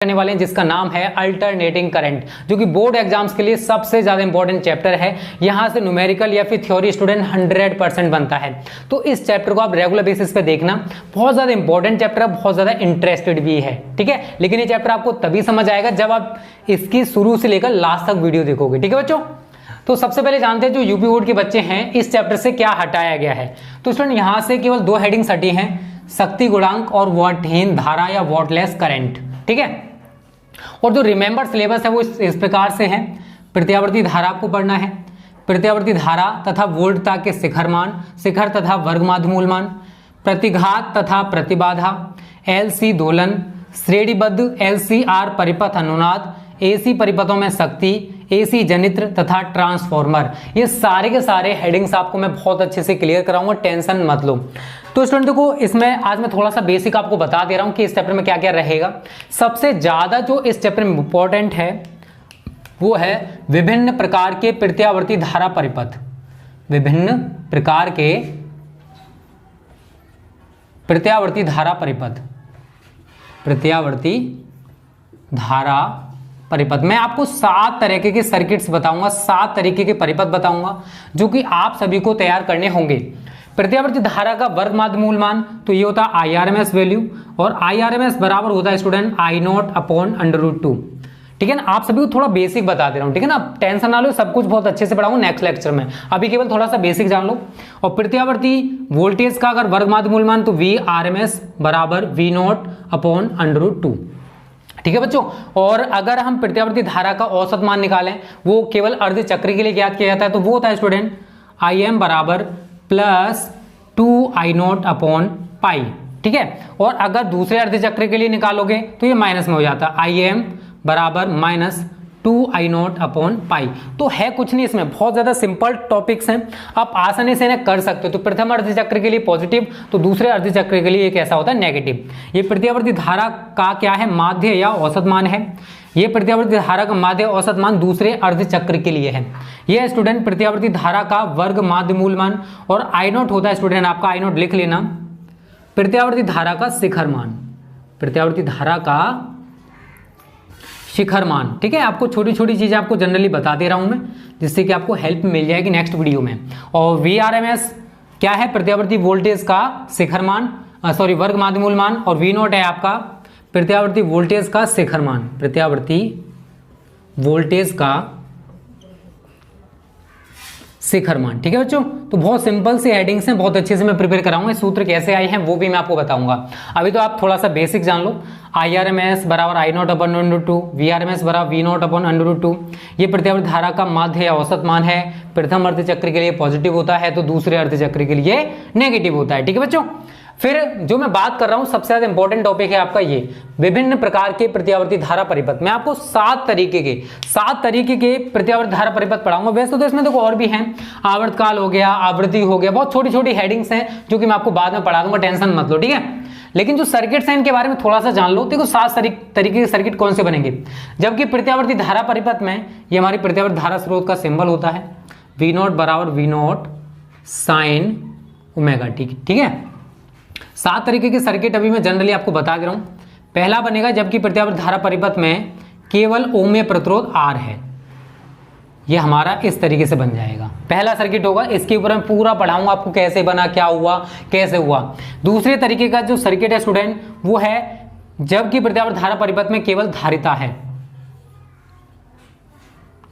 करने वाले हैं जिसका नाम है अल्टरनेटिंग करंट, जो कि बोर्ड एग्जाम्स के लिए सबसे ज्यादा इंपॉर्टेंट चैप्टर है। यहां से न्यूमेरिकल या फिर थ्योरी स्टूडेंट 100% बनता है। तो इस चैप्टर को आप रेगुलर बेसिस पे देखना, बहुत ज्यादा इंपॉर्टेंट चैप्टर है, बहुत ज्यादा इंटरेस्टेड भी है, ठीक है। लेकिन ये चैप्टर आपको तभी समझ आएगा जब आप इसकी शुरू से लेकर लास्ट तक वीडियो देखोगे, ठीक है बच्चों। तो सबसे पहले जानते हैं जो यूपी बोर्ड के बच्चे हैं इस चैप्टर से क्या हटाया गया है। तो स्टूडेंट यहां से केवल 2 हेडिंग्स हटी हैं, शक्ति गुणांक और वोल्टहीन धारा या वोल्टलेस करंट, ठीक है। और जो रिमेंबर सिलेबस है वो इस प्रकार से है। प्रत्यावर्ती धारा आपको पढ़ना है, प्रत्यावर्ती धारा तथा वोल्टता के शिखर मान, शिखर तथा वर्गमाध्य मान, प्रतिघात तथा प्रतिबाधा, एलसी दोलन, श्रेणीबद्ध एलसीआर परिपथ अनुनाद, एसी परिपथों में शक्ति, एसी जनित्र तथा ट्रांसफॉर्मर। ये सारे के सारे हेडिंग्स आपको मैं बहुत अच्छे से क्लियर कराऊंगा, टेंशन मत लो। तो स्टूडेंट को इसमें आज मैं थोड़ा सा बेसिक आपको बता दे रहा हूं कि इस चैप्टर में क्या क्या रहेगा। सबसे ज्यादा जो इस चैप्टर में इंपॉर्टेंट है वो है विभिन्न प्रकार के प्रत्यावर्ती धारा परिपथ, विभिन्न प्रकार के प्रत्यावर्ती धारा परिपथ, प्रत्यावर्ती धारा परिपथ। मैं आपको 7 तरीके के सर्किट्स बताऊंगा, 7 तरीके के परिपथ बताऊंगा जो कि आप सभी को तैयार करने होंगे। प्रत्यावर्ती धारा का वर्गमाध्य मूल मान, तो ये होता है IRMS वैल्यू, और IRMS बराबर होता है स्टूडेंट I0/√2, ठीक है ना। आप सभी को थोड़ा बेसिक बता दे रहा हूं, ठीक है ना, टेंशन ना लो, सब कुछ बहुत अच्छे से पढ़ाऊंगा नेक्स्ट लेक्चर में, अभी केवल थोड़ा सा बेसिक जान लो। और प्रत्यावर्ती वोल्टेज का अगर वर्गमाध्य मूल मान तो VRMS बराबर V0/√2, ठीक है बच्चों। और अगर हम प्रत्यावर्ती धारा का औसत मान निकालें, वो केवल अर्ध चक्र के लिए ज्ञात किया जाता है, तो वो होता है स्टूडेंट Im बराबर +2I0/π, ठीक है। और अगर दूसरे अर्ध चक्र के लिए निकालोगे तो ये माइनस में हो जाता है, Im बराबर -2I0/π। तो है कुछ नहीं, इसमें बहुत ज्यादा सिंपल टॉपिक्स हैं, आप आसानी से इन्हें कर सकते हो। तो प्रथम अर्ध चक्र के लिए पॉजिटिव, तो दूसरे अर्ध चक्र के लिए ये कैसा होता है, नेगेटिव। ये प्रत्यावर्ती धारा का क्या है, माध्य या औसत मान है। ये प्रत्यावर्ती धारा का माध्य औसत मान दूसरे अर्ध चक्र के लिए है। यह स्टूडेंट प्रत्यावर्ती धारा का वर्ग माध्य मूल मान, और I0 होता है स्टूडेंट आपका, I0 लिख लेना, प्रत्यावर्ती धारा का शिखर मान, प्रत्यावर्ती धारा का शिखर मान, ठीक है। आपको छोटी छोटी चीजें आपको जनरली बता दे रहा हूं मैं, जिससे कि आपको हेल्प मिल जाएगी नेक्स्ट वीडियो में। और VRMS क्या है, प्रत्यावर्ती वोल्टेज का शिखर मान, सॉरी वर्ग माध्य मूल मान, और V0 है आपका प्रत्यावर्ती वोल्टेज का शिखर मान, प्रत्यावर्ती वोल्टेज का शिखर मान, ठीक है बच्चों। तो बहुत सिंपल सी हेडिंग्स हैं, बहुत अच्छे से मैं प्रिपेयर कराऊंगा। सूत्र कैसे आए हैं वो भी मैं आपको बताऊंगा। अभी तो आप थोड़ा सा बेसिक जान लो। IRMS बराबर I0/√2, VRMS बराबर V0/√2। ये प्रत्यावर्ती धारा का माध्य या औसत मान है। प्रथम अर्ध चक्र के लिए पॉजिटिव होता है, तो दूसरे अर्ध चक्र के लिए नेगेटिव होता है, ठीक है बच्चों। फिर जो मैं बात कर रहा हूं सबसे ज्यादा इंपॉर्टेंट टॉपिक है आपका ये विभिन्न प्रकार के प्रत्यावर्ती धारा परिपथ। मैं आपको 7 तरीके के प्रत्यावर्ती धारा परिपथ पढ़ाऊंगा। वैसे तो इसमें देखो और भी हैं, आवर्तकाल हो गया, आवृत्ति हो गया, बहुत छोटी छोटी हेडिंग्स हैं जो कि मैं आपको बाद में पढ़ा दूंगा, टेंशन मत लो, ठीक है। लेकिन जो सर्किट्स हैं इनके बारे में थोड़ा सा जान लो। देखो 7 तरीके के सर्किट कौन से बनेंगे। जबकि प्रत्यावर्ती धारा परिपथ में ये हमारी प्रत्यावर्ती धारा स्रोत का सिंबल होता है V0 बराबर V0 sin ओमेगा, ठीक है। 7 तरीके के सर्किट अभी मैं जनरली आपको बता दे रहा हूं। पहला बनेगा जबकि प्रत्यावर्ती धारा परिपथ में केवल ओम प्रतिरोध R है, ये हमारा इस तरीके से बन जाएगा। पहला सर्किट होगा, इसके ऊपर मैं पूरा पढ़ाऊंगा आपको कैसे बना, क्या हुआ, कैसे हुआ। दूसरे तरीके का जो सर्किट है स्टूडेंट वो है जबकि प्रत्यावर्ती धारा परिपथ में केवल धारिता है,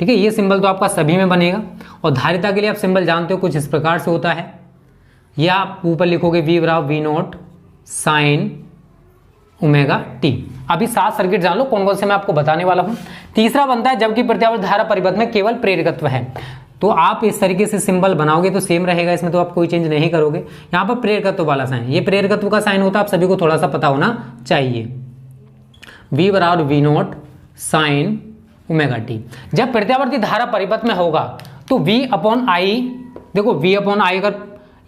ठीक है। ये सिंबल तो आपका सभी में बनेगा। और धारिता के लिए आप सिंबल जानते हो, कुछ इस प्रकार से होता है, या आप ऊपर लिखोगे V बराबर V0 sin ओमेगा t। अभी 7 सर्किट जान लो कौन कौन से मैं आपको बताने वाला हूं। तीसरा बनता है जबकि प्रत्यावर्ती धारा परिपथ में केवल प्रेरकत्व है, तो आप इस तरीके से सिंबल बनाओगे तो सेम रहेगा, इसमें तो आप कोई चेंज नहीं करोगे। यहाँ पर प्रेरकत्व वाला साइन, ये प्रेरकत्व का साइन होता है, आप सभी को थोड़ा सा पता होना चाहिए। V बराबर V0 sin ओमेगा t। जब प्रत्यावर्ती धारा परिपथ में होगा तो V/I, देखो V/I अगर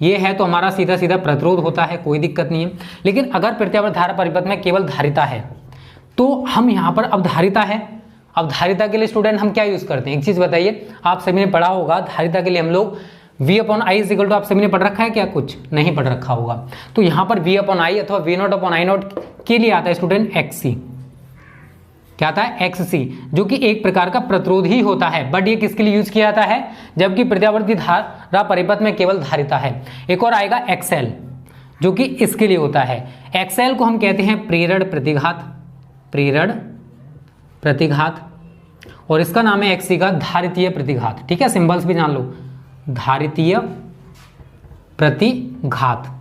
ये है तो हमारा सीधा सीधा प्रतिरोध होता है, कोई दिक्कत नहीं है। लेकिन अगर प्रत्यावर्ती धारा परिपथ में केवल धारिता है तो हम यहाँ पर अब धारिता है, अब धारिता के लिए स्टूडेंट हम क्या यूज करते हैं, एक चीज बताइए। आप सभी ने पढ़ा होगा धारिता के लिए हम लोग V/I इक्वल टू, आप सभी ने पढ़ रखा है क्या, कुछ नहीं पढ़ रखा होगा। तो यहाँ पर V/I अथवा V0/I0 के लिए आता है स्टूडेंट XC, क्या आता है, XC, जो कि एक प्रकार का प्रतिरोध ही होता है, बट ये किसके लिए यूज किया जाता है, जबकि प्रत्यावर्ती धारा परिपथ में केवल धारिता है। एक और आएगा XL, जो कि इसके लिए होता है। XL को हम कहते हैं प्रेरण प्रतिघात, प्रेरण प्रतिघात, और इसका नाम है XC का धारितीय प्रतिघात। ठीक है, सिंबल्स भी जान लो, धारितीय प्रतिघात।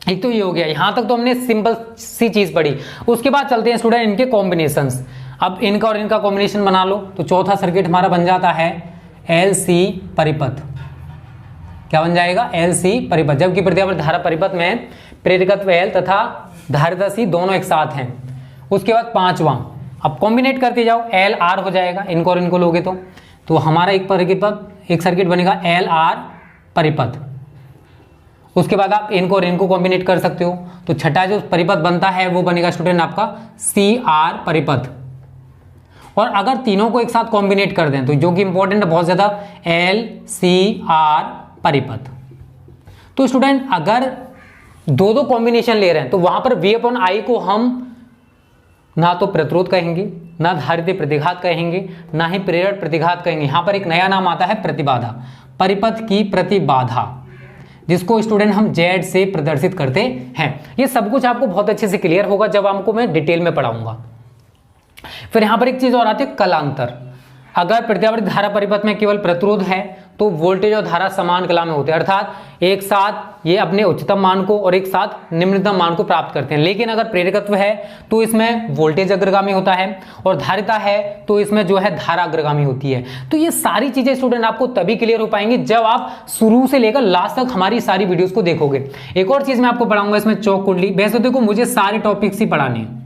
एक तो ये हो गया, यहां तक तो हमने सिंपल सी चीज पढ़ी। उसके बाद चलते हैं स्टूडेंट इनके कॉम्बिनेशंस। अब इनका और इनका कॉम्बिनेशन बना लो, तो चौथा सर्किट हमारा बन जाता है LC परिपथ। क्या बन जाएगा, LC परिपथ, जबकि प्रत्यावर्ती धारा परिपथ में प्रेरकत्व L तथा धारिता C दोनों एक साथ हैं। उसके बाद पांचवा, अब कॉम्बिनेट करते जाओ, LR हो जाएगा, इनको और इनको लोगे तो हमारा एक सर्किट बनेगा LR परिपथ। उसके बाद आप इनको और इनको कॉम्बिनेट कर सकते हो, तो छठा जो परिपथ बनता है वो बनेगा स्टूडेंट आपका CR परिपथ। और अगर तीनों को एक साथ कॉम्बिनेट कर दें तो जो कि इंपॉर्टेंट है बहुत ज्यादा, LCR परिपथ। तो स्टूडेंट अगर दो कॉम्बिनेशन ले रहे हैं तो वहां पर V/I को हम ना तो प्रतिरोध कहेंगे, ना धारितीय प्रतिघात कहेंगे, ना ही प्रेरण प्रतिघात कहेंगे। यहां पर एक नया नाम आता है प्रतिबाधा, परिपथ की प्रतिबाधा, जिसको स्टूडेंट हम Z से प्रदर्शित करते हैं। ये सब कुछ आपको बहुत अच्छे से क्लियर होगा जब आपको मैं डिटेल में पढ़ाऊंगा। फिर यहां पर एक चीज और आती है, कलांतर। अगर प्रत्यावर्ती धारा परिपथ में केवल प्रतिरोध है तो वोल्टेज और धारा समान कला में होते हैं, अर्थात एक साथ ये अपने उच्चतम मान को और एक साथ निम्नतम मान को प्राप्त करते हैं। लेकिन अगर प्रेरकत्व है तो इसमें वोल्टेज अग्रगामी होता है, और धारिता है तो इसमें जो है धारा अग्रगामी होती है। तो ये सारी चीजें स्टूडेंट आपको तभी क्लियर हो पाएंगी जब आप शुरू से लेकर लास्ट तक हमारी सारी वीडियोज को देखोगे। एक और चीज मैं आपको पढ़ाऊंगा इसमें, चौक कुंडली। वैसे देखो मुझे सारे टॉपिक्स ही पढ़ाने हैं,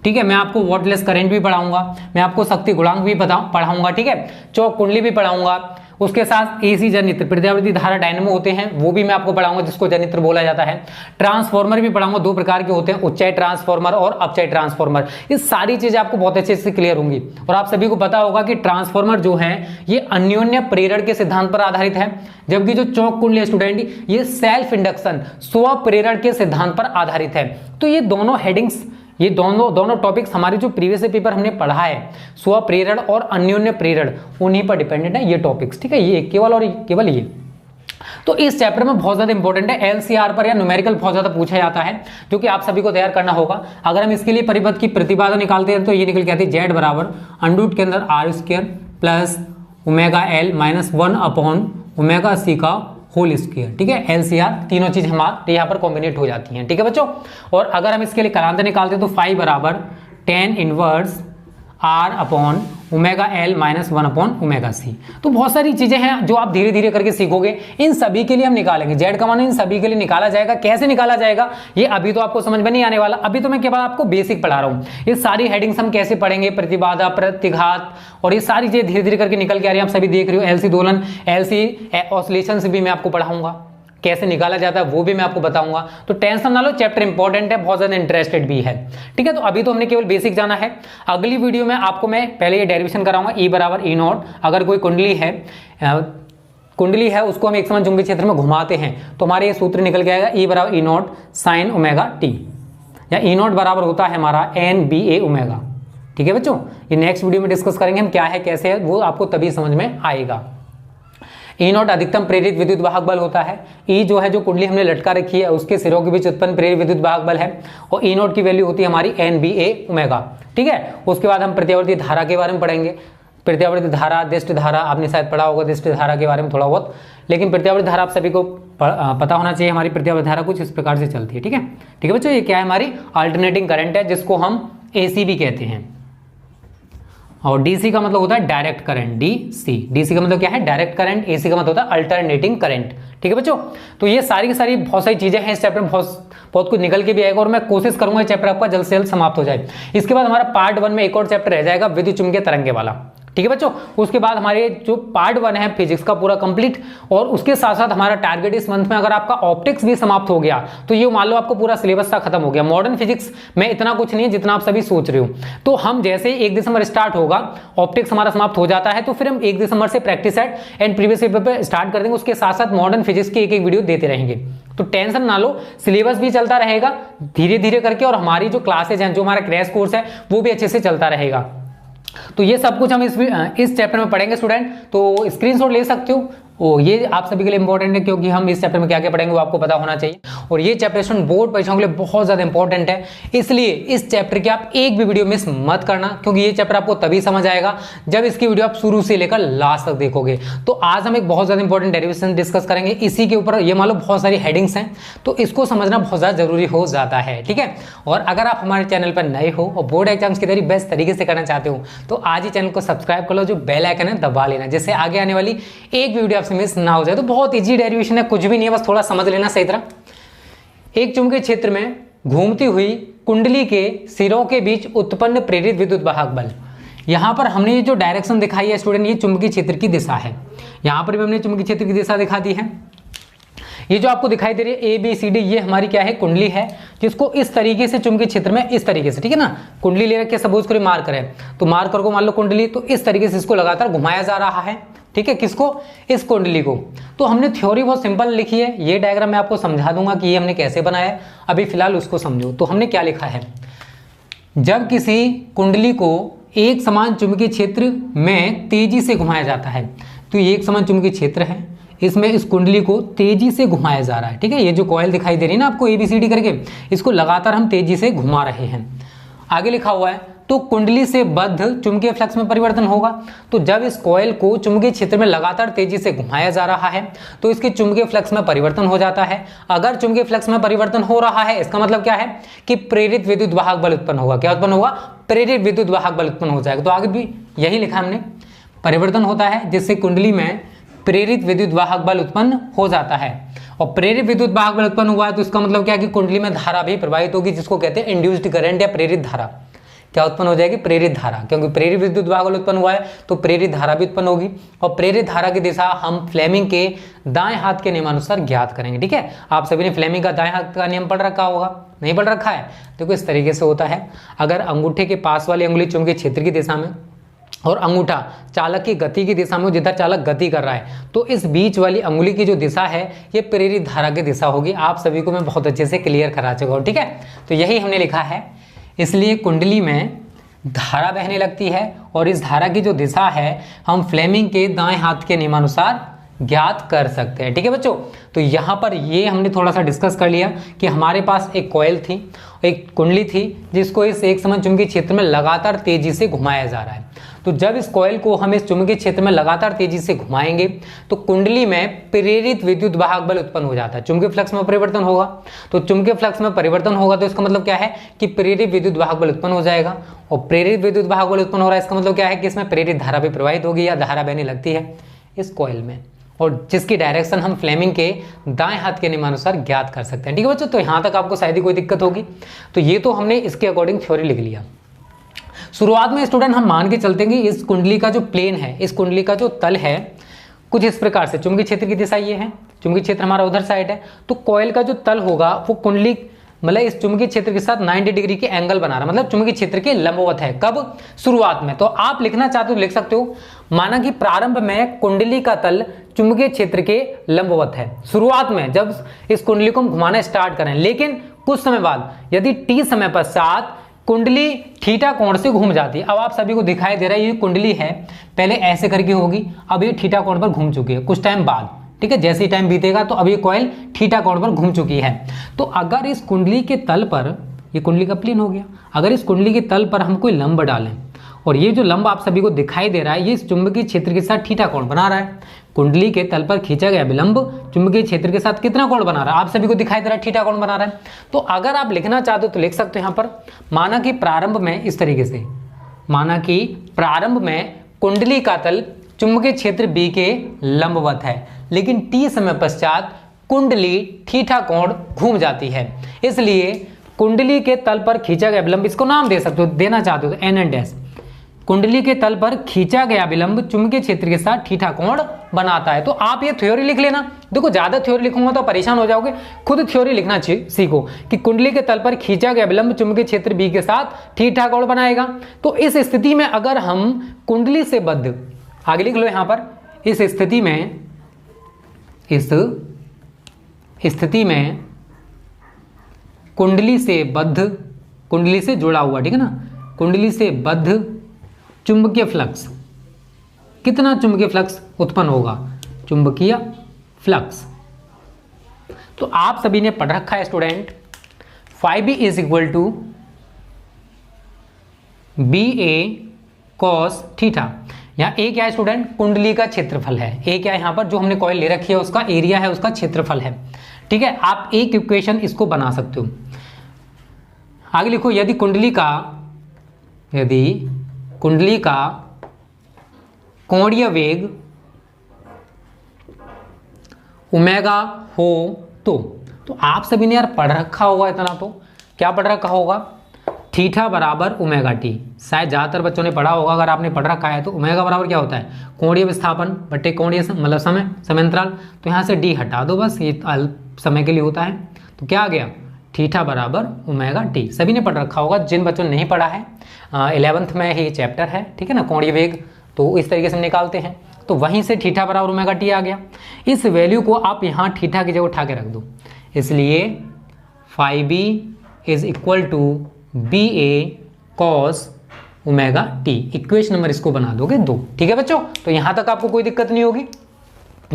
ठीक है। मैं आपको वॉटलेस करंट भी पढ़ाऊंगा, मैं आपको शक्ति गुणांक भी पढ़ाऊंगा, ठीक है, चौक कुंडली भी पढ़ाऊंगा। उसके साथ एसी जनित्र, प्रत्यावर्ती धारा डायनेमो होते हैं, वो भी मैं आपको पढ़ाऊंगा, जिसको जनित्र बोला जाता है। ट्रांसफार्मर भी पढ़ाऊंगा, दो प्रकार के होते हैं, उच्चाई ट्रांसफार्मर और अपचाई ट्रांसफार्मर। ये सारी चीजें आपको बहुत अच्छे से क्लियर होंगी। और आप सभी को पता होगा कि ट्रांसफार्मर जो है ये अन्योन्य प्रेरण के सिद्धांत पर आधारित है, जबकि जो चौक कुंडली स्टूडेंट ये सेल्फ इंडक्शन, स्व प्रेरण के सिद्धांत पर आधारित है। तो ये दोनों हेडिंग्स, ये दोनों टॉपिक्स हमारे जो प्रीवियस पेपर हमने पढ़ा है, स्व प्रेरण और अन्योन्य प्रेरण, उन्हीं पर डिपेंडेंट है ये टॉपिक्स, ठीक है। ये केवल और केवल ये, तो इस चैप्टर में बहुत ज्यादा इंपॉर्टेंट है। एलसीआर पर या न्यूमेरिकल बहुत ज्यादा पूछा जाता है, जो कि आप सभी को तैयार करना होगा। अगर हम इसके लिए परिपथ की प्रतिबाधा निकालते हैं तो ये निकल के आती है जेड बराबर अंडरूट के अंदर R square plus omega L minus 1/ओमेगा c का होल स्क्वायर, ठीक है। एलसीआर तीनों चीज हमारे यहाँ पर कॉम्बिनेट हो जाती हैं, ठीक है बच्चों। और अगर हम इसके लिए कलांतर निकालते हैं तो फाई बराबर tan इनवर्स r/ओमेगा एल माइनस 1/ओमेगा c। तो बहुत सारी चीजें हैं जो आप धीरे धीरे करके सीखोगे। इन सभी के लिए हम निकालेंगे, जेड का मान इन सभी के लिए निकाला जाएगा। कैसे निकाला जाएगा ये अभी तो आपको समझ में नहीं आने वाला, अभी तो मैं केवल आपको बेसिक पढ़ा रहा हूँ। ये सारी हेडिंग्स हम कैसे पढ़ेंगे, प्रतिबाधा, प्रतिघात और ये सारी चीजें धीरे धीरे करके निकल के आ रही है। आप सभी देख रहे हो, एलसी दोलन, एलसी ऑसिलेशन भी मैं आपको पढ़ाऊंगा, कैसे निकाला जाता है वो भी मैं आपको बताऊंगा। तो टेंशन ना लो, चैप्टर इंपॉर्टेंट है, बहुत ज्यादा इंटरेस्टेड भी है, ठीक है। तो अभी तो हमने केवल बेसिक जाना है। अगली वीडियो में आपको मैं पहले ये डेरिवेशन कराऊंगा, ई बराबर ई नॉट। अगर कोई कुंडली है उसको हम एक समान चुंबकीय क्षेत्र में घुमाते हैं तो हमारे ये सूत्र निकल के आएगा, ई बराबर ई नॉट साइन ओमेगा टी, या ई नॉट बराबर होता है हमारा NBA ओमेगा, ठीक है बच्चों। ये नेक्स्ट वीडियो में डिस्कस करेंगे हम, क्या है कैसे है वो आपको तभी समझ में आएगा। ई नॉट अधिकतम प्रेरित विद्युत वाहक बल होता है। ई जो है, जो कुंडली हमने लटका रखी है उसके सिरों के बीच उत्पन्न प्रेरित विद्युत वाहक बल है, और ई नॉट की वैल्यू होती है हमारी NBA ओमेगा, ठीक है। उसके बाद हम प्रत्यावर्ती धारा के बारे में पढ़ेंगे। प्रत्यावर्ती धारा, दिष्ट धारा आपने शायद पढ़ा होगा, दिष्ट धारा के बारे में थोड़ा बहुत, लेकिन प्रत्यावर्ती धारा आप सभी को पता होना चाहिए। हमारी प्रत्यावर्ती धारा कुछ इस प्रकार से चलती है, ठीक है बच्चों। ये क्या है, हमारी अल्टरनेटिंग करंट है, जिसको हम AC भी कहते हैं। और डीसी का मतलब होता है डायरेक्ट करंट, डीसी का मतलब क्या है, डायरेक्ट करंट। एसी का मतलब होता है अल्टरनेटिंग करंट, ठीक है बच्चों। तो ये सारी की सारी बहुत सारी चीजें हैं इस चैप्टर में, बहुत कुछ निकल के भी आएगा, और मैं कोशिश करूंगा ये चैप्टर आपका जल्द से जल्द समाप्त हो जाए। इसके बाद हमारा पार्ट 1 में एक और चैप्टर रह जाएगा, विद्युत चुम्बकीय तरंगे वाला, ठीक है बच्चों। उसके बाद हमारे जो पार्ट 1 है फिजिक्स का पूरा कंप्लीट, और उसके साथ साथ हमारा टारगेट इस मंथ में अगर आपका ऑप्टिक्स भी समाप्त हो गया तो ये मान लो आपको पूरा सिलेबस सा खत्म हो गया। मॉडर्न फिजिक्स में इतना कुछ नहीं है जितना आप सभी सोच रहे हो। तो हम जैसे 1 दिसंबर स्टार्ट होगा, ऑप्टिक्स हमारा समाप्त हो जाता है, तो फिर हम 1 दिसंबर से practice set and previous paper पे स्टार्ट कर देंगे। उसके साथ साथ मॉडर्न फिजिक्स की एक वीडियो देते रहेंगे। तो टेंशन ना लो, सिलेबस भी चलता रहेगा धीरे धीरे करके, और हमारी जो क्लासेज हैं, जो हमारा क्रैश कोर्स है वो भी अच्छे से चलता रहेगा। तो ये सब कुछ हम इस चैप्टर में पढ़ेंगे स्टूडेंट। तो स्क्रीनशॉट ले सकते हो, ये आप सभी के लिए इंपॉर्टेंट है, क्योंकि हम इस चैप्टर में क्या क्या पढ़ेंगे वो आपको पता होना चाहिए। और ये चैप्टर स्टूडेंट बोर्ड परीक्षाओं के लिए बहुत ज्यादा इंपॉर्टेंट है, इसलिए इस चैप्टर की आप एक भी वीडियो मिस मत करना, क्योंकि ये चैप्टर आपको तभी समझ आएगा जब इसकी वीडियो आप शुरू से लेकर लास्ट तक देखोगे। तो आज हम एक बहुत ज्यादा इंपॉर्टेंट डेरिवेशन डिस्कस करेंगे। इसी के ऊपर ये मान लो बहुत सारी हेडिंग्स हैं, तो इसको समझना बहुत ज्यादा जरूरी हो जाता है, ठीक है। और अगर आप हमारे चैनल पर नए हो और बोर्ड एग्जाम्स की तैयारी बेस्ट तरीके से करना चाहते हो तो आज ही चैनल को सब्सक्राइब कर लो, जो बेल आइकन है दबा लेना, जिससे आगे आने वाली एक भी वीडियो आपसे मिस ना हो जाए। तो बहुत इजी डेरिवेशन है, कुछ भी नहीं है, बस थोड़ा समझ लेना सही तरह। एक चुंबकीय क्षेत्र में घूमती हुई कुंडली के सिरों के बीच उत्पन्न प्रेरित विद्युत वाहक बल। यहां पर हमने ये जो डायरेक्शन दिखाई है स्टूडेंट, ये चुंबकीय क्षेत्र की दिशा है। यहां पर भी हमने चुंबकीय क्षेत्र की दिशा दिखा दी है। ये जो आपको दिखाई दे रही है ABCD, ये हमारी क्या है, कुंडली है, जिसको इस तरीके से चुंबकीय क्षेत्र में इस तरीके से, ठीक है ना, कुंडली ले रखी है, सपोज करो मार्कर है, तो मार्कर को मान लो कुंडली, तो इस तरीके से इसको लगातार घुमाया जा रहा है, ठीक है, किसको, इस कुंडली को। तो हमने थ्योरी बहुत सिंपल लिखी है, ये डायग्राम मैं आपको समझा दूंगा कि ये हमने कैसे बनाया है, अभी फिलहाल उसको समझो। तो हमने क्या लिखा है, जब किसी कुंडली को एक समान चुंबकीय क्षेत्र में तेजी से घुमाया जाता है, तो ये एक समान चुंबकीय क्षेत्र है, इसमें इस कुंडली को तेजी से घुमाया जा रहा है, ठीक है। ये जो कॉइल दिखाई दे रही है ना आपको ABCD करके, इसको लगातार हम तेजी से घुमा रहे हैं। आगे लिखा हुआ है, तो कुंडली से बद्ध चुंबकीय फ्लक्स में परिवर्तन होगा। तो जब इस कॉइल को चुंबकीय क्षेत्र में लगातार तेजी से घुमाया जा रहा है तो इसके चुंबकीय फ्लक्स में परिवर्तन हो जाता है। अगर चुंबकीय फ्लक्स में परिवर्तन हो रहा है, इसका मतलब क्या है कि प्रेरित विद्युत वाहक बल उत्पन्न होगा। क्या उत्पन्न होगा, प्रेरित विद्युत वाहक बल उत्पन्न हो जाएगा। तो आगे भी यही लिखा हमने, परिवर्तन होता है जिससे कुंडली में प्रेरित विद्युत वाहक बल उत्पन्न हो जाता है। और प्रेरित विद्युत वाहक बल उत्पन्न हुआ है तो इसका मतलब क्या है कि कुंडली में धारा भी प्रवाहित होगी, जिसको कहते हैं इंड्यूस्ड करंट या प्रेरित धारा। क्या उत्पन्न हो जाएगी, प्रेरित धारा, क्योंकि प्रेरित विद्युत वाहक बल उत्पन्न हुआ है तो प्रेरित धारा भी उत्पन्न होगी। और प्रेरित धारा की दिशा हम फ्लेमिंग के दाएं हाथ के नियमानुसार ज्ञात करेंगे, ठीक है। आप सभी ने फ्लेमिंग का दाएं हाथ का नियम पढ़ रखा होगा, नहीं पढ़ रखा है? देखो इस तरीके से होता है, अगर अंगूठे के पास वाली अंगुली चुंबकीय क्षेत्र की दिशा में और अंगूठा चालक की गति की दिशा में, जिधर चालक गति कर रहा है, तो इस बीच वाली अंगुली की जो दिशा है ये प्रेरित धारा की दिशा होगी। आप सभी को मैं बहुत अच्छे से क्लियर करा चुका हूँ, ठीक है। तो यही हमने लिखा है, इसलिए कुंडली में धारा बहने लगती है और इस धारा की जो दिशा है हम फ्लेमिंग के दाएं हाथ के नियमानुसार ज्ञात कर सकते हैं, ठीक है बच्चों। तो यहाँ पर ये हमने थोड़ा सा डिस्कस कर लिया कि हमारे पास एक कॉइल थी, एक कुंडली थी, जिसको इस एक समान चुंबकीय क्षेत्र में लगातार तेजी से घुमाया जा रहा है। तो जब इस कॉइल को हम इस चुंबकीय क्षेत्र में लगातार तेजी से घुमाएंगे तो कुंडली में प्रेरित विद्युत वाहक बल उत्पन्न हो जाता है, चुंबकीय फ्लक्स में परिवर्तन होगा। तो चुंबकीय फ्लक्स में परिवर्तन होगा तो इसका मतलब क्या है कि प्रेरित विद्युत वाहक बल उत्पन्न हो जाएगा। और प्रेरित विद्युत वाहक बल उत्पन्न हो रहा है, इसका मतलब क्या है कि इसमें प्रेरित धारा भी प्रवाहित होगी या धारा बहने लगती है इस कॉइल में, और जिसकी डायरेक्शन हम फ्लेमिंग के दाएं हाथ के नियमानुसार ज्ञात कर सकते हैं, ठीक है बच्चों। तो यहाँ तक आपको शायद ही कोई दिक्कत होगी। तो ये तो हमने इसके अकॉर्डिंग थ्योरी लिख लिया। शुरुआत में स्टूडेंट हम मान के चलते हैं कि इस कुंडली का जो प्लेन है, इस कुंडली का जो तल है कुछ इस प्रकार से, चुंबकीय क्षेत्र की दिशा ये है, चुंबकीय क्षेत्र हमारा उधर साइड है, तो कॉइल का जो तल होगा वो कुंडली मतलब इस चुंबकीय क्षेत्र के साथ 90 डिग्री के एंगल बना रहा, मतलब चुंबकीय क्षेत्र के लंबवत है। कब, शुरुआत में। तो आप लिखना चाहते हो लिख सकते हो, माना कि प्रारंभ में कुंडली का तल चुंबकीय क्षेत्र के लंबवत है, शुरुआत में जब इस कुंडली को हम घुमाना स्टार्ट करें। लेकिन कुछ समय बाद यदि t समय पश्चात कुंडली थीटा कोण से घूम जाती है। अब आप सभी को दिखाई दे रहा है ये कुंडली है, पहले ऐसे करके होगी, अब ये थीटा कोण पर घूम चुकी है कुछ टाइम बाद, ठीक है। जैसे ही टाइम बीतेगा तो अब ये कॉइल थीटा कोण पर घूम चुकी है। तो अगर इस कुंडली के तल पर, ये कुंडली का प्लेन हो गया, अगर इस कुंडली के तल पर हम कोई लंब डालें और ये जो लंब आप सभी को दिखाई दे रहा है ये इस चुंबकीय क्षेत्र के साथ थीटा कोण बना रहा है। कुंडली के तल पर खींचा गया विलंब चुंबकीय क्षेत्र के साथ कितना कोण बना रहा है, आप सभी को दिखाई दे रहा है थीटा कोण बना रहा है। तो अगर आप लिखना चाहते हो तो लिख सकते हो यहाँ पर, माना कि प्रारंभ में इस तरीके से, माना कि प्रारंभ में कुंडली का तल चुंबकीय क्षेत्र B के लंबवत है, लेकिन t समय पश्चात कुंडली थीटा कोण घूम जाती है, इसलिए कुंडली के तल पर खींचा गया विलंब, इसको नाम दे सकते हो, देना चाहते हो तो n डैश, कुंडली के तल पर खींचा गया विलंब चुंबकीय क्षेत्र के साथ थीटा कोण बनाता है। तो आप ये थ्योरी लिख लेना। देखो ज्यादा थ्योरी लिखूंगा तो परेशान हो जाओगे, खुद थ्योरी लिखना सीखो कि कुंडली के तल पर खींचा गया विलंब चुंबकीय क्षेत्र बी के साथ थीटा कोण बनाएगा। तो इस स्थिति में अगर हम कुंडली से बद्ध, आगे लिख लो यहां पर, इस स्थिति में कुंडली से बद्ध, कुंडली से जुड़ा हुआ, ठीक है ना, कुंडली से बद्ध चुंबकीय फ्लक्स, कितना चुंबकीय फ्लक्स उत्पन्न होगा, चुंबकीय फ्लक्स। तो आप सभी ने पढ़ रखा है student, phi b is equal to B A cos theta. यहाँ ए क्या है स्टूडेंट, कुंडली का क्षेत्रफल है। ए क्या है यहाँ पर, जो हमने कॉइल ले रखी है उसका एरिया है, उसका क्षेत्रफल है, ठीक है। आप एक इक्वेशन इसको बना सकते हो। आगे लिखो, यदि कुंडली का कोणीय वेग ओमेगा हो तो आप सभी ने यार पढ़ रखा होगा, इतना तो क्या पढ़ रखा होगा, थीटा बराबर ओमेगा टी। शायद ज़्यादातर बच्चों ने पढ़ा होगा। अगर आपने पढ़ रखा है तो ओमेगा बराबर क्या होता है, कोणीय विस्थापन बटे कोणीय मतलब समयांतराल। तो यहाँ से डी हटा दो बस, ये अल्प समय के लिए होता है। तो क्या आ गया, थीटा बराबर ओमेगा टी। सभी ने पढ़ रखा होगा। जिन बच्चों ने नहीं पढ़ा है, 11th में ही चैप्टर है, ठीक है ना, कोणीय वेग, तो इस तरीके से निकालते हैं। तो वहीं से थीटा बराबर ओमेगा टी आ गया। इस वैल्यू को आप यहाँ थीटा की जगह उठा के रख दो, इसलिए phi b is equal to B A cos omega T. Equation number इसको बना दोगे 2, ठीक है बच्चों। तो यहाँ तक आपको कोई दिक्कत नहीं होगी।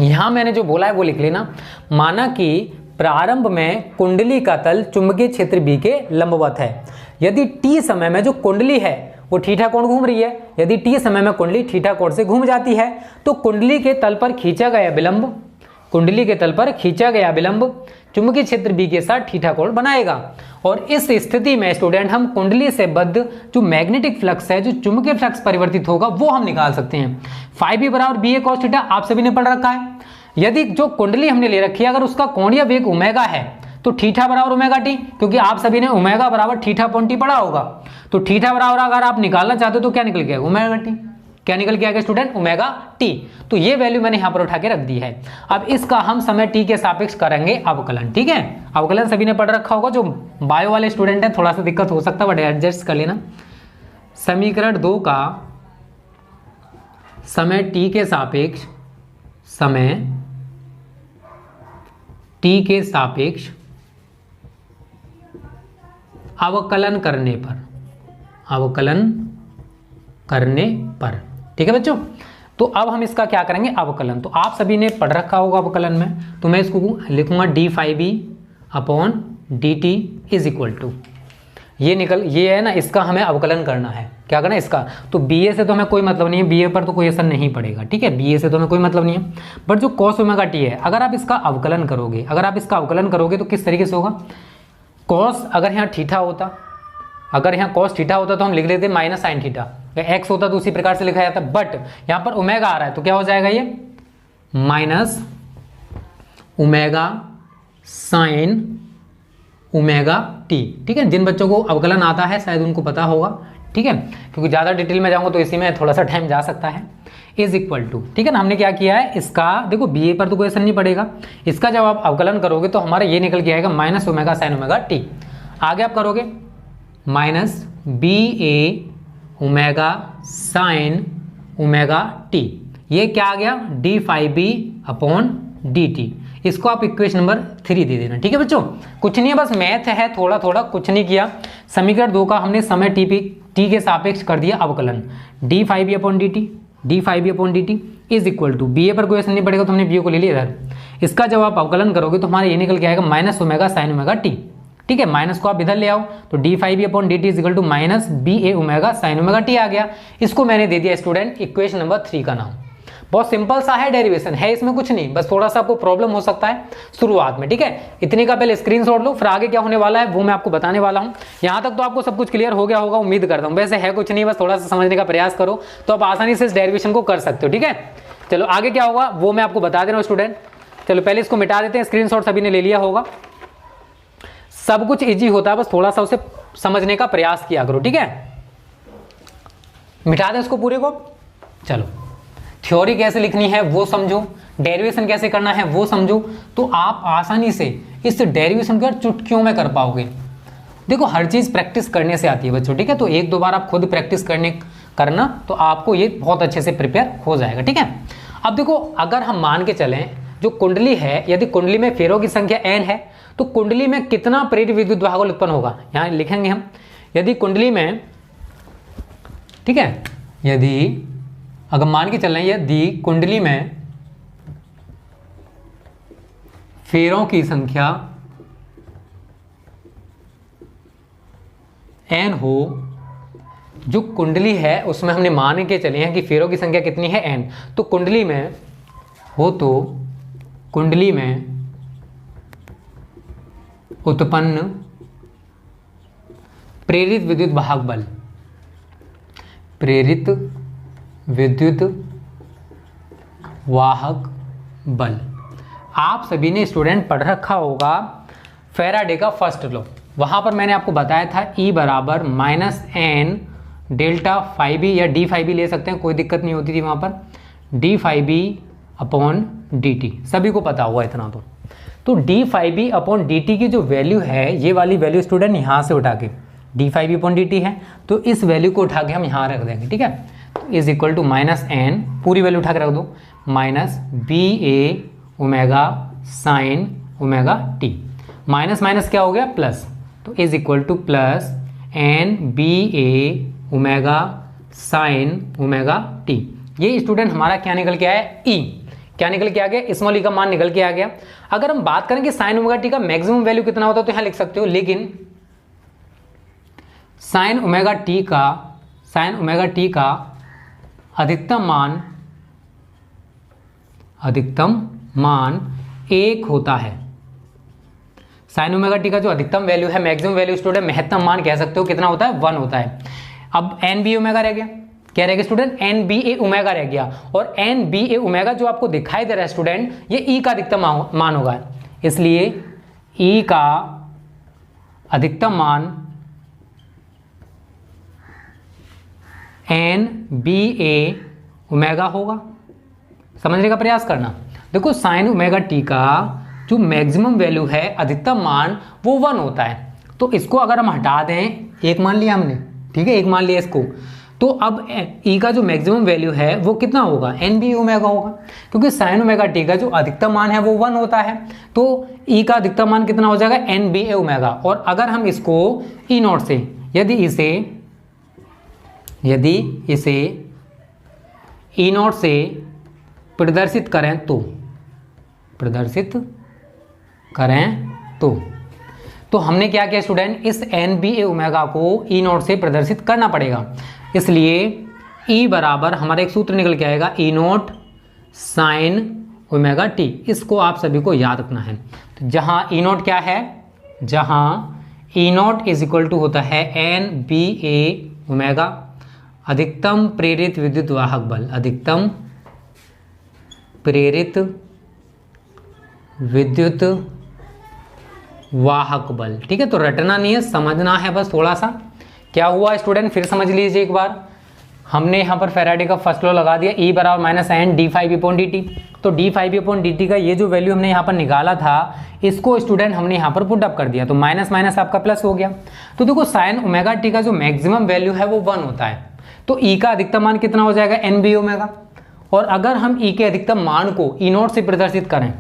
यहाँ मैंने जो बोला है वो लिख लेना। माना कि प्रारंभ में कुंडली का तल चुंबकीय क्षेत्र बी के लंबवत है। यदि टी समय में जो कुंडली है वो थीटा कोण घूम रही है, यदि टी समय में कुंडली थीटा कोण से घूम जाती है, तो कुंडली के तल पर खींचा गया विलंब चुंबकीय क्षेत्र बी के साथ थीटा कोण बनाएगा। और इस स्थिति में स्टूडेंट हम कुंडली से बद्ध जो मैग्नेटिक फ्लक्स है, जो चुंबकीय फ्लक्स परिवर्तित होगा, वो हम निकाल सकते हैं। phi b बराबर बी ए कॉस थीटा आप सभी ने पढ़ रखा है। यदि जो कुंडली हमने ले रखी है अगर उसका कोणीय वेग ओमेगा है तो थीटा बराबर ओमेगा टी, क्योंकि आप सभी ने ओमेगा बराबर थीटा अपॉन टी पढ़ा होगा। तो थीटा बराबर अगर आप निकालना चाहते हो तो क्या निकल गया, ओमेगा टी। क्या निकल के आएगा स्टूडेंट, ओमेगा टी। तो ये वैल्यू मैंने यहाँ पर उठा के रख दी है। अब इसका हम समय टी के सापेक्ष करेंगे अवकलन, ठीक है। अवकलन सभी ने पढ़ रखा होगा। जो बायो वाले स्टूडेंट हैं थोड़ा सा दिक्कत हो सकता है, बट एडजस्ट कर लेना। समीकरण 2 का समय टी के सापेक्ष अवकलन करने पर, ठीक है बच्चों। तो अब हम इसका क्या करेंगे, अवकलन। तो आप सभी ने पढ़ रखा होगा अवकलन में, तो मैं इसको लिखूंगा D phi b upon D T is equal to, ये है ना, इसका हमें अवकलन करना है। क्या करना है इसका, तो बी ए से तो हमें कोई मतलब नहीं है, बी ए पर तो कोई असर नहीं पड़ेगा, ठीक है, बी ए से तो हमें कोई मतलब नहीं है। बट जो कॉस ओमेगा टी है, अगर आप इसका अवकलन करोगे तो किस तरीके से होगा, कॉस अगर यहाँ थीटा होता, अगर यहाँ कॉस थीटा होता तो हम लिख लेते माइनस साइन थीटा, एक्स होता तो उसी प्रकार से लिखा जाता। बट यहाँ पर ओमेगा आ रहा है तो क्या हो जाएगा, ये minus omega sine omega T, ठीक है। जिन बच्चों को अवकलन आता है शायद उनको पता होगा, ठीक है, क्योंकि ज़्यादा डिटेल में जाऊंगा तो इसी में थोड़ा सा टाइम जा सकता है। इज इक्वल टू, ठीक है ना, हमने क्या किया है, इसका देखो बी ए पर तो कोई असर नहीं पड़ेगा। इसका जब आप अवकलन करोगे तो हमारा ये निकल के आएगा minus omega sine omega T. आगे आप करोगे minus B A omega sine omega T, ये क्या आ गया, D phi b upon D T. इसको आप इक्वेशन नंबर 3 दे देना, ठीक है बच्चों। कुछ नहीं है, बस मैथ है, थोड़ा थोड़ा, कुछ नहीं किया। समीकरण 2 का हमने समय टी के सापेक्ष कर दिया अवकलन, D phi b upon D T is equal to, B A पर कोई असर नहीं पड़ेगा तो हमने बी ए को ले लिया इधर। इसका जब आप अवकलन करोगे तो हमारा ये निकल के आएगा minus omega sine omega T, ठीक है। माइनस को आप इधर ले आओ तो D phi b upon D T is equal to minus B A omega sine omega T आ गया। इसको मैंने दे दिया स्टूडेंट इक्वेशन नंबर 3 का नाम। बहुत सिंपल सा है, डेरिवेशन है इसमें कुछ नहीं, बस थोड़ा सा आपको प्रॉब्लम हो सकता है शुरुआत में, ठीक है। इतने का पहले स्क्रीनशॉट लो, फिर आगे क्या होने वाला है वो मैं आपको बताने वाला हूँ। यहाँ तक तो आपको सब कुछ क्लियर हो गया होगा, उम्मीद करता हूँ। वैसे है कुछ नहीं, बस थोड़ा सा समझने का प्रयास करो तो आप आसानी से इस डेरिवेशन को कर सकते हो, ठीक है। चलो आगे क्या होगा वो मैं आपको बता दे रहा हूँ स्टूडेंट। चलो पहले इसको मिटा देते हैं, स्क्रीनशॉट सभी ने ले लिया होगा। सब कुछ इजी होता है, बस थोड़ा सा उसे समझने का प्रयास किया करो, ठीक है। मिटा दें उसको पूरे को। चलो थ्योरी कैसे लिखनी है वो समझो, डेरिवेशन कैसे करना है वो समझो, तो आप आसानी से इस डेरिवेशन को चुटकियों में कर पाओगे। देखो हर चीज़ प्रैक्टिस करने से आती है बच्चों, ठीक है। तो एक दो बार आप खुद प्रैक्टिस करना तो आपको ये बहुत अच्छे से प्रिपेयर हो जाएगा, ठीक है। अब देखो अगर हम मान के चलें जो कुंडली है, यदि कुंडली में फेरों की संख्या n है तो कुंडली में कितना प्रेरित विद्युत वाहक उत्पन्न होगा, यहाँ लिखेंगे हम। यदि कुंडली में, ठीक है, यदि अगर मान के चल रहे हैं यदि कुंडली में फेरों की संख्या n हो, जो कुंडली है उसमें हमने मान के चले हैं कि फेरों की संख्या कितनी है n, तो कुंडली में हो तो कुंडली में उत्पन्न प्रेरित विद्युत वाहक बल, प्रेरित विद्युत वाहक बल, आप सभी ने स्टूडेंट पढ़ रखा होगा फैराडे का फर्स्ट लॉ। वहां पर मैंने आपको बताया था E बराबर minus N delta phi B, या डी फाई बी ले सकते हैं, कोई दिक्कत नहीं होती थी वहां पर, D phi B upon D T, सभी को पता होगा इतना तो D phi B upon D T की जो वैल्यू है, ये वाली वैल्यू स्टूडेंट यहाँ से उठा के, D phi B upon D T है तो इस वैल्यू को उठा के हम यहाँ रख देंगे, ठीक है। तो is equal to minus N, पूरी वैल्यू उठा के रख दो, minus B A omega sine omega T, minus minus क्या हो गया प्लस, तो is equal to plus N B A omega sine omega T. ये स्टूडेंट हमारा क्या निकल के आया, ई, क्या निकल के आ गया, स्मॉल ई का मान निकल के आ गया। अगर हम बात करें कि साइन ओमेगा टी का मैक्सिमम वैल्यू कितना होता है तो यहाँ लिख सकते हो, लेकिन साइन ओमेगा टी का अधिकतम मान 1 होता है। साइन ओमेगा टी का जो अधिकतम वैल्यू है, मैक्सिमम वैल्यू स्टूडेंट, महत्तम मान कह सकते हो, कितना होता है, 1 होता है। अब एन बी ओमेगा रह गया, क्या रहेगा student, N B A omega रह गया, और एन बी ए ओमेगा जो आपको दिखाई दे रहा है स्टूडेंट, ये ई का अधिकतम मान होगा, इसलिए ई का अधिकतम मान एन बी ए ओमेगा होगा। समझने का प्रयास करना। देखो साइन ओमेगा टी का जो मैक्सिमम वैल्यू है, अधिकतम मान, वो 1 होता है, तो इसको अगर हम हटा दें, एक मान लिया हमने, ठीक है, एक मान लिया इसको, तो अब ई का जो मैक्सिमम वैल्यू है वो कितना होगा, एन बी ओमेगा होगा, क्योंकि साइन ओमेगा टी का जो अधिकतम मान है वो 1 होता है, तो ई का अधिकतम मान कितना हो जाएगा, एन बी ओमेगा। और अगर हम इसको ई नॉट से, यदि इसे ई नॉट से प्रदर्शित करें तो हमने क्या किया स्टूडेंट, इस एन बी ए ओमेगा को ई नॉट से प्रदर्शित करना पड़ेगा, इसलिए ई बराबर हमारा एक सूत्र निकल के आएगा, ई नॉट साइन ओमेगा टी। इसको आप सभी को याद रखना है। तो जहां ई नॉट क्या है, जहां ई नॉट इज इक्वल टू होता है एन बी ए ओमेगा, अधिकतम प्रेरित विद्युत वाहक बल, अधिकतम प्रेरित विद्युत वाहक बल, ठीक है। तो रटना नहीं है, समझना है बस थोड़ा सा। क्या हुआ स्टूडेंट, फिर समझ लीजिए एक बार। हमने यहाँ पर फैराडे का फर्स्ट लॉ लगा दिया, E बराबर minus N D phi B upon D T. तो D phi B upon D T का ये जो वैल्यू हमने यहाँ पर निकाला था, इसको स्टूडेंट हमने यहाँ पर पुट अप कर दिया, तो माइनस माइनस आपका प्लस हो गया। तो देखो साइन ओमेगा टी का जो मैक्सिमम वैल्यू है वो 1 होता है, तो E का अधिकतम मान कितना हो जाएगा, एन बी ओमेगा। और अगर हम E के अधिकतम मान को ई नॉट से प्रदर्शित करें,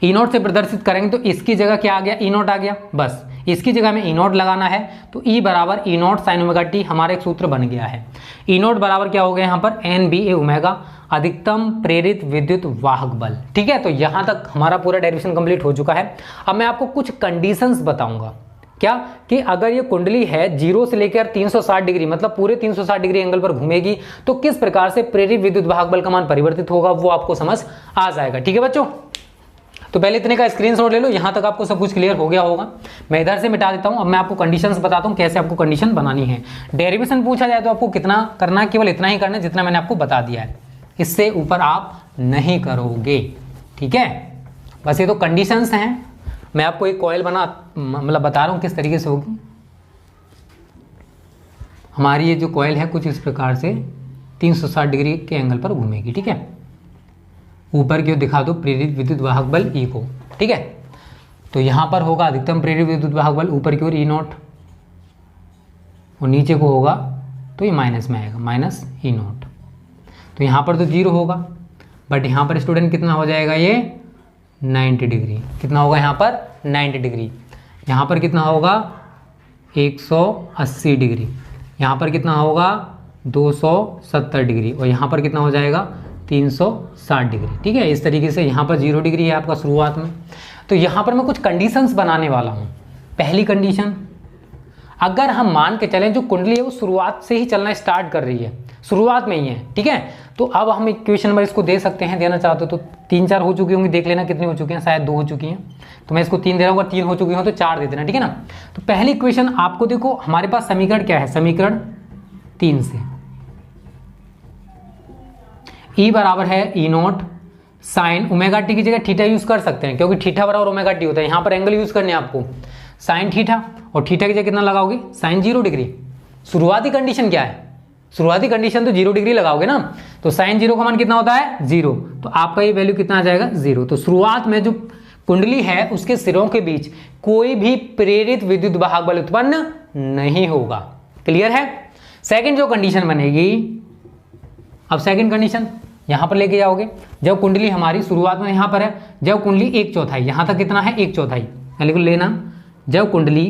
ई नॉट से प्रदर्शित करेंगे तो इसकी जगह क्या आ गया, ई नॉट आ गया, बस इसकी जगह में ई नॉट लगाना है। तो E बराबर ई नॉट साइन ओमेगा टी हमारा एक सूत्र बन गया है। ई नॉट बराबर क्या हो गया यहाँ पर, एन बी ए ओमेगा, अधिकतम प्रेरित विद्युत वाहक बल, ठीक है। तो यहाँ तक हमारा पूरा डेरिवेशन कंप्लीट हो चुका है। अब मैं आपको कुछ कंडीशंस बताऊंगा, क्या कि अगर ये कुंडली है 0 से लेकर 360 डिग्री, मतलब पूरे 360 डिग्री एंगल पर घूमेगी, तो किस प्रकार से प्रेरित विद्युत वाहक बल का मान परिवर्तित होगा, वो आपको समझ आ जाएगा, ठीक है बच्चों। तो पहले इतने का स्क्रीनशॉट ले लो, यहां तक आपको सब कुछ क्लियर हो गया होगा। मैं इधर से मिटा देता हूं। अब मैं आपको कंडीशंस बताता हूं कैसे आपको कंडीशन बनानी है। डेरिवेशन पूछा जाए तो आपको कितना करना है, केवल इतना ही करना है जितना मैंने आपको बता दिया है, इससे ऊपर आप नहीं करोगे, ठीक है। बस ये तो कंडीशंस हैं। मैं आपको एक कॉइल बता रहा हूं किस तरीके से होगी। हमारी ये जो कॉइल है कुछ इस प्रकार से 360 डिग्री के एंगल पर घूमेगी। ठीक है, ऊपर की ओर दिखा दो प्रेरित विद्युत वाहक बल E को। ठीक है, तो यहाँ पर होगा अधिकतम प्रेरित विद्युत वाहक बल ऊपर की ओर E0, और नीचे को होगा तो ये माइनस में आएगा, माइनस E0। तो यहाँ पर तो 0 होगा, बट यहाँ पर स्टूडेंट कितना हो जाएगा, ये 90 डिग्री। कितना होगा यहाँ पर 90 डिग्री। यहाँ पर कितना होगा 180 डिग्री। यहाँ पर कितना होगा 270 डिग्री, और यहाँ पर कितना हो जाएगा 360 डिग्री। ठीक है, इस तरीके से यहाँ पर 0 डिग्री है आपका शुरुआत में। तो यहाँ पर मैं कुछ कंडीशंस बनाने वाला हूँ। पहली कंडीशन, अगर हम मान के चलें जो कुंडली है वो शुरुआत से ही चलना स्टार्ट कर रही है, शुरुआत में ही है। ठीक है, तो अब हम इक्वेशन नंबर इसको दे सकते हैं, देना चाहते हो तो 3-4 हो चुकी होंगी, देख लेना कितनी हो चुकी हैं, शायद 2 हो चुकी हैं, तो मैं इसको 3 दे रहा हूँ। अगर 3 हो चुकी हो तो 4 दे देना। ठीक है ना, तो पहली इक्वेशन आपको देखो, हमारे पास समीकरण क्या है, समीकरण 3 से E बराबर है E0 साइन ओमेगा टी की जगह थीटा यूज कर सकते हैं, क्योंकि थीटा बराबर ओमेगा टी होता है। यहाँ पर एंगल यूज करने हैं आपको साइन थीटा, और थीटा की जगह कितना लगाओगे, साइन 0 डिग्री। शुरुआती कंडीशन क्या है, शुरुआती कंडीशन तो 0 डिग्री लगाओगे ना, तो साइन 0 का मान कितना होता है 0, तो आपका ये वैल्यू कितना आ जाएगा 0। तो शुरुआत में जो कुंडली है उसके सिरों के बीच कोई भी प्रेरित विद्युत वाहक बल उत्पन्न नहीं होगा। क्लियर है। सेकंड जो कंडीशन बनेगी, अब सेकंड कंडीशन यहां पर लेके जाओगे, जब कुंडली हमारी शुरुआत में यहां पर है, जब कुंडली 1/4 यहां तक कितना है 1/4 लेना, जब कुंडली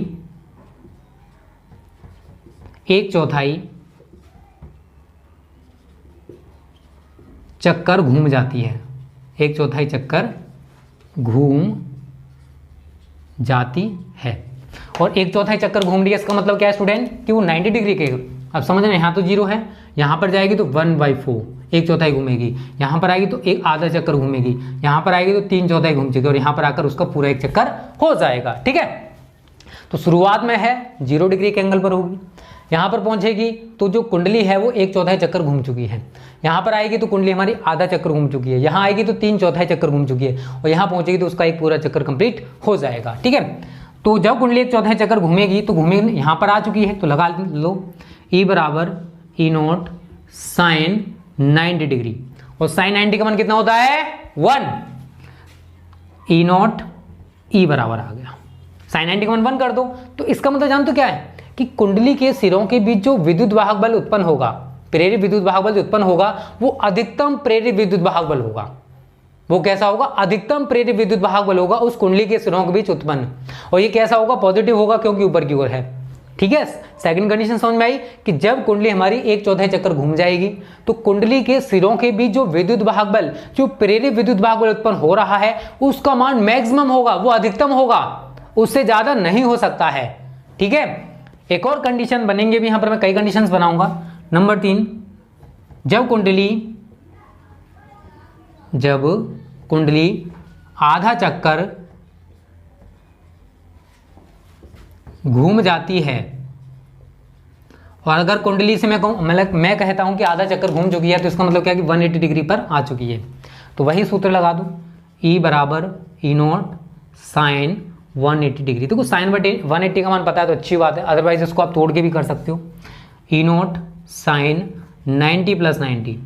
1/4 चक्कर घूम जाती है, 1/4 चक्कर घूम जाती है, और 1/4 चक्कर घूम रही है, इसका मतलब क्या है स्टूडेंट कि वो 90 डिग्री के। अब समझ में, यहाँ तो 0 है, यहाँ पर जाएगी तो 1/4 1/4 घूमेगी, यहाँ पर आएगी तो एक आधा चक्कर घूमेगी, यहाँ पर आएगी तो 3/4 घूम चुकी, और यहाँ पर आकर उसका पूरा एक चक्कर हो जाएगा। ठीक है, तो शुरुआत में है 0 डिग्री के एंगल पर होगी, यहाँ पर पहुंचेगी तो जो कुंडली है वो 1/4 चक्कर घूम चुकी है, यहाँ पर आएगी तो कुंडली हमारी आधा चक्कर घूम चुकी है, यहाँ आएगी तो 3/4 चक्कर घूम चुकी है, और यहाँ पहुंचेगी तो उसका एक पूरा चक्कर कंप्लीट हो जाएगा। ठीक है, तो जब कुंडली 1/4 चक्कर घूमेगी तो घूमेगी, यहाँ पर आ चुकी है तो लगा लो E बराबर E0 साइन 90 डिग्री, और साइन 90 का मान कितना होता है 1, E0 E बराबर आ गया, साइन 90 का मान 1 कर दो। तो इसका मतलब जानते हो क्या है कि कुंडली के सिरों के बीच जो विद्युत वाहक बल उत्पन्न होगा, प्रेरित विद्युत वाहक बल जो उत्पन्न होगा वो अधिकतम प्रेरित विद्युत वाहक बल होगा। वो कैसा होगा, अधिकतम प्रेरित विद्युत वाहक बल होगा उस कुंडली के सिरों के बीच उत्पन्न, और ये कैसा होगा, पॉजिटिव होगा, क्योंकि ऊपर की ओर है। ठीक है, सेकंड कंडीशन समझ में आई कि जब कुंडली हमारी 1/4 चक्कर घूम जाएगी तो कुंडली के सिरों के बीच जो विद्युत वाहक बल, जो प्रेरित विद्युत वाहक बल उत्पन्न हो रहा है उसका मान मैक्सिमम होगा, वो अधिकतम होगा, उससे ज्यादा नहीं हो सकता है। ठीक है, एक और कंडीशन बनेंगे भी, यहां पर मैं कई कंडीशंस बनाऊंगा। नंबर 3, जब कुंडली आधा चक्कर घूम जाती है, और अगर कुंडली से मैं कहता हूं कि आधा चक्कर घूम चुकी है, तो इसका मतलब क्या है कि 180 डिग्री पर आ चुकी है, तो वही सूत्र लगा दो E बराबर E0 साइन 180 डिग्री। देखो साइन 180 का मान पता है तो अच्छी बात है, अदरवाइज इसको आप तोड़ के भी कर सकते हो। E0 साइन 90 प्लस 90,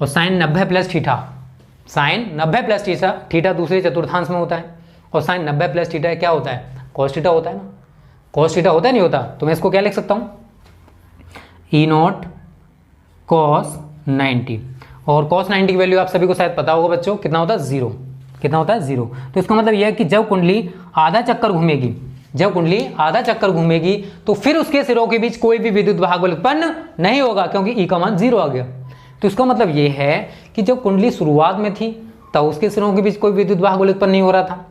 और sine 90 plus theta, sine 90 plus theta दूसरे चतुर्थांश में होता है, और साइन 90 प्लस थीटा क्या होता है, कॉस थीटा होता है ना, कॉस थीटा होता है नहीं होता, तो मैं इसको क्या लिख सकता हूं E0 कॉस 90, और कॉस 90 की वैल्यू आप सभी को शायद पता होगा बच्चों, कितना होता है 0, कितना होता है 0। तो इसका मतलब यह है कि जब कुंडली आधा चक्कर घूमेगी, जब कुंडली आधा चक्कर घूमेगी तो फिर उसके सिरों के बीच कोई भी विद्युत वाहक बल उत्पन्न नहीं होगा, क्योंकि E का मान 0 आ गया। तो इसका मतलब यह है कि जब कुंडली शुरुआत में थी तब उसके सिरों के बीच कोई विद्युत वाहक बल उत्पन्न नहीं हो रहा था।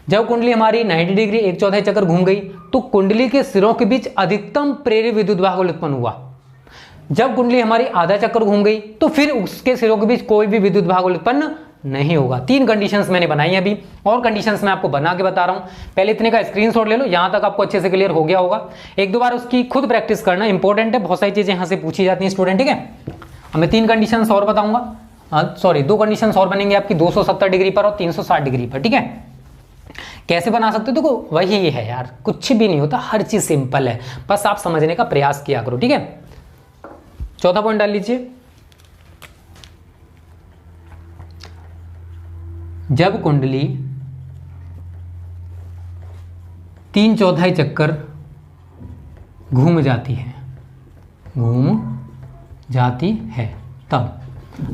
जब कुंडली हमारी 90 डिग्री 1/4 चक्कर घूम गई तो कुंडली के सिरों के बीच अधिकतम प्रेरित विद्युत वाहक बल उत्पन्न हुआ। जब कुंडली हमारी आधा चक्कर घूम गई तो फिर उसके सिरों के बीच कोई भी विद्युत वाहक बल उत्पन्न नहीं होगा। 3 कंडीशंस मैंने बनाई अभी, और कंडीशंस मैं आपको बना के बता रहा हूं। पहले इतने का स्क्रीनशॉट ले लो, यहां तक आपको अच्छे से क्लियर हो गया होगा। एक दो बार उसकी खुद प्रैक्टिस करना इंपॉर्टेंट है, बहुत सारी चीजें यहां से पूछी जाती हैं स्टूडेंट। ठीक है, अब मैं 3 कंडीशंस और बताऊंगा, सॉरी 2 कंडीशंस और बनेंगे आपकी 270 डिग्री पर और 360 डिग्री पर। ठीक है, कैसे बना सकते हो, देखो वही है यार, कुछ भी नहीं होता, हर चीज सिंपल है, बस आप समझने का प्रयास किया करो। ठीक है, चौथा पॉइंट डाल लीजिए, जब कुंडली 3/4 चक्कर घूम जाती है तब,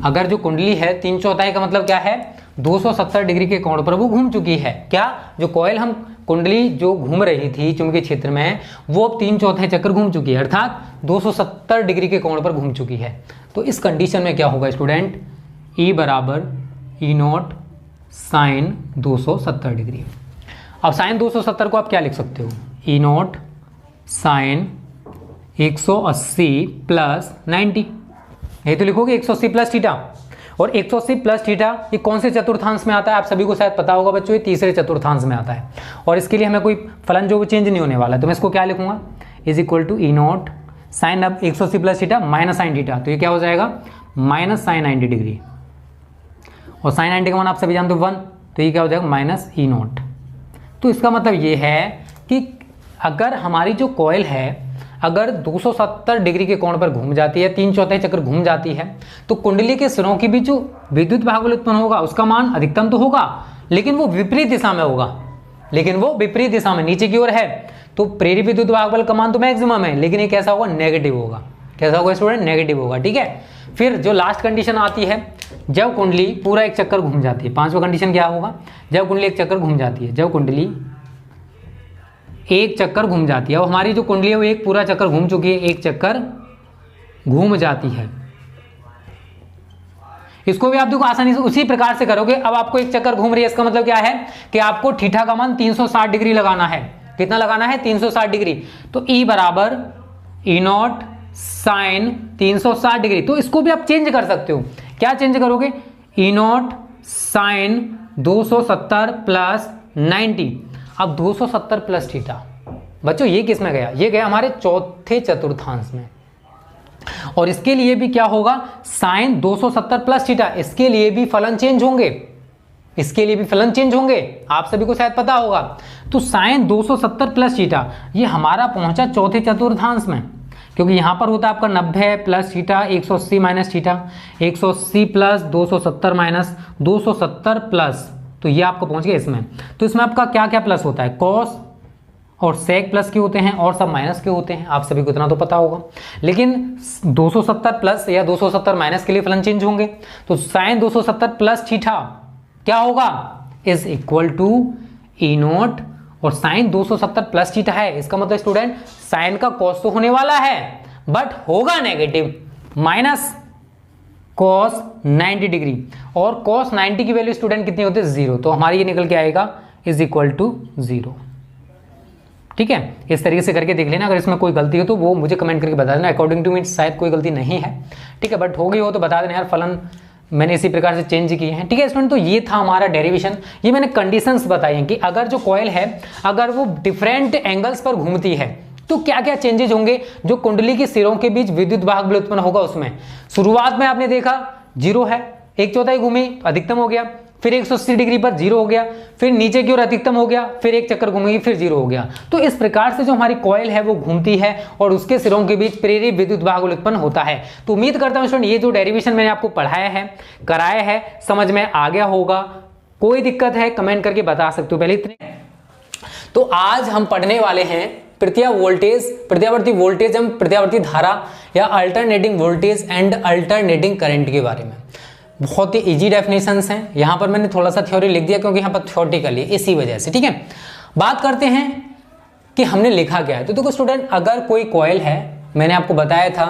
अगर जो कुंडली है 3/4 का मतलब क्या है, 270 डिग्री के कोण पर वो घूम चुकी है। क्या, जो कॉइल हम कुंडली जो घूम रही थी चुंबकीय क्षेत्र में, वो अब 3/4 चक्कर घूम चुकी है, अर्थात 270 डिग्री के कोण पर घूम चुकी है। तो इस कंडीशन में क्या होगा स्टूडेंट, E बराबर E0 साइन 270 डिग्री। अब साइन 270 को आप क्या लिख सकते हो, E0 साइन 180 प्लस 90, ये तो लिखोगे 180 प्लस थीटा। और 180 प्लस थीटा ये कौन से चतुर्थांश में आता है, आप सभी को शायद पता होगा बच्चों, ये तीसरे चतुर्थांश में आता है। और इसके लिए हमें कोई फलन जो चेंज नहीं होने वाला है, तो मैं इसको क्या लिखूंगा, is equal to E0 sign, अब 180 plus theta minus sine theta, तो ये क्या हो जाएगा माइनस साइन 90 डिग्री, और साइन 90 का मान आप सभी जानते हो 1, तो ये क्या हो जाएगा माइनस E0। तो इसका मतलब ये है कि अगर हमारी जो कॉइल है अगर 270 डिग्री के कोण पर घूम जाती है, 3/4 चक्कर घूम जाती है, तो कुंडली के सिरों के बीच जो विद्युत भागबल उत्पन्न होगा उसका मान अधिकतम तो होगा, लेकिन वो विपरीत दिशा में होगा, नीचे की ओर है, तो प्रेरित विद्युत भागबल का मान तो मैक्सिमम है, लेकिन ये कैसा होगा, नेगेटिव होगा। कैसा होगा स्टूडेंट, नेगेटिव होगा। ठीक है, फिर जो लास्ट कंडीशन आती है, जब कुंडली पूरा एक चक्कर घूम जाती है, 5वां कंडीशन क्या होगा, जब कुंडली एक चक्कर घूम जाती है, जब कुंडली एक चक्कर घूम जाती है, और हमारी जो कुंडली है वो एक पूरा चक्कर घूम चुकी है, एक चक्कर घूम जाती है। इसको भी आप देखो आसानी से उसी प्रकार से करोगे। अब आपको एक चक्कर घूम रही है, इसका मतलब क्या है कि आपको थीटा का मान 360 डिग्री लगाना है। कितना लगाना है, 360 डिग्री। तो E बराबर E0 साइन 360 डिग्री। तो इसको भी आप चेंज कर सकते हो, क्या चेंज करोगे, E0 साइन 270 प्लस 90। अब 270 प्लस थीटा, बच्चों ये किस में गया, ये गया हमारे चौथे चतुर्थांश में, और इसके लिए भी क्या होगा, साइन 270 प्लस थीटा, इसके लिए भी फलन चेंज होंगे, आप सभी को शायद पता होगा। तो साइन 270 प्लस थीटा ये हमारा पहुंचा चौथे चतुर्थांश में, क्योंकि यहां पर होता है आपका 90 plus theta 180 minus theta, 180 plus 270 minus 270 plus, तो ये आपको पहुंच गया इसमें। तो इसमें आपका क्या क्या प्लस होता है, कॉस और सेक प्लस के होते हैं, और सब माइनस के होते हैं, आप सभी को इतना तो पता होगा। लेकिन 270 प्लस या 270 माइनस के लिए फलन चेंज होंगे। तो साइन 270 प्लस थीटा क्या होगा, इज इक्वल टू E0, और साइन 270 प्लस थीटा है, इसका मतलब स्टूडेंट साइन का कॉस तो होने वाला है बट होगा नेगेटिव, माइनस कॉस 90 डिग्री, और कॉस 90 की वैल्यू स्टूडेंट कितनी होती है, 0। तो हमारी ये निकल के आएगा इज इक्वल टू 0। ठीक है, इस तरीके से करके देख लेना, अगर इसमें कोई गलती हो तो वो मुझे कमेंट करके बता देना। अकॉर्डिंग टू मी शायद कोई गलती नहीं है, ठीक है, बट हो गई हो तो बता देना यार, फलन मैंने इसी प्रकार से चेंज किए हैं। ठीक है स्टूडेंट, तो ये था हमारा डेरिवेशन। ये मैंने कंडीशंस बताई हैं कि अगर जो कॉइल है अगर वो डिफरेंट एंगल्स पर घूमती है तो क्या क्या चेंजेज होंगे, जो कुंडली के सिरों के बीच विद्युत वाहक बल उत्पन्न होगा उसमें। शुरुआत में आपने देखा 0 है, 1/4 घूमी तो अधिकतम हो गया, फिर 180 डिग्री पर 0 हो गया, फिर नीचे की ओर अधिकतम हो गया, फिर एक चक्कर घूमेगी फिर 0 हो गया। तो इस प्रकार से जो हमारी कॉइल है वो घूमती है और उसके सिरों के बीच प्रेरित विद्युत वाहक बल उत्पन्न होता है। तो उम्मीद करता हूं स्टूडेंट ये जो डेरिवेशन मैंने आपको पढ़ाया है, कराया है, समझ में आ गया होगा। कोई दिक्कत है कमेंट करके बता सकते हो। पहले इतने, तो आज हम पढ़ने वाले हैं प्रत्यावर्ती वोल्टेज एवं प्रत्यावर्ती धारा या alternating voltage and alternating current के बारे में। बहुत ही इजी डेफिनेशंस हैं, यहाँ पर मैंने थोड़ा सा थ्योरी लिख दिया क्योंकि यहाँ पर थ्योरेटिकल है इसी वजह से। ठीक है, बात करते हैं कि हमने लिखा क्या है। तो देखो स्टूडेंट, अगर कोई कॉइल है, मैंने आपको बताया था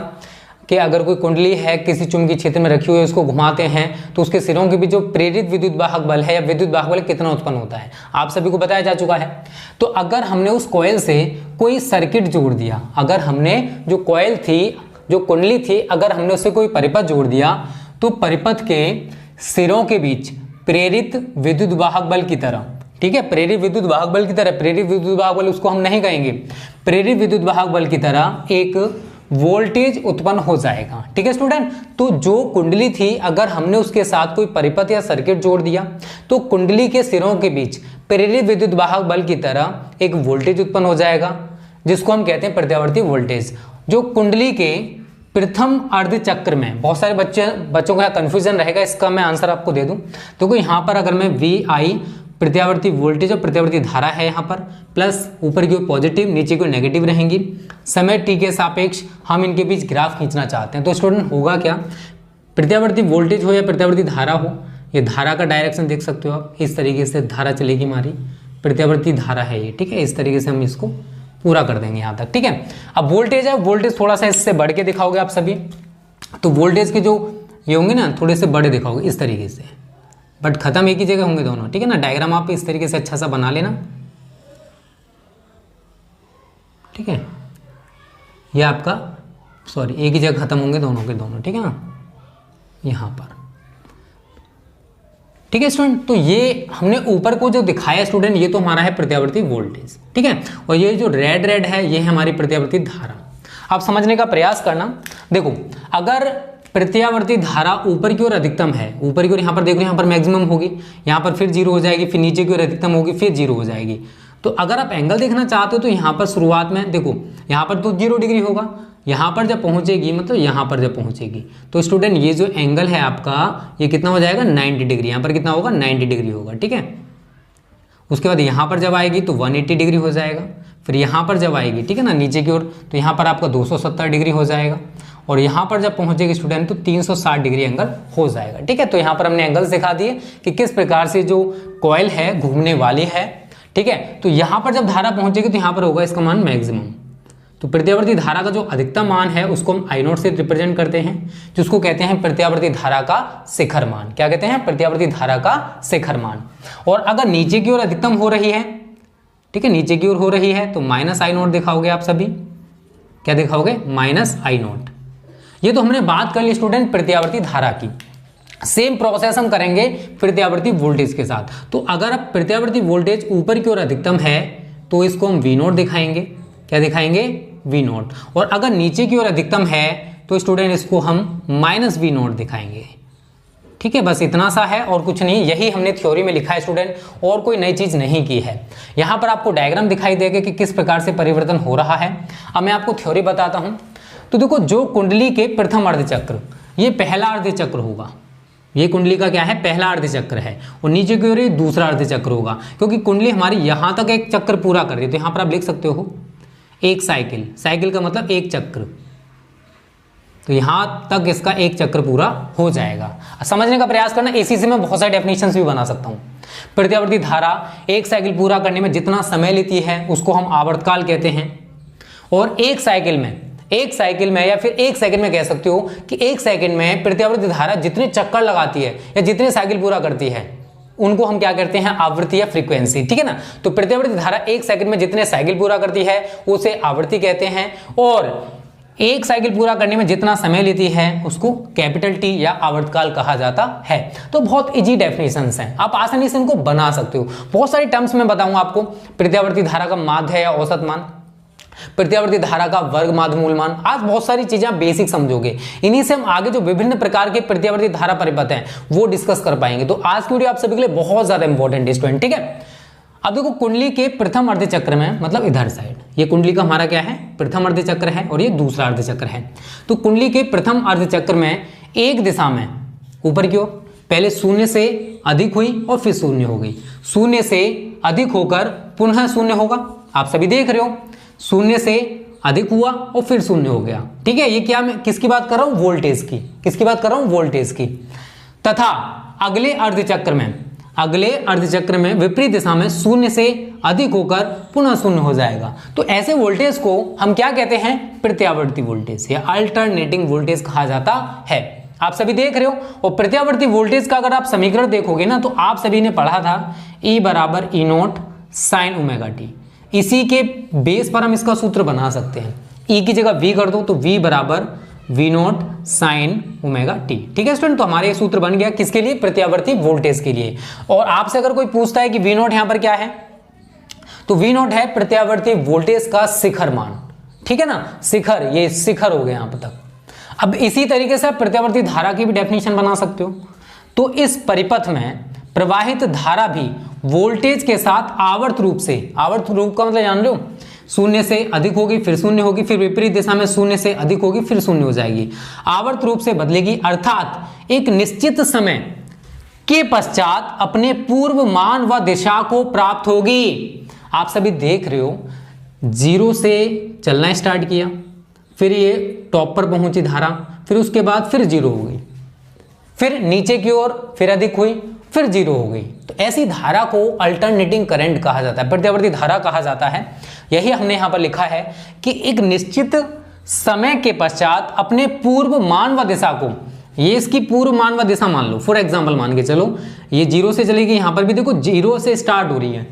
कि अगर कोई कुंडली है किसी चुंबकीय क्षेत्र में रखी हुई है, उसको घुमाते हैं तो उसके सिरों के बीच जो प्रेरित विद्युत वाहक बल है या विद्युत वाहक बल कितना उत्पन्न होता है आप सभी को बताया जा चुका है। तो अगर हमने उस कॉइल से कोई सर्किट जोड़ दिया, अगर हमने जो कॉइल थी, जो कुंडली थी, अगर हमने उससे कोई परिपथ जोड़ दिया, तो परिपथ के सिरों के बीच प्रेरित विद्युत वाहक बल की तरह, ठीक है, प्रेरित विद्युत वाहक बल की तरह, प्रेरित विद्युत वाहक बल उसको हम नहीं कहेंगे, प्रेरित विद्युत वाहक बल की तरह एक वोल्टेज उत्पन्न हो जाएगा। ठीक है स्टूडेंट, तो जो कुंडली थी अगर हमने उसके साथ कोई परिपथ या सर्किट जोड़ दिया तो कुंडली के सिरों के बीच प्रेरित विद्युत वाहक बल की तरह एक वोल्टेज उत्पन्न हो जाएगा, जिसको हम कहते हैं प्रत्यावर्ती वोल्टेज। जो कुंडली के प्रथम अर्ध चक्र में, बहुत सारे बच्चों को यहाँ कंफ्यूजन रहेगा, इसका मैं आंसर आपको दे दूं। तो यहाँ पर अगर मैं VI प्रत्यावर्ती वोल्टेज और प्रत्यावर्ती धारा है यहाँ पर, प्लस ऊपर की ओर पॉजिटिव नीचे की ओर नेगेटिव रहेंगी, समय t के सापेक्ष हम इनके बीच ग्राफ खींचना चाहते हैं। तो स्टूडेंट होगा क्या, प्रत्यावर्ती वोल्टेज हो या प्रत्यावर्ती धारा हो, ये धारा का डायरेक्शन देख सकते हो आप, इस तरीके से धारा चलेगी हमारी, प्रत्यावर्ती धारा है ये, ठीक है। इस तरीके से हम इसको पूरा कर देंगे यहाँ तक, ठीक है। अब वोल्टेज है, वोल्टेज थोड़ा सा इससे बढ़ के दिखाओगे आप सभी, तो वोल्टेज के जो ये होंगे ना थोड़े से बड़े दिखाओगे इस तरीके से, बट खत्म एक ही जगह होंगे दोनों, ठीक है ना। डायग्राम आप इस तरीके से अच्छा सा बना लेना, ठीक है। ये आपका सॉरी एक ही जगह खत्म होंगे दोनों के दोनों, ठीक है ना, यहाँ पर, ठीक है स्टूडेंट। तो ये हमने ऊपर को जो दिखाया स्टूडेंट, ये तो हमारा है प्रत्यावर्ती वोल्टेज, ठीक है। और ये जो रेड रेड है ये है हमारी प्रत्यावर्ती धारा। आप समझने का प्रयास करना, देखो अगर प्रत्यावर्ती धारा ऊपर की ओर अधिकतम है, ऊपर की ओर यहाँ पर देखो, यहाँ पर मैक्सिमम होगी, यहाँ पर फिर 0 हो जाएगी, फिर नीचे की ओर अधिकतम होगी, फिर 0 हो जाएगी। तो अगर आप एंगल देखना चाहते हो तो यहाँ पर शुरुआत में देखो, यहाँ पर तो 0 डिग्री होगा, यहाँ पर जब पहुँचेगी मतलब यहाँ पर जब पहुँचेगी तो स्टूडेंट ये जो एंगल है आपका ये कितना हो जाएगा 90 डिग्री, यहाँ पर कितना होगा 90 डिग्री होगा, ठीक है। उसके बाद यहाँ पर जब आएगी तो 180 डिग्री हो जाएगा, फिर यहाँ पर जब आएगी, ठीक है ना, नीचे की ओर, तो यहाँ पर आपका 270 डिग्री हो जाएगा, और यहाँ पर जब पहुँचेगी स्टूडेंट तो 360 डिग्री एंगल हो जाएगा, ठीक है। तो यहाँ पर हमने एंगल्स दिखा दिए कि किस प्रकार से जो कॉइल है घूमने वाली है, ठीक है। तो यहाँ पर जब धारा पहुँचेगी तो यहाँ पर होगा इसका मान मैक्सिमम। तो प्रत्यावर्ती धारा का जो अधिकतम मान है उसको हम I0 से रिप्रेजेंट करते हैं, जिसको कहते हैं प्रत्यावर्ती धारा का शिखर मान। क्या कहते हैं, प्रत्यावर्ती धारा का शिखर मान। और अगर नीचे की ओर अधिकतम हो रही है, ठीक है, नीचे की ओर हो रही है तो -I0 दिखाओगे आप सभी, क्या दिखाओगे -I0। ये तो हमने बात कर ली स्टूडेंट प्रत्यावर्ती धारा की। सेम प्रोसेस हम करेंगे प्रत्यावर्ती वोल्टेज के साथ। तो अगर अब प्रत्यावर्ती वोल्टेज ऊपर की ओर अधिकतम है तो इसको हम V0 दिखाएंगे, क्या दिखाएंगे V0। और अगर नीचे की ओर अधिकतम है तो स्टूडेंट इसको हम -V0 दिखाएंगे, ठीक है। बस इतना सा है और कुछ नहीं, यही हमने थ्योरी में लिखा है स्टूडेंट, और कोई नई चीज नहीं की है। यहाँ पर आपको डायग्राम दिखाई देगा कि किस प्रकार से परिवर्तन हो रहा है। अब मैं आपको थ्योरी बताता हूँ। तो देखो जो कुंडली के प्रथम अर्धचक्र, ये पहला अर्धचक्र होगा, ये कुंडली का क्या है पहला अर्धचक्र है, और नीचे की ओर ये दूसरा अर्धचक्र होगा, क्योंकि कुंडली हमारी यहाँ तक एक चक्र पूरा कर रही है। तो यहाँ पर आप लिख सकते हो एक साइकिल, साइकिल का मतलब एक चक्र, तो यहां तक इसका एक चक्र पूरा हो जाएगा। समझने का प्रयास करना, इसी से मैं बहुत सारे डेफिनेशंस भी बना सकता हूं। प्रत्यावर्ती धारा एक साइकिल पूरा करने में जितना समय लेती है उसको हम आवर्तकाल कहते हैं, और एक साइकिल में या फिर एक सेकंड में कह सकते हो कि एक सेकंड में प्रत्यावर्ती धारा जितने चक्कर लगाती है या जितने साइकिल पूरा करती है उनको हम क्या करते हैं, आवृत्ति या फ्रीक्वेंसी, ठीक है ना। तो प्रत्यावर्ती धारा एक सेकंड में जितने साइकिल पूरा करती है उसे आवृत्ति कहते हैं, और एक साइकिल पूरा करने में जितना समय लेती है उसको कैपिटल T या आवर्तकाल कहा जाता है। तो बहुत इजी डेफिनेशंस हैं, आप आसानी से इनको बना सकते हो। बहुत सारी टर्म्स में बताऊंगा आपको, प्रत्यावर्ती धारा का माध्य या औसत मान, प्रत्यावर्ती धारा का वर्ग माध्य मूल मान। आज बहुत सारी चीजें आप बेसिक समझोगे, इन्हीं से हम आगे जो विभिन्न प्रकार के प्रत्यावर्ती धारा परिपथ हैं वो डिस्कस कर पाएंगे। तो आज की वीडियो आप सभी के लिए बहुत ज्यादा इंपॉर्टेंट है स्टूडेंट, ठीक है। अब देखो कुंडली के प्रथम अर्धचक्र में, मतलब इधर साइड, ये कुंडली का हमारा क्या है प्रथम अर्धचक्र है और ये दूसरा अर्धचक्र है। तो कुंडली के प्रथम अर्धचक्र में एक दिशा में ऊपर की ओर पहले 0 से अधिक हुई और फिर 0 हो गई, 0 से अधिक होकर पुनः 0 होगा। आप सभी देख रहे हो 0 से अधिक हुआ और फिर 0 हो गया, ठीक है। ये क्या, मैं किसकी बात कर रहा हूं, वोल्टेज की, किसकी बात कर रहा हूं, वोल्टेज की। तथा अगले अर्धचक्र में विपरीत दिशा में 0 से अधिक होकर पुनः 0 हो जाएगा। तो ऐसे वोल्टेज को हम क्या कहते हैं, प्रत्यावर्ती वोल्टेज या अल्टरनेटिंग वोल्टेज कहा जाता है। आप सभी देख रहे हो। और प्रत्यावर्ती वोल्टेज का अगर आप समीकरण देखोगे ना तो आप सभी ने पढ़ा था E बराबर E0 sin ओमेगा टी। इसी के बेस पर हम इसका सूत्र बना सकते हैं। E की जगह V कर दो तो V बराबर V0 sin ओमेगा टी, ठीक है स्टूडेंट। तो हमारे ये सूत्र बन गया किसके लिए, प्रत्यावर्ती वोल्टेज के लिए। और आपसे अगर कोई पूछता है कि V0 यहां पर क्या है, तो V0 है प्रत्यावर्ती वोल्टेज का शिखर मान, ठीक है ना, शिखर, ये शिखर हो गया यहां पर तक। अब इसी तरीके से आप प्रत्यावर्ती धारा की भी डेफिनेशन बना सकते हो। तो इस परिपथ में प्रवाहित धारा भी वोल्टेज के साथ आवर्त रूप से, आवर्त रूप का मतलब जान लो, शून्य से अधिक होगी, फिर शून्य होगी, फिर विपरीत दिशा में शून्य से अधिक होगी, फिर शून्य हो जाएगी, आवर्त रूप से बदलेगी, अर्थात एक निश्चित समय के पश्चात अपने पूर्व मान व दिशा को प्राप्त होगी। आप सभी देख रहे हो, 0 से चलना स्टार्ट किया, फिर ये टॉप पर पहुंची धारा, फिर उसके बाद फिर 0 हो गई, फिर नीचे की ओर फिर अधिक हुई, फिर 0 हो गई। तो ऐसी धारा को अल्टरनेटिंग करंट कहा जाता है, प्रत्यावर्ती धारा कहा जाता है। यही हमने यहां पर लिखा है कि एक निश्चित समय के पश्चात अपने पूर्व मान व दिशा को, ये इसकी पूर्व मान व दिशा मान लो, फॉर एग्जाम्पल मान के चलो, ये 0 से चलेगी, यहां पर भी देखो 0 से स्टार्ट हो रही है,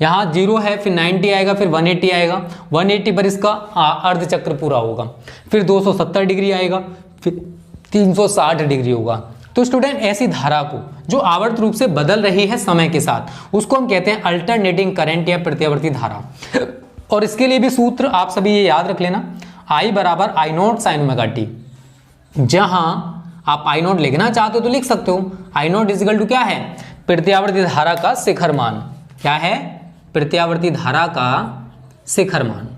यहाँ 0 है, फिर 90 आएगा, फिर 180 आएगा, 180 पर इसका अर्ध चक्र पूरा होगा, फिर 270 डिग्री आएगा, फिर 360 डिग्री होगा। तो स्टूडेंट ऐसी धारा को जो आवर्त रूप से बदल रही है समय के साथ, उसको हम कहते हैं अल्टरनेटिंग करंट या प्रत्यावर्ती धारा। और इसके लिए भी सूत्र आप सभी ये याद रख लेना, I बराबर I not sine omega T. जहां आप I नॉट लिखना चाहते हो तो लिख सकते हो, I नॉट इजिकल टू क्या है, प्रत्यावर्ती धारा का शिखर मान। क्या है, प्रत्यावर्ती धारा का शिखर मान।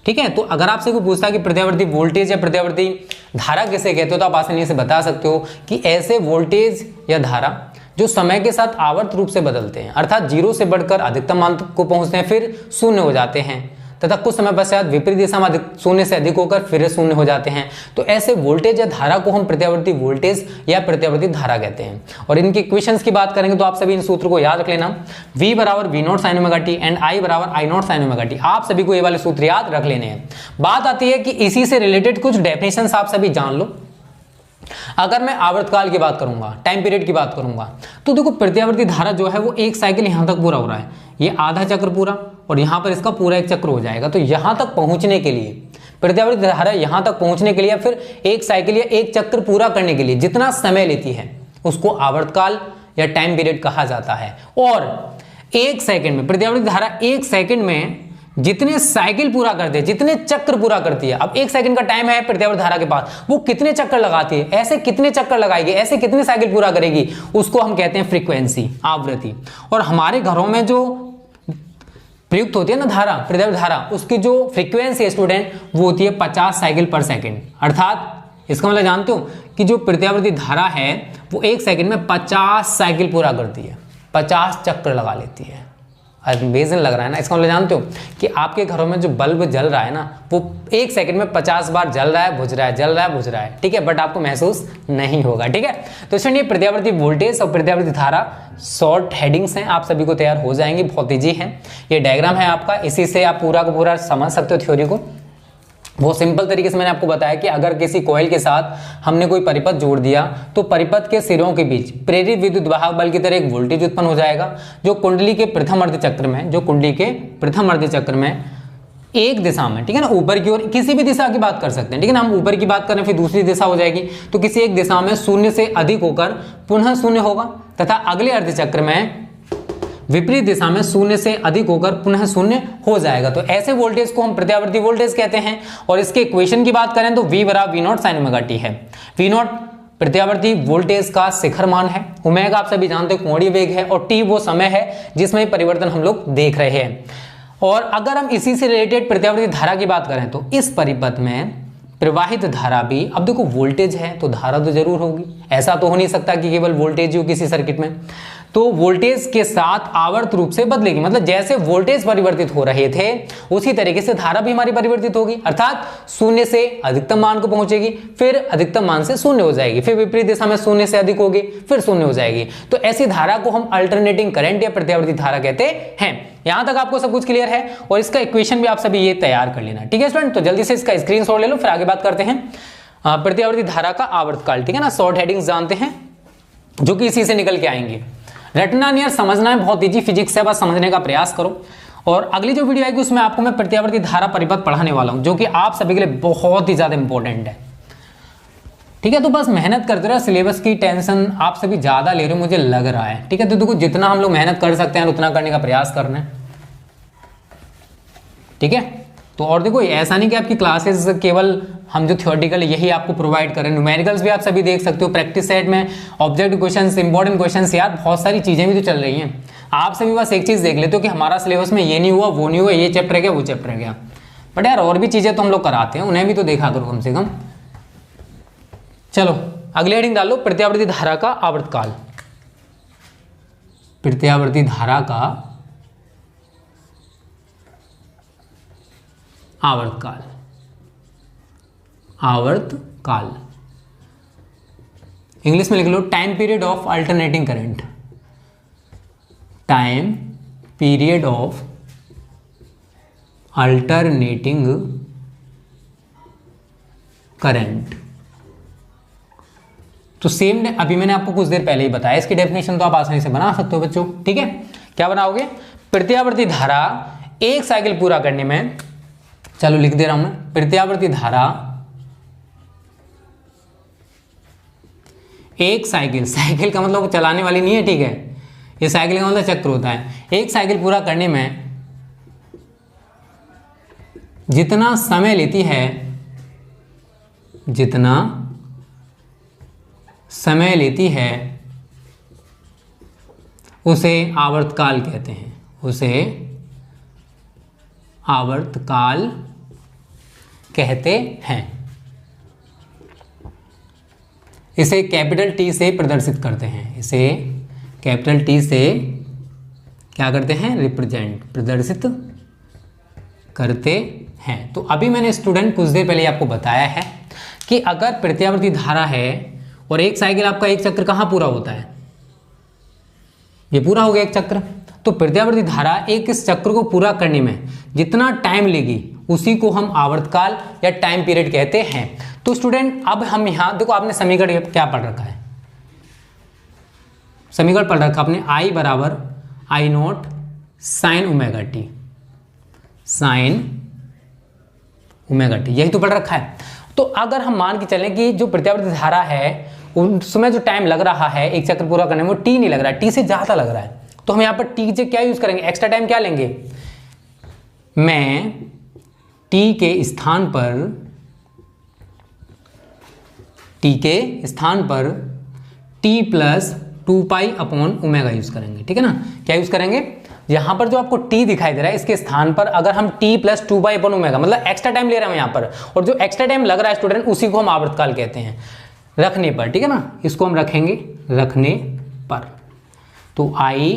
ठीक है, तो अगर आपसे कोई पूछता है कि प्रत्यावर्ती वोल्टेज या प्रत्यावर्ती धारा किसे कहते हो, तो आप आसानी से बता सकते हो कि ऐसे वोल्टेज या धारा जो समय के साथ आवर्त रूप से बदलते हैं, अर्थात 0 से बढ़कर अधिकतम मान को पहुंचते हैं, फिर शून्य हो जाते हैं, तथा कुछ समय पश्चात विपरीत दिशा में शून्य से अधिक होकर फिर शून्य हो जाते हैं। तो ऐसे वोल्टेज या धारा को हम प्रत्यावर्ती वोल्टेज या प्रत्यावर्ती धारा कहते हैं। और इनके इक्वेशंस की बात करेंगे तो आप सभी इन सूत्र को याद रख लेना, V बराबर V not sine omega T and I बराबर I not sine omega T. आप सभी को ये वाले सूत्र याद रख लेने हैं। बात आती है कि इसी से रिलेटेड कुछ डेफिनेशंस आप सभी जान लो। अगर मैं आवर्तकाल की बात करूंगा, टाइम पीरियड की बात करूंगा, तो देखो प्रत्यावर्ती धारा जो है वो एक साइकिल यहां तक पूरा हो रहा है, ये आधा चक्र पूरा, और यहां पर इसका पूरा एक चक्र हो जाएगा। तो यहां तक पहुंचने के लिए प्रत्यावर्ती धारा यहां तक पहुंचने के लिए, फिर एक साइकिल या एक चक्र पूरा करने के लिए जितना समय लेती है उसको आवर्तकाल या टाइम पीरियड कहा जाता है। और एक सेकंड में प्रत्यावर्ती धारा एक सेकंड में जितने साइकिल पूरा करते हैं, जितने चक्र पूरा करती है, अब एक सेकंड का टाइम है प्रत्यावर्ती धारा के पास, वो कितने चक्कर लगाती है, ऐसे कितने चक्कर लगाएगी, ऐसे कितने साइकिल पूरा करेगी, उसको हम कहते हैं फ्रीक्वेंसी, आवृत्ति। और हमारे घरों में जो प्रयुक्त होती है ना धारा, प्रत्यावर्ती धारा, उसकी जो फ्रीक्वेंसी है स्टूडेंट वो होती है 50 साइकिल पर सेकंड। अर्थात इसका मतलब जानते हो कि जो प्रत्यावर्ती धारा है वो एक सेकंड में 50 साइकिल पूरा करती है, 50 चक्कर लगा लेती है। अमेजिंग लग रहा है ना। इसका मतलब जानते हो कि आपके घरों में जो बल्ब जल रहा है ना, वो एक सेकंड में 50 बार जल रहा है, बुझ रहा है, जल रहा है, बुझ रहा है, ठीक है, बट आपको महसूस नहीं होगा। ठीक है, तो इसलिए प्रत्यावर्ती वोल्टेज और प्रत्यावर्ती धारा शॉर्ट हेडिंग्स हैं, आप सभी को तैयार हो जाएंगी, बहुत ईजी है। ये डायग्राम है आपका, इसी से आप पूरा को पूरा समझ सकते हो थ्योरी को। बहुत सिंपल तरीके से मैंने आपको बताया कि अगर किसी कॉइल के साथ हमने कोई परिपथ जोड़ दिया तो परिपथ के सिरों के बीच प्रेरित विद्युत वाहक बल की तरह एक वोल्टेज उत्पन्न हो जाएगा, जो कुंडली के प्रथम अर्ध चक्र में, जो कुंडली के प्रथम अर्ध चक्र में एक दिशा में, ठीक है ना, ऊपर की ओर, किसी भी दिशा की बात कर सकते हैं, ठीक है ना, हम ऊपर की बात करें फिर दूसरी दिशा हो जाएगी, तो किसी एक दिशा में शून्य से अधिक होकर पुनः शून्य होगा, तथा अगले अर्ध चक्र में विपरीत दिशा में शून्य से अधिक होकर पुनः शून्य हो जाएगा। तो ऐसे वोल्टेज को हम प्रत्यावर्ती वोल्टेज कहते हैं। और इसके इक्वेशन की बात करें तो V बराबर V not sine omega T है। V नॉट प्रत्यावर्ती वोल्टेज का शिखर मान है, ओमेगा आप सभी जानते हो कोणीय वेग है, और टी वो समय है जिसमें परिवर्तन हम लोग देख रहे हैं। और अगर हम इसी से रिलेटेड प्रत्यावर्ती धारा की बात करें तो इस परिपथ में प्रवाहित धारा भी, अब देखो वोल्टेज है तो धारा तो जरूर होगी, ऐसा तो हो नहीं सकता कि केवल वोल्टेज हो किसी सर्किट में, तो वोल्टेज के साथ आवर्त रूप से बदलेगी। मतलब जैसे वोल्टेज परिवर्तित हो रहे थे उसी तरीके से धारा भी हमारी परिवर्तित होगी, अर्थात शून्य से अधिकतम मान को पहुंचेगी, फिर अधिकतम मान से शून्य हो जाएगी, फिर विपरीत दिशा में शून्य से अधिक होगी, फिर शून्य हो जाएगी। तो ऐसी धारा को हम अल्टरनेटिंग करंट या प्रत्यावर्ती धारा कहते हैं। यहां तक आपको सब कुछ क्लियर है, और इसका इक्वेशन भी आप सभी ये तैयार कर लेना, ठीक है स्टूडेंट। तो जल्दी से इसका स्क्रीनशॉट ले लो, फिर आगे बात करते हैं प्रत्यावर्ती धारा का आवर्तकाल, ठीक है ना। शॉर्ट हेडिंग्स जानते हैं जो कि इसी से निकल के आएंगे। रटना नहीं यार, समझना है, बहुत इजी फिजिक्स है, बस समझने का प्रयास करो। और अगली जो वीडियो आएगी उसमें आपको मैं प्रत्यावर्ती धारा परिपथ पढ़ाने वाला हूं, जो कि आप सभी के लिए बहुत ही ज्यादा इंपॉर्टेंट है, ठीक है। तो बस मेहनत करते रहो, सिलेबस की टेंशन आप सभी ज्यादा ले रहे हो मुझे लग रहा है, ठीक है। तो देखो जितना हम लोग मेहनत कर सकते हैं उतना करने का प्रयास करना है, ठीक है। तो और देखो ऐसा नहीं कि आपकी क्लासेस केवल हम जो थ्योरेटिकल यही आपको प्रोवाइड करें, न्यूमेरिकल्स भी आप सभी देख सकते हो, प्रैक्टिस सेट में ऑब्जेक्टिव क्वेश्चंस, इंपॉर्टेंट क्वेश्चंस, यार बहुत सारी चीजें भी तो चल रही हैं। आपसे भी बस एक चीज देख लेते हो कि हमारा सिलेबस में ये नहीं हुआ, वो नहीं हुआ, ये चैप्टर रह गया, वो चैप्टर रह गया। बट यार और भी चीजें तो हम लोग कराते हैं, उन्हें भी तो देखा करो कम से कम। चलो अगली हेडिंग डालो, प्रत्यावर्ती धारा का आवर्तकाल। प्रत्यावर्ती धारा का आवर्तकाल। आवर्तकाल इंग्लिश में लिख लो time period of alternating current. Time period of alternating current. तो सेम अभी मैंने आपको कुछ देर पहले ही बताया, इसकी डेफिनेशन तो आप आसानी से बना सकते हो बच्चों, ठीक है। क्या बनाओगे? प्रत्यावर्ती धारा एक साइकिल पूरा करने में, चलो लिख दे रहा हूं मैं, प्रत्यावर्ती धारा एक साइकिल, साइकिल का मतलब चलाने वाली नहीं है, ठीक है, ये साइकिल का मतलब चक्र होता है। एक साइकिल पूरा करने में जितना समय लेती है, जितना समय लेती है उसे आवर्तकाल कहते हैं, उसे आवर्तकाल कहते हैं। इसे कैपिटल टी से प्रदर्शित करते हैं, इसे कैपिटल टी से क्या करते हैं? रिप्रेजेंट, प्रदर्शित करते हैं। तो अभी मैंने स्टूडेंट कुछ देर पहले आपको बताया है कि अगर प्रत्यावर्ती धारा है और एक साइकिल आपका एक चक्र कहाँ पूरा होता है? ये पूरा हो गया एक चक्र। तो प्रत्यावर्ती धारा एक इस चक्र को पूरा करने में जितना टाइम लेगी उसी को हम आवर्तकाल या टाइम पीरियड कहते हैं। तो स्टूडेंट अब हम यहाँ देखो, आपने समीकरण क्या पढ़ रखा है? समीकरण पढ़ रखा आपने I बराबर I not sine omega T, sine omega T, यही तो पढ़ रखा है। तो अगर हम मान के चलें कि जो प्रत्यावर्ती धारा है उसमें जो टाइम लग रहा है एक चक्र पूरा करने में वो टी नहीं लग रहा है, टी से ज्यादा लग रहा है, तो हम यहाँ पर टी से क्या यूज करेंगे? एक्स्ट्रा टाइम क्या लेंगे? मैं टी के स्थान पर T plus 2 upon omega use करेंगे, ठीक है ना। क्या यूज करेंगे? यहां पर जो आपको टी दिखाई दे रहा है इसके स्थान पर अगर हम टी प्लस 2 अपॉन ओमेगा, मतलब एक्स्ट्रा टाइम ले रहे हैं यहाँ पर, और जो एक्स्ट्रा टाइम लग रहा है स्टूडेंट उसी को हम आवर्तकाल कहते हैं, रखने पर, ठीक है ना। इसको हम रखेंगे रखने पर। तो आई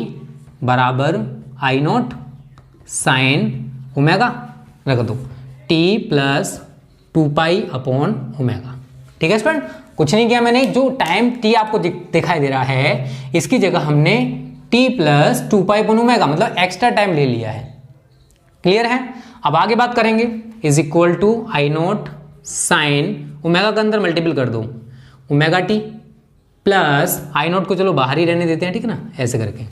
बराबर आई नॉट साइन ओमेगा रख दो, टी प्लस 2 अपॉन ओमेगा, ठीक है स्टूडेंट। कुछ नहीं किया मैंने, जो टाइम टी आपको दिखाई दे रहा है इसकी जगह हमने टी प्लस 2 अपॉन ओमेगा मतलब एक्स्ट्रा टाइम ले लिया है। क्लियर है? अब आगे बात करेंगे। Is equal to I not sine omega का अंदर मल्टीपल कर दो omega T plus I nought को चलो बाहर ही रहने देते हैं, ठीक है ना, ऐसे करके,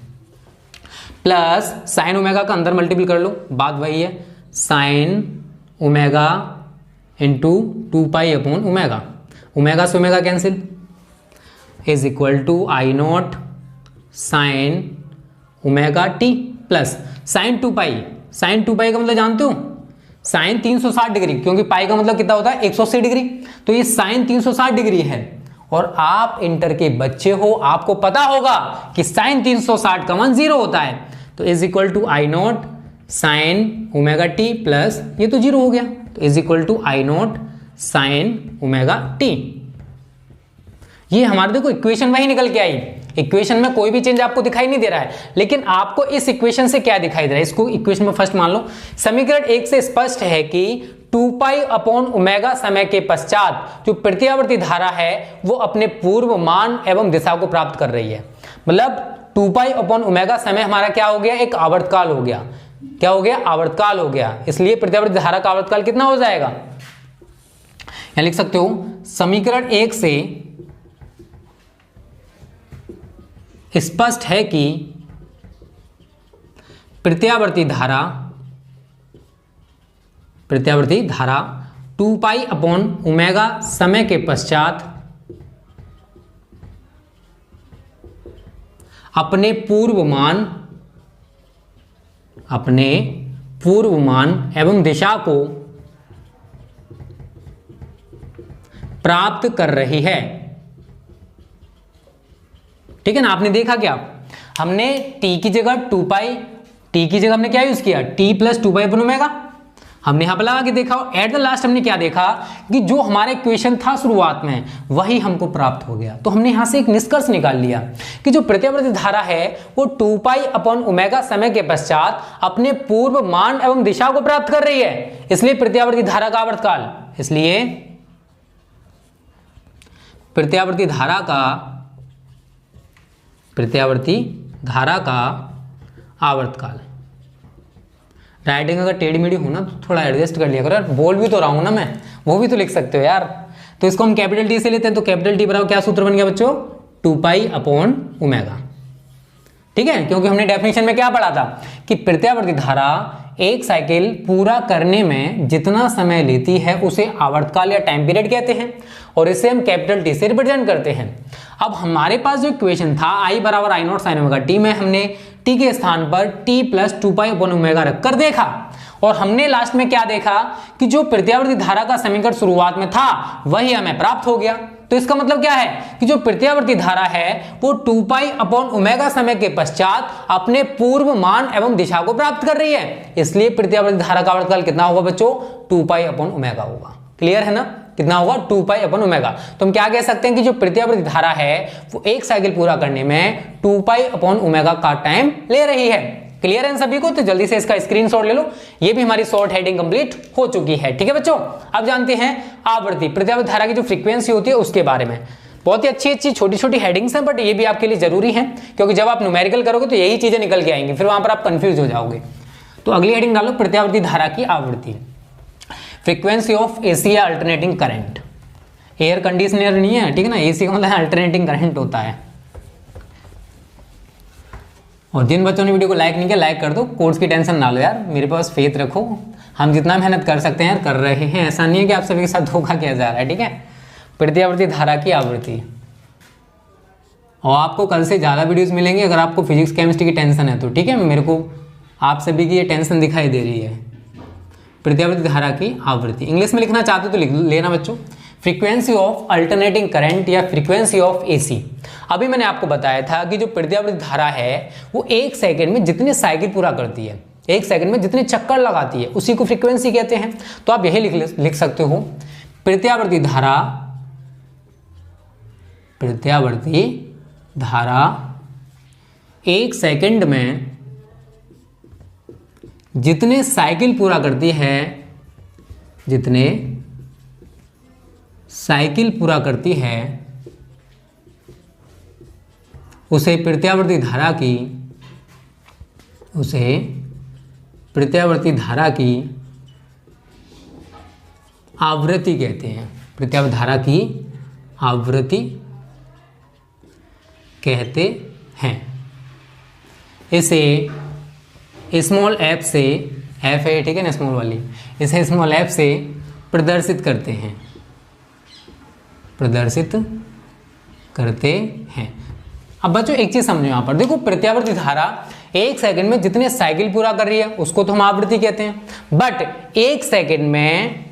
प्लस साइन ओमेगा का अंदर मल्टीपल कर लो, बात वही है, sine omega into 2 upon omega, omega से omega cancel, is equal to I not sine omega T plus sine 2 sine 2 का मतलब जानते हो? साइन 360 डिग्री, क्योंकि पाई का मतलब कितना होता है? 180 डिग्री। तो ये साइन 360 डिग्री है और आप इंटर के बच्चे हो, आपको पता होगा कि साइन 360 का मान 0 होता है। तो is equal to I not sine omega T plus ये तो 0 हो गया, तो is equal to I not sine omega T. ये हमारे देखो इक्वेशन वही निकल के आई। इक्वेशन में कोई भी चेंज आपको दिखाई नहीं दे रहा है, लेकिन आपको इस इक्वेशन से क्या दिखाई दे रहा है? इसको इक्वेशन में फर्स्ट मान लो। समीकरण 1 से स्पष्ट है कि 2 अपॉन ओमेगा समय के पश्चात जो प्रत्यावर्ती धारा है वो अपने पूर्व मान एवं दिशा को प्राप्त कर रही है। मतलब 2 अपॉन ओमेगा समय हमारा क्या हो गया? एक आवर्तकाल हो गया। क्या हो गया? आवर्तकाल हो गया। इसलिए प्रत्यावर्ती धारा का आवर्तकाल कितना हो जाएगा? यहां लिख सकते हो समीकरण 1 से स्पष्ट है कि प्रत्यावर्ती धारा 2 अपॉन ओमेगा समय के पश्चात अपने पूर्व मान एवं दिशा को प्राप्त कर रही है। ठीक है ना, आपने देखा क्या? हमने t की जगह 2 t की जगह हमने क्या यूज किया, t प्लस 2 पाई अपन ओमेगा, हमने यहां पर लगा के देखा। एट द लास्ट हमने क्या देखा कि जो हमारा इक्वेशन था शुरुआत में वही हमको प्राप्त हो गया। तो हमने यहां से एक निष्कर्ष निकाल लिया कि जो प्रत्यावर्ती धारा है वो 2 पाई अपॉन ओमेगा समय के पश्चात अपने पूर्व मान एवं दिशा को प्राप्त कर रही है, इसलिए प्रत्यावर्ती धारा का आवर्तकाल, इसलिए प्रत्यावर्ती धारा का आवर्तकाल। राइटिंग अगर टेढ़ी मेढ़ी हो ना तो थोड़ा एडजस्ट कर लिया करो यार, बोल भी तो रहा हूं ना मैं, वो भी तो लिख सकते हो यार। तो इसको हम कैपिटल टी से लेते हैं, तो कैपिटल टी बराबर क्या सूत्र बन गया बच्चों, 2 पाई अपॉन ओमेगा, ठीक है। क्योंकि हमने डेफिनेशन में क्या पढ़ा था कि प्रत्यावर्ती धारा एक साइकिल पूरा करने में जितना समय लेती है उसे आवर्तकाल या टाइम पीरियड कहते हैं, और इसे हम कैपिटल टी से रिप्रेजेंट करते हैं। अब हमारे पास जो इक्वेशन था I बराबर I not sine omega T में हमने t के स्थान पर t plus 2 pi upon omega रखकर देखा, और हमने लास्ट में क्या देखा कि जो प्रत्यावर्ती धारा का समीकरण शुरुआत में था वही हमें प्राप्त हो गया। तो इसका मतलब क्या है कि जो प्रत्यावर्ती धारा है वो 2 पाई अपॉन ओमेगा समय के पश्चात अपने पूर्व मान एवं दिशा को प्राप्त कर रही है, इसलिए प्रत्यावर्ती धारा का आवर्तकाल कितना होगा बच्चों, 2 पाई अपॉन ओमेगा होगा। क्लियर है ना, कितना होगा, 2 पाई अपॉन ओमेगा। तो हम क्या कह सकते हैं कि जो प्रत्यावर्ती धारा है वो एक साइकिल पूरा करने में 2 पाई अपॉन ओमेगा का टाइम ले रही है। क्लियर है सभी को, तो जल्दी से इसका स्क्रीनशॉट ले लो। ये भी हमारी शॉर्ट हेडिंग कंप्लीट हो चुकी है, ठीक है बच्चों। अब जानते हैं आवृत्ति, प्रत्यावर्ती धारा की जो फ्रीक्वेंसी होती है उसके बारे में। बहुत ही अच्छी छोटी छोटी हेडिंग्स हैं, बट ये भी आपके लिए जरूरी है, क्योंकि जब आप न्यूमेरिकल करोगे तो यही चीजें निकल के आएंगी, फिर वहां पर आप कंफ्यूज हो जाओगे। तो अगली हेडिंग डालो, प्रत्यावर्ती धारा की आवृत्ति, फ्रीक्वेंसी ऑफ एसी या अल्टरनेटिंग करंट। एयर कंडीशनर नहीं है, ठीक है ना, एसी का मतलब अल्टरनेटिंग करंट होता है। और जिन बच्चों ने वीडियो को लाइक नहीं किया, लाइक कर दो, कोर्स की टेंशन ना लो यार, मेरे पास फेथ रखो, हम जितना मेहनत कर सकते हैं यार कर रहे हैं, ऐसा नहीं है कि आप सभी के साथ धोखा किया जा रहा है, ठीक है। प्रत्यावर्ती धारा की आवृत्ति, और आपको कल से ज़्यादा वीडियोस मिलेंगे अगर आपको फिजिक्स केमिस्ट्री की टेंशन है तो, ठीक है। मेरे को आप सभी की ये टेंशन दिखाई दे रही है। प्रत्यावर्ती धारा की आवृत्ति इंग्लिश में लिखना चाहते हो तो लिख लेना बच्चों, फ्रीक्वेंसी ऑफ अल्टरनेटिंग करंट या फ्रीक्वेंसी ऑफ एसी। अभी मैंने आपको बताया था कि जो प्रत्यावर्ती धारा है वो एक सेकंड में जितने साइकिल पूरा करती है, एक सेकंड में जितने चक्कर लगाती है, उसी को फ्रीक्वेंसी कहते हैं। तो आप यही लिख सकते हो, प्रत्यावर्ती धारा एक सेकंड में जितने साइकिल पूरा करती है, जितने साइकिल पूरा करती है उसे प्रत्यावर्ती धारा की आवृत्ति कहते हैं। प्रत्यावर्ती धारा की आवृत्ति कहते हैं। इसे स्मॉल एफ से, एफ है ठीक है ना स्मॉल वाली, इसे स्मॉल एफ से प्रदर्शित करते हैं, अब बच्चों एक चीज समझो यहाँ पर देखो, प्रत्यावर्ती धारा एक सेकंड में जितने साइकिल पूरा कर रही है उसको तो हम आवृत्ति कहते हैं, बट एक सेकंड में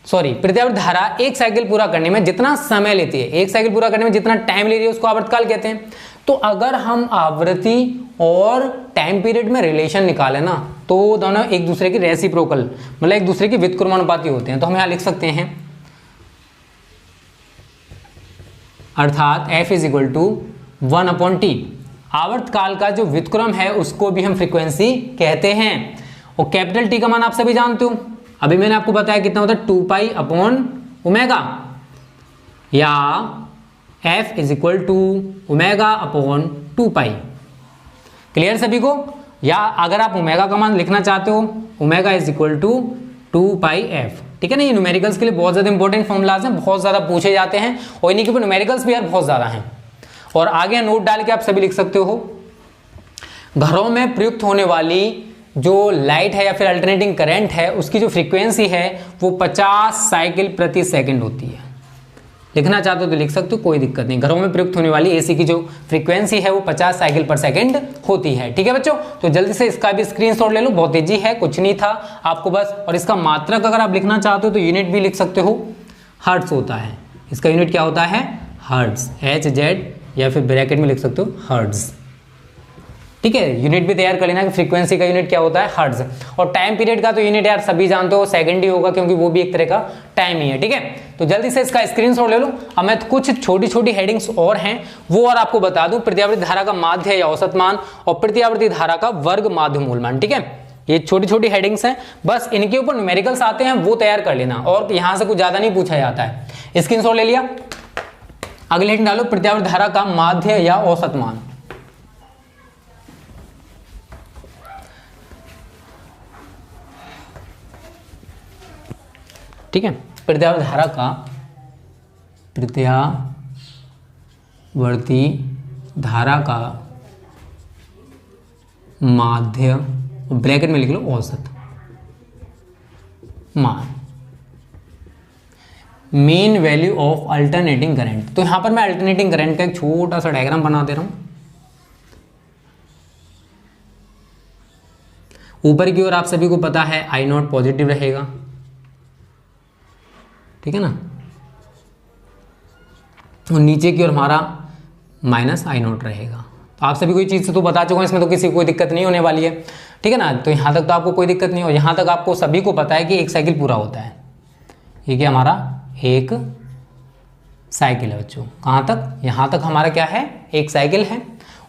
प्रत्यावर्ती धारा एक साइकिल पूरा करने में जितना समय लेती है, एक साइकिल पूरा करने में जितना टाइम ले रही है उसको आवर्तकाल कहते हैं। तो अगर हम आवृत्ति और टाइम पीरियड में रिलेशन निकालें ना तो दोनों एक दूसरे की रेसिप्रोकल मतलब एक दूसरे के व्युत्क्रमानुपाती होते हैं। तो हम यहाँ लिख सकते हैं अर्थात f is equal to 1/t। आवर्तकाल का जो व्युत्क्रम है उसको भी हम फ्रीक्वेंसी कहते हैं। और कैपिटल टी का मान आप सभी जानते हो, अभी मैंने आपको बताया कितना होता है 2 पाई अपॉन ओमेगा, या f is equal to omega upon 2 pi. Clear सभी को? या अगर आप ओमेगा का मान लिखना चाहते हो, omega is equal to 2 pi F, ठीक है ना। ये न्यूमेरिकल्स के लिए बहुत ज़्यादा इंपॉर्टेंट फॉर्मुलाज हैं, बहुत ज़्यादा पूछे जाते हैं, और इन्हीं के ऊपर न्यूमेरिकल्स भी यार बहुत ज़्यादा हैं। और आगे नोट डाल के आप सभी लिख सकते हो, घरों में प्रयुक्त होने वाली जो लाइट है या फिर अल्टरनेटिंग करंट है उसकी जो फ्रीक्वेंसी है वो 50 साइकिल प्रति सेकंड होती है। लिखना चाहते हो तो लिख सकते हो, कोई दिक्कत नहीं। घरों में प्रयुक्त होने वाली एसी की जो फ्रीक्वेंसी है वो 50 साइकिल पर सेकंड होती है, ठीक है बच्चों। तो जल्दी से इसका भी स्क्रीनशॉट ले लो, बहुत तेजी है, कुछ नहीं था आपको बस। और इसका मात्रक अगर आप लिखना चाहते हो तो यूनिट भी लिख सकते हो, हर्ट्ज होता है। इसका यूनिट क्या होता है? हर्ट्ज, HZ, या फिर ब्रैकेट में लिख सकते हो हर्ट्ज। ठीक है, यूनिट भी तैयार कर लेना कि फ्रीक्वेंसी का यूनिट क्या होता है, हर्ट्ज, और टाइम पीरियड का तो यूनिट यार सभी जानते हो सेकंड ही होगा, क्योंकि वो भी एक तरह का टाइम ही है। ठीक है, तो जल्दी से इसका स्क्रीनशॉट ले लो। अब मैं कुछ छोटी छोटी हेडिंग्स और हैं वो और आपको बता दूं, प्रत्यावर्ती धारा का माध्य या औसत मान और प्रत्यावर्ती धारा का वर्ग माध्य मूल मान। ठीक है, ये छोटी छोटी हेडिंग्स हैं, बस इनके ऊपर न्यूमेरिकल्स आते हैं वो तैयार कर लेना, और यहां से कुछ ज्यादा नहीं पूछा जाता है। स्क्रीनशॉट ले लिया। अगली हेडिंग डालो, प्रत्यावर्ती धारा का माध्य या औसत मान। ठीक है, प्रत्यावर्ती धारा का, प्रत्यावर्ती धारा का माध्य, ब्रैकेट में लिख लो औसत मान, mean value of alternating current. तो यहां पर मैं अल्टरनेटिंग करंट का एक छोटा सा डायग्राम बना दे रहा हूं। ऊपर की ओर आप सभी को पता है आई नॉट पॉजिटिव रहेगा, ठीक है ना, और नीचे की ओर हमारा माइनस आई नॉट रहेगा। तो आप सभी को ये चीज़ से तो बता चुका हूं, इसमें तो किसी को कोई दिक्कत नहीं होने वाली है। ठीक है ना, तो यहाँ तक तो आपको कोई दिक्कत नहीं हो, यहाँ तक आपको सभी को पता है कि एक साइकिल पूरा होता है। ये क्या हमारा एक साइकिल है बच्चों, कहाँ तक, यहाँ तक हमारा क्या है, एक साइकिल है।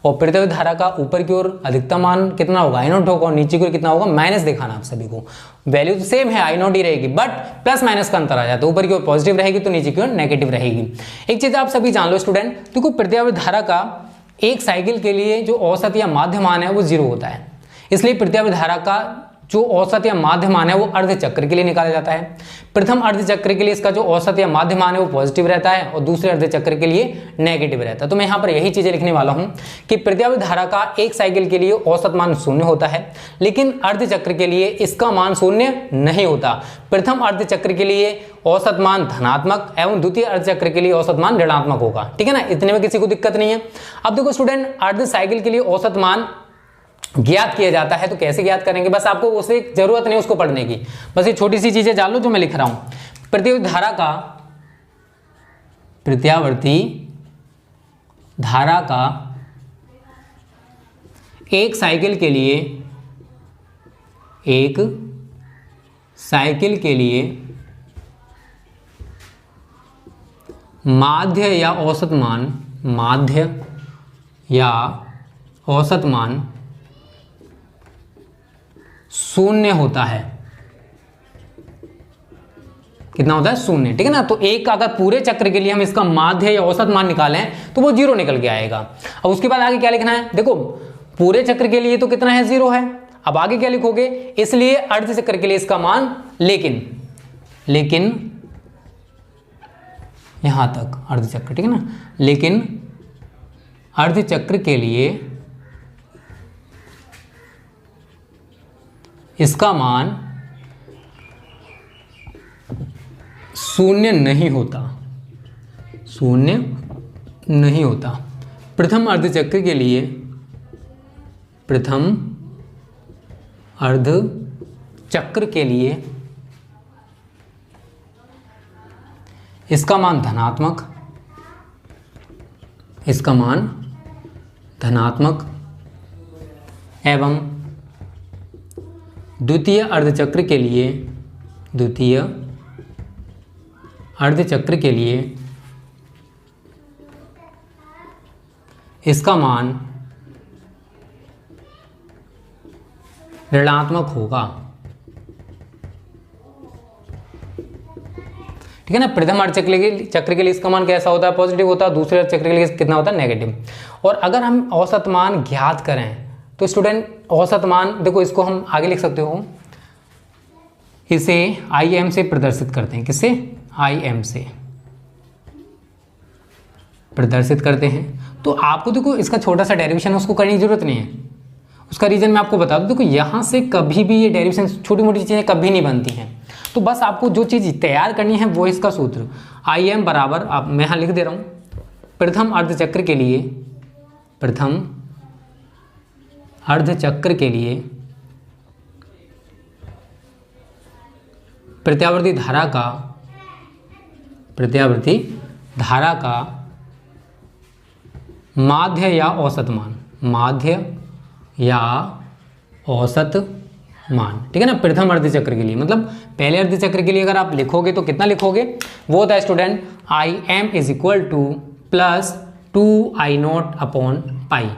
और प्रत्यावर्ती धारा का ऊपर की ओर अधिकतम मान कितना होगा, आई नॉट होगा, और नीचे की ओर कितना होगा, माइनस दिखाना आप सभी को। वैल्यू तो सेम है, आई नॉट ही रहेगी, बट प्लस माइनस का अंतर आ जाता है, ऊपर की ओर पॉजिटिव रहेगी तो नीचे की ओर नेगेटिव रहेगी। एक चीज आप सभी जान लो स्टूडेंट, देखो प्रत्यावर्ती धारा का एक साइकिल के लिए जो औसत या माध्य मान है वो 0 होता है, इसलिए प्रत्यावर्ती धारा का जो औसत या माध्य मान है वो अर्ध चक्र के लिए निकाला जाता है। प्रथम अर्ध चक्र के लिए इसका जो औसत या माध्य मान है वो पॉजिटिव रहता है, और दूसरे अर्ध चक्र के लिए नेगेटिव रहता है। तो मैं यहाँ पर यही चीजें लिखने वाला हूँ कि प्रत्यावर्ती धारा का एक साइकिल के लिए औसत मान 0 होता है, लेकिन अर्ध चक्र के लिए इसका मान 0 नहीं होता। प्रथम अर्ध चक्र के लिए औसत मान धनात्मक एवं द्वितीय अर्ध चक्र के लिए औसत मान ऋणात्मक होगा। ठीक है ना, इतने में किसी को दिक्कत नहीं है। अब देखो स्टूडेंट, अर्ध साइकिल के लिए औसत मान ज्ञात किया जाता है, तो कैसे ज्ञात करेंगे, बस आपको उसे जरूरत नहीं उसको पढ़ने की, बस ये छोटी सी चीजें जान लो जो मैं लिख रहा हूं। प्रत्यावर्ती धारा का एक साइकिल के लिए माध्य या औसत मान 0 होता है। कितना होता है, 0। ठीक है ना, तो एक अगर पूरे चक्र के लिए हम इसका माध्य या औसत मान निकालें तो वो 0 निकल के आएगा। अब उसके बाद आगे क्या लिखना है, देखो पूरे चक्र के लिए तो कितना है, 0 है। अब आगे क्या लिखोगे, इसलिए अर्ध चक्र के लिए इसका मान लेकिन यहां तक अर्ध चक्र, ठीक है ना, लेकिन अर्ध चक्र के लिए इसका मान 0 नहीं होता, 0 नहीं होता। प्रथम अर्ध चक्र के लिए इसका मान धनात्मक एवं द्वितीय अर्ध चक्र के लिए इसका मान ऋणात्मक होगा। ठीक है ना, प्रथम अर्ध चक्र के लिए इसका मान कैसा होता है, पॉजिटिव होता है, दूसरे अर्ध चक्र के लिए कितना होता है, नेगेटिव। और अगर हम औसत मान ज्ञात करें तो स्टूडेंट औसत मान, देखो इसको हम आगे लिख सकते हो, इसे IM से प्रदर्शित करते हैं। किससे, IM से प्रदर्शित करते हैं। तो आपको देखो इसका छोटा सा डेरिवेशन उसको करने की जरूरत नहीं है, उसका रीजन मैं आपको बता दूं। देखो यहाँ से कभी भी ये डेरिवेशन, छोटी मोटी चीजें कभी नहीं बनती हैं, तो बस आपको जो चीज तैयार करनी है वो इसका सूत्र IM बराबर, आप मैं यहाँ लिख दे रहा हूँ, प्रथम अर्ध चक्र के लिए प्रत्यावर्ती धारा का माध्य या औसत मान या औसत मान, ठीक है ना, प्रथम अर्ध चक्र के लिए। मतलब पहले अर्ध चक्र के लिए अगर आप लिखोगे तो कितना लिखोगे, वो होता है student Im is equal to plus 2I0 upon पाई।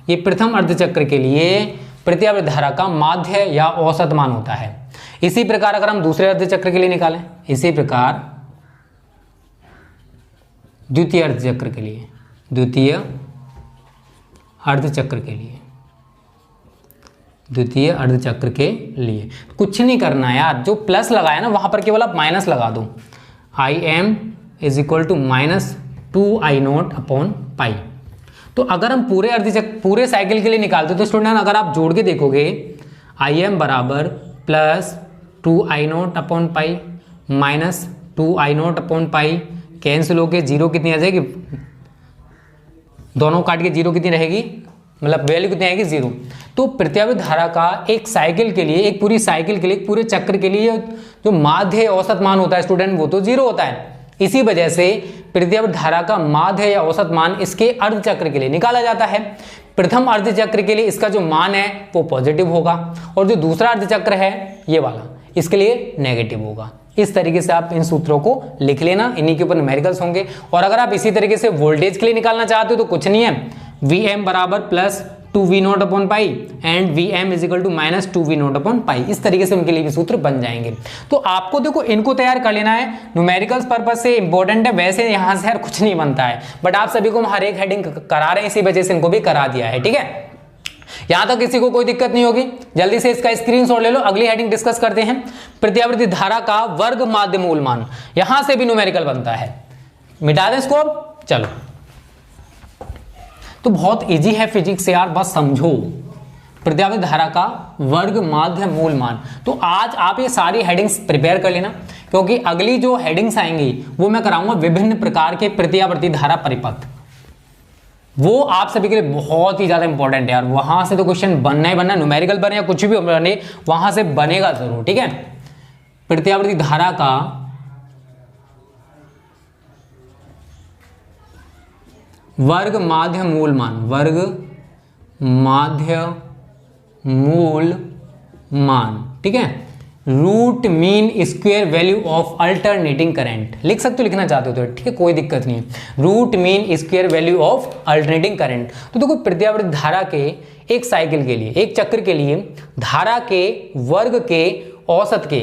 ये प्रथम अर्ध चक्र के लिए प्रत्यावर्ती धारा का माध्य या औसत मान होता है। इसी प्रकार अगर हम दूसरे अर्ध चक्र के लिए निकालें, इसी प्रकार द्वितीय अर्ध चक्र के लिए, द्वितीय अर्ध चक्र के लिए, द्वितीय अर्ध चक्र के लिए कुछ नहीं करना है यार, जो प्लस लगाया ना वहां पर केवल आप माइनस लगा दो। Im is equal to minus 2I0 upon pi. तो अगर हम पूरे अर्ध चक्र पूरे साइकिल के लिए निकालते तो स्टूडेंट अगर आप जोड़ के देखोगे Im बराबर plus 2I0 upon pi minus 2I0 upon पाई, कैंसिल होके जीरो कितनी आ जाएगी, दोनों काट के जीरो कितनी रहेगी, मतलब वैल्यू कितनी आएगी, जीरो। तो प्रत्यावर्ती धारा का एक साइकिल के लिए, एक पूरी साइकिल के लिए, एक पूरे चक्र के लिए जो माध्य औसत मान होता है स्टूडेंट वो तो जीरो होता है। इसी वजह से प्रत्यावर्ती धारा का माध्य या औसत मान इसके अर्ध चक्र के लिए निकाला जाता है। प्रथम अर्ध चक्र के लिए इसका जो मान है वो पॉजिटिव होगा और जो दूसरा अर्ध चक्र है ये वाला इसके लिए नेगेटिव होगा। इस तरीके से आप इन सूत्रों को लिख लेना, इन्हीं के ऊपर न्यूमेरिकल्स होंगे। और अगर आप इसी तरीके से वोल्टेज के लिए निकालना चाहते हो तो कुछ नहीं है, Vm बराबर plus 2V0 upon pi and Vm is equal to minus 2V0 upon pi. इस तरीके से उनके लिए भी सूत्र बन जाएंगे। तो आपको देखो इनको तैयार कर लेना है, न्यूमेरिकल्स पर्पज से इंपॉर्टेंट है, वैसे यहाँ से यार कुछ नहीं बनता है, बट आप सभी को हम हर एक हेडिंग करा रहे हैं, इसी वजह से इनको भी करा दिया है, ठीक है। यहां तक किसी को कोई दिक्कत नहीं होगी, जल्दी से इसका स्क्रीनशॉट ले लो। अगली हेडिंग डिस्कस करते हैं, प्रत्यावर्ती धारा का वर्ग माध्य मूल मान। यहां से भी न्यूमेरिकल बनता है, मिटा दें इसको अब, चलो। तो बहुत इजी है फिजिक्स से यार, बस समझो। प्रत्यावर्ती धारा का वर्ग माध्य मूल मान, तो आज आप ये सारी हेडिंग्स प्रिपेयर कर लेना, क्योंकि अगली जो हेडिंग्स आएंगी वो मैं कराऊंगा विभिन्न प्रकार के प्रत्यावर्ती धारा परिपथ। वो आप सभी के लिए बहुत ही ज्यादा इंपॉर्टेंट है यार, वहां से तो क्वेश्चन बनना ही बनना, न्यूमेरिकल बने या कुछ भी बने, वहां से बनेगा जरूर, ठीक है। प्रत्यावर्ती धारा का वर्ग माध्य मूल मान, वर्ग माध्य मूल मान, ठीक है। Root mean square value of alternating current लिख सकते हो, लिखना चाहते हो तो ठीक है, कोई दिक्कत नहीं है। Root mean square value of alternating current. तो देखो प्रत्यावर्ती धारा के एक साइकिल के लिए, एक चक्र के लिए धारा के वर्ग के औसत के,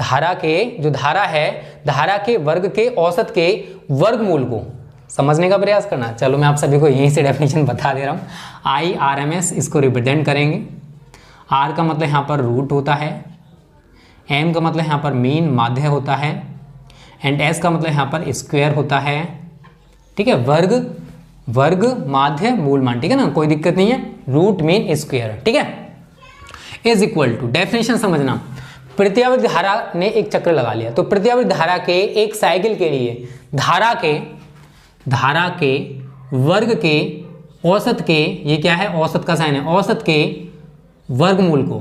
धारा के जो धारा है, धारा के वर्ग के औसत के वर्गमूल को समझने का प्रयास करना। चलो मैं आप सभी को यहीं से डेफिनेशन बता दे रहा हूँ। IRMS इसको रिप्रेजेंट करेंगे। R का मतलब यहाँ पर रूट होता है, M का मतलब यहाँ पर मीन माध्य होता है, एंड S का मतलब यहाँ पर स्क्वायर होता है, ठीक है। वर्ग, वर्ग माध्य मूल मान, ठीक है ना, कोई दिक्कत नहीं है। रूट मीन स्क्वायर, ठीक है, इज इक्वल टू, डेफिनेशन समझना। प्रत्यावर्ती धारा ने एक चक्र लगा लिया, तो प्रत्यावर्ती धारा के एक साइकिल के लिए धारा के वर्ग के औसत के, ये क्या है, औसत का साइन है, औसत के वर्गमूल को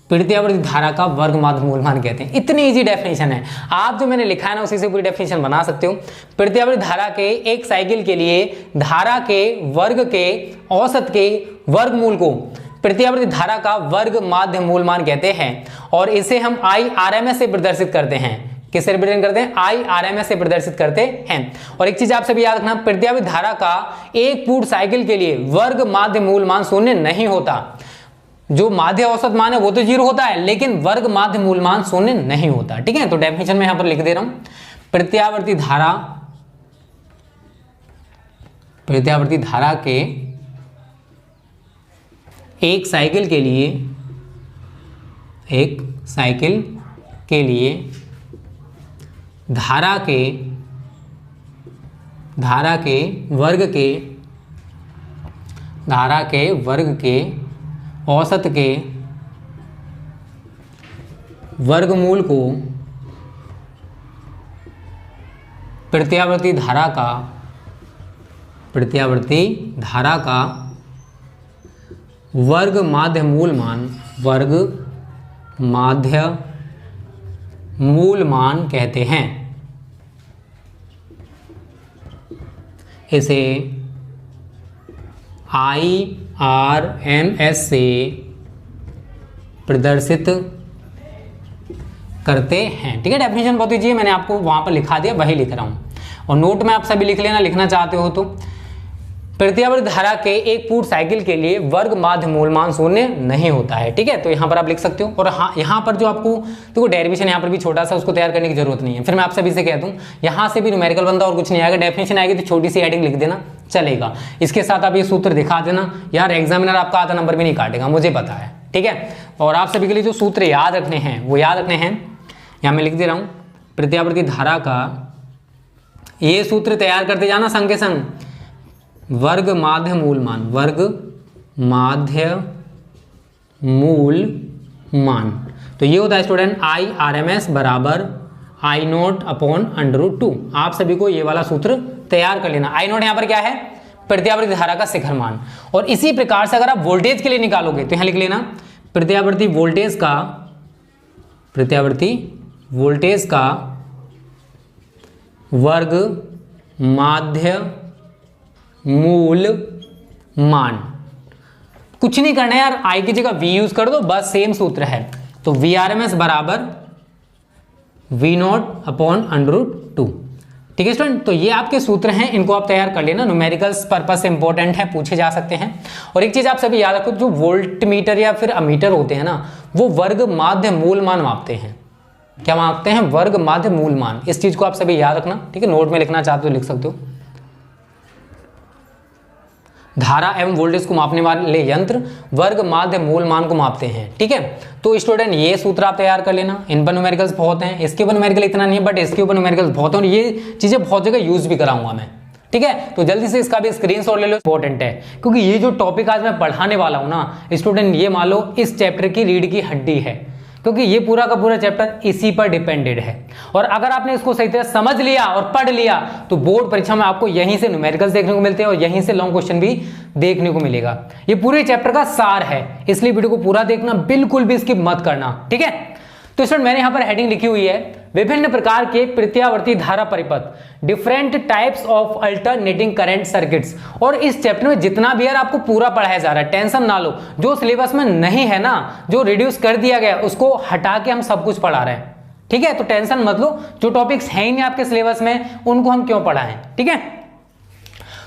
प्रत्यावर्ती धारा का वर्ग माध्य मूल मान कहते हैं। इतनी इजी डेफिनेशन है, आप जो मैंने लिखा है ना उसी से पूरी डेफिनेशन बना सकते हो। प्रत्यावर्ती धारा के एक साइकिल के लिए धारा के वर्ग के औसत के वर्गमूल को प्रत्यावर्ती धारा का वर्ग माध्य मूल मान कहते हैं, और इसे हम IRMS से प्रदर्शित करते हैं। किससे रिप्रेजेंट करते हैं? IRMS से प्रदर्शित करते हैं। और एक चीज आप सभी याद रखना, प्रत्यावर्ती धारा का एक पूर्ण साइकिल के लिए वर्ग माध्य मूल मान शून्य नहीं होता। जो माध्य औसत मान है वो तो 0 होता है, लेकिन वर्ग माध्य मूल मान शून्य नहीं होता, ठीक है। तो डेफिनेशन में यहां पर लिख दे रहा हूं, प्रत्यावर्ती धारा के एक साइकिल के लिए धारा के वर्ग के औसत के वर्गमूल को प्रत्यावर्ती धारा का वर्ग माध्य मूल मान कहते हैं। इसे IRMS से प्रदर्शित करते हैं। ठीक है, डेफिनेशन बहुत ईजी है, मैंने आपको वहां पर लिखा दिया, वही लिख रहा हूं और नोट में आप सभी लिख लेना, लिखना चाहते हो तो। प्रत्यावर्ती धारा के एक पूर्ण साइकिल के लिए वर्ग माध्य मूलमान शून्य नहीं होता है। ठीक है, तो यहां पर आप लिख सकते हो। और हाँ, यहां पर जो आपको देखो डेरिवेशन यहां पर भी छोटा सा, उसको तैयार करने की जरूरत नहीं है। फिर मैं आप सभी से कह दूं, यहां से भी न्यूमेरिकल बनता और कुछ नहीं आएगा, डेफिनेशन आएगी तो छोटी सी हेडिंग लिख देना चलेगा। इसके साथ आप ये सूत्र दिखा देना यार, एग्जामिनर आपका आधा नंबर भी नहीं काटेगा, मुझे पता है। ठीक है, और आप सभी के लिए जो सूत्र याद रखने हैं वो याद रखने हैं, यहां मैं लिख दे रहा हूं। प्रत्यावर्ती धारा का ये सूत्र तैयार करते जाना संग के संग, वर्ग माध्य मूल मान, वर्ग माध्य मूल मान। तो ये होता है student I R M S बराबर आई नोट अपॉन √2। आप सभी को ये वाला सूत्र तैयार कर लेना। आई नोट यहाँ पर क्या है, प्रत्यावर्ती धारा का शिखर मान। और इसी प्रकार से अगर आप वोल्टेज के लिए निकालोगे तो यहाँ लिख लेना प्रत्यावर्ती वोल्टेज का वर्ग माध्य मूल मान। कुछ नहीं करना है यार, आई की जगह वी यूज कर दो, बस सेम सूत्र है। तो वी आर एम एस बराबर वी नोट अपॉन √2। ठीक है स्टूडेंट, तो ये आपके सूत्र हैं, इनको आप तैयार कर लेना, न्यूमेरिकल्स पर्पस से इंपॉर्टेंट है, पूछे जा सकते हैं। और एक चीज आप सभी याद रखो, जो वोल्ट मीटर या फिर अमीटर होते हैं ना, वो वर्ग माध्य मूल मान मापते हैं। क्या मापते हैं? वर्ग माध्य मूल मान। इस चीज को आप सभी याद रखना। ठीक है, नोट में लिखना चाहते हो लिख सकते हो। धारा एवं वोल्टेज को मापने वाले यंत्र वर्ग माध्य मूल मान को मापते हैं। ठीक है, तो स्टूडेंट ये सूत्र आप तैयार कर लेना। इन पर न्यूमेरिकल्स बहुत हैं, इसके ऊपर न्यूमेरिकल इतना नहीं है, बट इसके ऊपर न्यूमेरिकल्स बहुत हैं और ये चीजें बहुत जगह यूज भी कराऊंगा मैं। ठीक है, तो जल्दी से इसका भी स्क्रीनशॉट ले लो, इंपॉर्टेंट है। क्योंकि ये जो टॉपिक आज मैं पढ़ाने वाला हूं ना स्टूडेंट, ये मान लो इस चैप्टर की रीढ़ की हड्डी है, क्योंकि ये पूरा का पूरा चैप्टर इसी पर डिपेंडेड है। और अगर आपने इसको सही तरह समझ लिया और पढ़ लिया तो बोर्ड परीक्षा में आपको यहीं से न्यूमेरिकल्स देखने को मिलते हैं और यहीं से लॉन्ग क्वेश्चन भी देखने को मिलेगा। ये पूरे चैप्टर का सार है, इसलिए वीडियो को पूरा देखना, बिल्कुल भी स्किप मत करना। ठीक है, तो स्टूडेंट मैंने यहां पर हेडिंग लिखी हुई है, विभिन्न प्रकार के प्रत्यावर्ती धारा परिपथ, different types of alternating current circuits. और इस चैप्टर में जितना भी यार आपको पूरा पढ़ाया जा रहा है, टेंशन ना लो, जो सिलेबस में नहीं है ना, जो रिड्यूस कर दिया गया उसको हटा के हम सब कुछ पढ़ा रहे हैं। ठीक है, तो टेंशन मत लो, जो टॉपिक्स है ही नहीं आपके सिलेबस में उनको हम क्यों पढ़ाएं। ठीक है,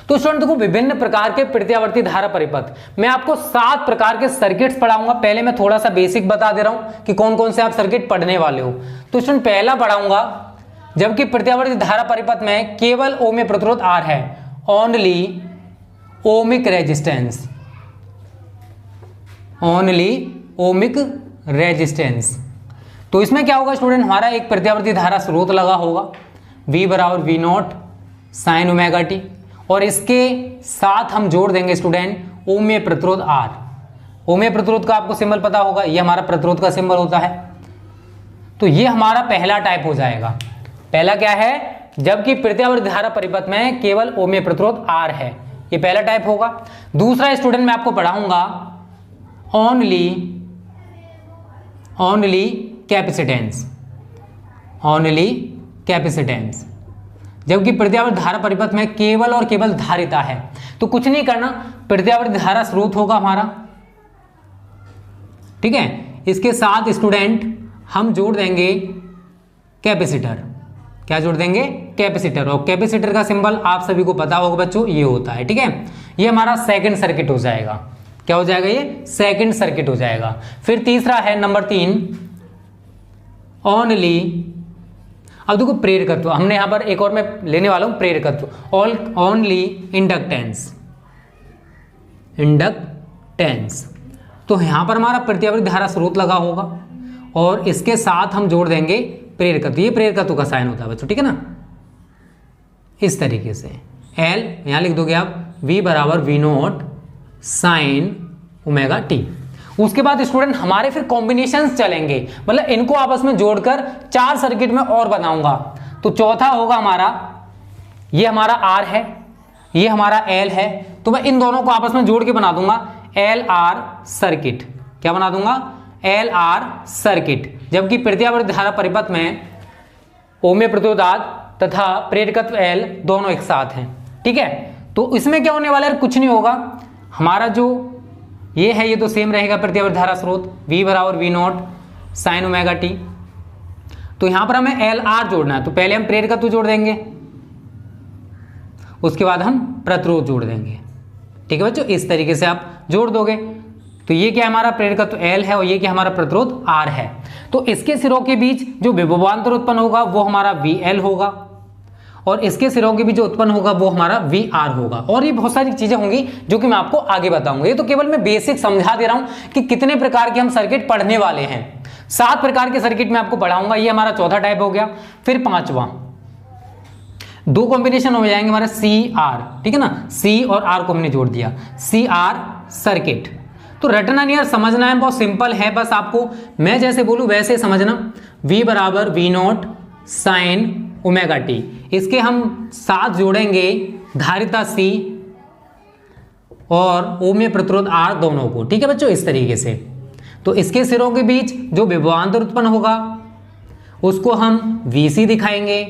तो स्टूडेंट देखो, विभिन्न प्रकार के प्रत्यावर्ती धारा परिपथ, मैं आपको 7 प्रकार के सर्किट्स पढ़ाऊंगा। पहले मैं थोड़ा सा बेसिक बता दे रहा हूं कि कौन कौन से आप सर्किट पढ़ने वाले हो। तो स्टूडेंट पहला पढ़ाऊंगा, जबकि प्रत्यावर्ती धारा परिपथ में केवल ओम में प्रतिरोध R है, only ohmic resistance, only ohmic resistance. तो इसमें क्या होगा स्टूडेंट, हमारा एक प्रत्यावर्ती धारा स्रोत लगा होगा, V बराबर V not sine omega T, और इसके साथ हम जोड़ देंगे स्टूडेंट ओम प्रतिरोध R। ओम प्रतिरोध का आपको सिंबल पता होगा, ये हमारा प्रतिरोध का सिंबल होता है। तो ये हमारा पहला टाइप हो जाएगा। पहला क्या है, जबकि प्रत्यावर्ती धारा परिपथ में केवल ओम प्रतिरोध R है, ये पहला टाइप होगा। दूसरा स्टूडेंट मैं आपको पढ़ाऊंगा ओनली कैपेसिटेंस, ओनली कैपेसिटेंस, जबकि प्रत्यावर्ती धारा परिपथ में केवल और केवल धारिता है। तो कुछ नहीं करना, प्रत्यावर्ती धारा स्रोत होगा हमारा। ठीक है, इसके साथ स्टूडेंट हम जोड़ देंगे कैपेसिटर। क्या जोड़ देंगे? कैपेसिटर। और कैपेसिटर का सिंबल आप सभी को पता होगा बच्चों, ये होता है। ठीक है, ये हमारा सेकंड सर्किट हो जाएगा। क्या हो जाएगा? ये सेकंड सर्किट हो जाएगा। फिर तीसरा है नंबर 3, ओनली, अब देखो प्रेरकत्व, हमने यहां पर एक और मैं लेने वाला हूं प्रेरकत्व, ओनली इंडक्टेंस, इंडक्टेंस। तो यहां पर हमारा प्रत्यावर्ती धारा स्रोत लगा होगा और इसके साथ हम जोड़ देंगे प्रेरकत्व। ये प्रेरकत्व का साइन होता है बच्चों, ठीक है ना, इस तरीके से। एल यहां लिख दोगे आप, V बराबर V not sine omega T. उसके बाद स्टूडेंट हमारे फिर कॉम्बिनेशंस चलेंगे, मतलब इनको आपस में जोड़कर 4 सर्किट में और बनाऊंगा। तो चौथा होगा हमारा, ये हमारा R है, ये हमारा L है, तो मैं इन दोनों को आपस में जोड़ के बना दूंगा LR सर्किट। क्या बना दूंगा? LR circuit. जबकि प्रत्यावर्ती धारा परिपथ में ओम प्रतिरोध R तथा प्रेरकत्व L दोनों एक साथ हैं। ठीक है, तो इसमें क्या होने वाला है? कुछ नहीं होगा, हमारा जो ये है, ये तो सेम रहेगा प्रतिवर्ती धारा स्रोत, V बराबर V not sine omega T. तो यहां पर हमें एल आर जोड़ना है, तो पहले हम प्रेरकत्व जोड़ देंगे, उसके बाद हम प्रतिरोध जोड़ देंगे। ठीक है बच्चों, इस तरीके से आप जोड़ दोगे। तो ये क्या हमारा प्रेरकत्व एल है और ये क्या हमारा प्रतिरोध आर है। तो इसके सिरों के बीच जो विभवांतर उत्पन्न होगा वो हमारा वी एल होगा और इसके सिरों के बीच जो उत्पन्न होगा वो हमारा वी आर होगा। और ये बहुत सारी चीजें होंगी जो कि मैं आपको आगे बताऊंगा। ये तो केवल मैं बेसिक समझा दे रहा हूं कि कितने प्रकार के हम सर्किट पढ़ने वाले हैं। 7 प्रकार के सर्किट मैं आपको पढ़ाऊंगा। ये हमारा चौथा टाइप हो गया। फिर 5वां, 2 कॉम्बिनेशन हो जाएंगे हमारा सी आर, ठीक है ना, सी और आर को हमने जोड़ दिया, सी आर सर्किट। तो रटना नहीं यार, समझना है, बहुत सिंपल है, बस आपको मैं जैसे बोलूं वैसे समझना। V बराबर V not sine omega T, इसके हम साथ जोड़ेंगे धारिता C और ओ में प्रतिरोध R दोनों को। ठीक है बच्चों, इस तरीके से। तो इसके सिरों के बीच जो विभवांतर उत्पन्न होगा उसको हम VC दिखाएंगे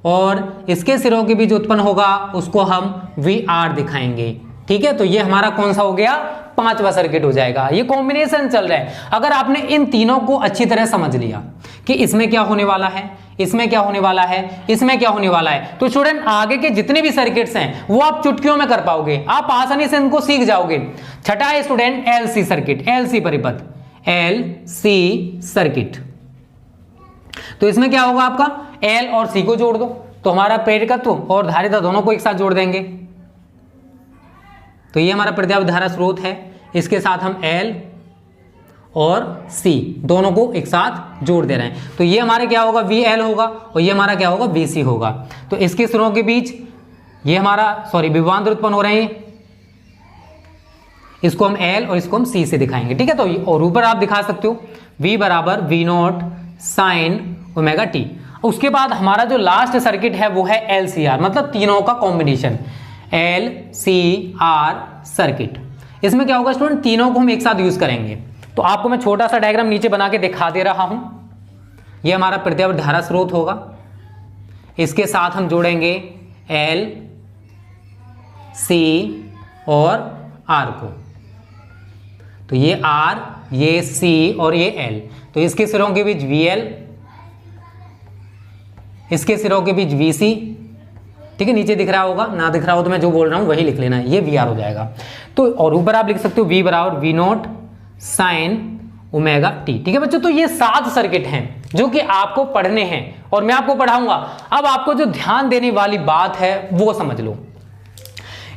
और इसके सिरों के बीच उत्पन्न होगा उसको हम VR दिखाएंगे। ठीक है, तो ये हमारा कौन सा हो गया, 5वां सर्किट हो जाएगा। ये कॉम्बिनेशन चल रहा है। अगर आपने इन तीनों को अच्छी तरह समझ लिया कि इसमें क्या होने वाला है, इसमें क्या होने वाला है, इसमें क्या होने वाला है, तो स्टूडेंट आगे के जितने भी सर्किट्स हैं वो आप चुटकियों में कर पाओगे, आप आसानी से इनको सीख जाओगे। छठा है स्टूडेंट एलसी सर्किट, एलसी परिपथ, एलसी सर्किट। तो इसमें क्या होगा आपका, एल और सी को जोड़ दो, तो हमारा प्रेरकत्व और धारिता दोनों को एक साथ जोड़ देंगे। तो ये हमारा प्रतिवर्ती धारा स्रोत है, इसके साथ हम L और C दोनों को एक साथ जोड़ दे रहे हैं। तो ये हमारे क्या होगा, VL होगा और ये हमारा क्या होगा, VC होगा। तो इसके सिरों के बीच ये हमारा विभवांतर उत्पन्न हो रहे हैं, इसको हम L और इसको हम C से दिखाएंगे। ठीक है, तो और ऊपर आप दिखा सकते हो V बराबर V not sine omega T. उसके बाद हमारा जो लास्ट सर्किट है वो है LCR, मतलब तीनों का कॉम्बिनेशन, LCR सर्किट। इसमें क्या होगा स्टूडेंट, तीनों को हम एक साथ यूज करेंगे। तो आपको मैं छोटा सा डायग्राम नीचे बना के दिखा दे रहा हूं। यह हमारा प्रतिवर्ती धारा स्रोत होगा, इसके साथ हम जोड़ेंगे L, C और R को। तो ये R, ये C और ये L। तो इसके सिरों के बीच VL, इसके सिरों के बीच VC। ठीक है, नीचे दिख रहा होगा, ना दिख रहा हो तो मैं जो बोल रहा हूं वही लिख लेना है, ये VR हो जाएगा। तो और ऊपर आप लिख सकते हो V बराबर V not sine omega T. ठीक है बच्चों, तो ये 7 सर्किट हैं जो कि आपको पढ़ने हैं और मैं आपको पढ़ाऊंगा। अब आपको जो ध्यान देने वाली बात है वो समझ लो।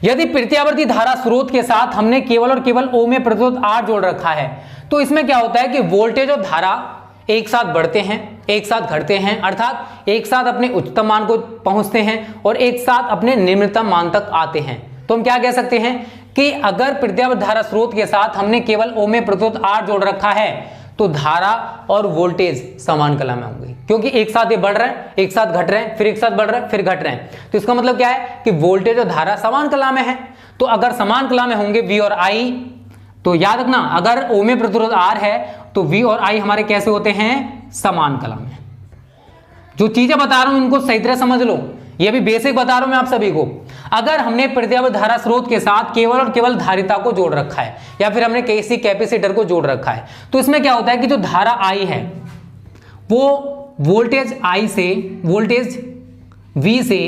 यदि प्रतिवर्ती धारा स्रोत के साथ हमने केवल और केवल O में प्रतिरोध R जोड़ रखा है, तो इसमें क्या होता है कि वोल्टेज और धारा एक साथ बढ़ते हैं, एक साथ घटते हैं, अर्थात एक साथ अपने उच्चतम मान को पहुंचते हैं और एक साथ अपने निम्नतम मान तक आते हैं। तो हम क्या कह सकते हैं कि अगर प्रतिवर्ती धारा स्रोत के साथ हमने केवल O में प्रतिरोध R जोड़ रखा है तो धारा और वोल्टेज समान कला में होंगे, क्योंकि एक साथ ये बढ़ रहे हैं, एक साथ घट रहे हैं, फिर एक साथ बढ़ रहे हैं, फिर घट रहे हैं। तो इसका मतलब क्या है कि वोल्टेज और धारा समान कला में है। तो अगर समान कला में होंगे V और I, तो याद रखना अगर O में प्रतिरोध R है तो V और I हमारे कैसे होते हैं, समान कला में। जो चीजें बता रहा हूं इनको सही तरह समझ लो, ये भी बेसिक बता रहा हूं मैं आप सभी को। अगर हमने प्रतिवर्ती धारा स्रोत के साथ केवल और केवल धारिता को जोड़ रखा है या फिर हमने किसी कैपेसिटर को जोड़ रखा है, तो इसमें क्या होता है कि जो धारा I है वो वोल्टेज I से, वोल्टेज V से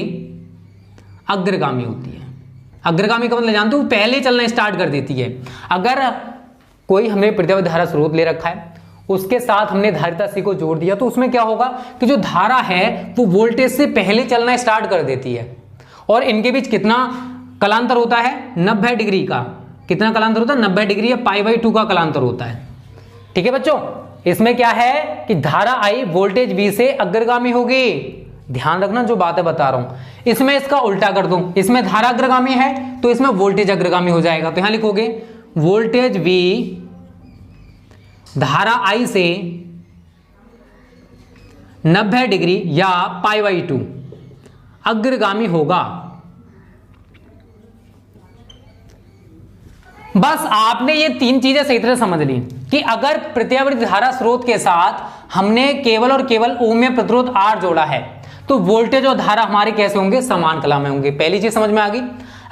अग्रगामी होती है। अग्रगामी का मतलब जानते हो, पहले चलना स्टार्ट कर देती है। अगर कोई हमने प्रतिवर्ती धारा स्रोत ले रखा है, उसके साथ हमने धारिता C को जोड़ दिया, तो उसमें क्या होगा कि जो धारा है वो वोल्टेज से पहले चलना स्टार्ट कर देती है और इनके बीच कितना कलांतर होता है, 90 डिग्री का। कितना कलांतर होता है, 90 डिग्री या π/2 का कलांतर होता है। ठीक है बच्चों, इसमें क्या है कि धारा I वोल्टेज V से अग्रगामी होगी। ध्यान रखना जो बातें बता रहा हूं। इसमें इसका उल्टा कर दूं, इसमें धारा अग्रगामी है तो इसमें वोल्टेज अग्रगामी हो जाएगा। तो यहां लिखोगे वोल्टेज V धारा I से 90 डिग्री या π/2 अग्रगामी होगा। बस आपने ये 3 चीजें सही तरह समझ ली कि अगर प्रतिवर्ती धारा स्रोत के साथ हमने केवल और केवल O में प्रतिरोध R जोड़ा है तो वोल्टेज और धारा हमारे कैसे होंगे, समान कला में होंगे। पहली चीज समझ में आ गई।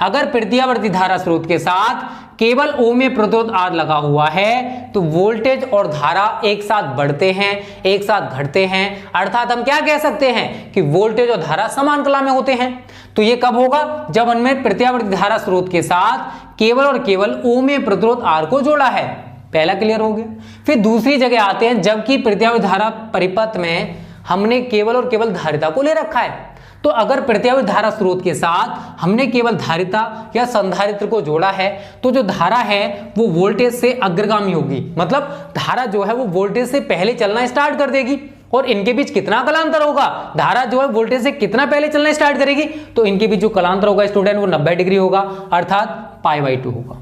अगर प्रत्यावर्ती धारा स्रोत के साथ केवल O में प्रतिरोध R लगा हुआ है तो वोल्टेज और धारा एक साथ बढ़ते हैं, एक साथ घटते हैं, अर्थात हम क्या कह सकते हैं कि वोल्टेज और धारा समान कला में होते हैं। तो ये कब होगा? जब उनमें प्रत्यावर्ती धारा स्रोत के साथ केवल और केवल O में प्रतिरोध R को जोड़ा है। पहला क्लियर हो गया। फिर दूसरी जगह आते हैं, जबकि प्रत्यावर्ती धारा परिपथ में हमने केवल और केवल धारिता को ले रखा है। तो अगर प्रत्यावर्ती धारा स्रोत के साथ हमने केवल धारिता या संधारित्र को जोड़ा है तो जो धारा है वो वोल्टेज से अग्रगामी होगी, मतलब धारा जो है वो वोल्टेज से पहले चलना स्टार्ट कर देगी। और इनके बीच कितना कलांतर होगा? धारा जो है वोल्टेज से कितना पहले चलना स्टार्ट करेगी, तो इनके बीच जो कलांतर होगा स्टूडेंट वो 90 डिग्री होगा, अर्थात π/2 होगा।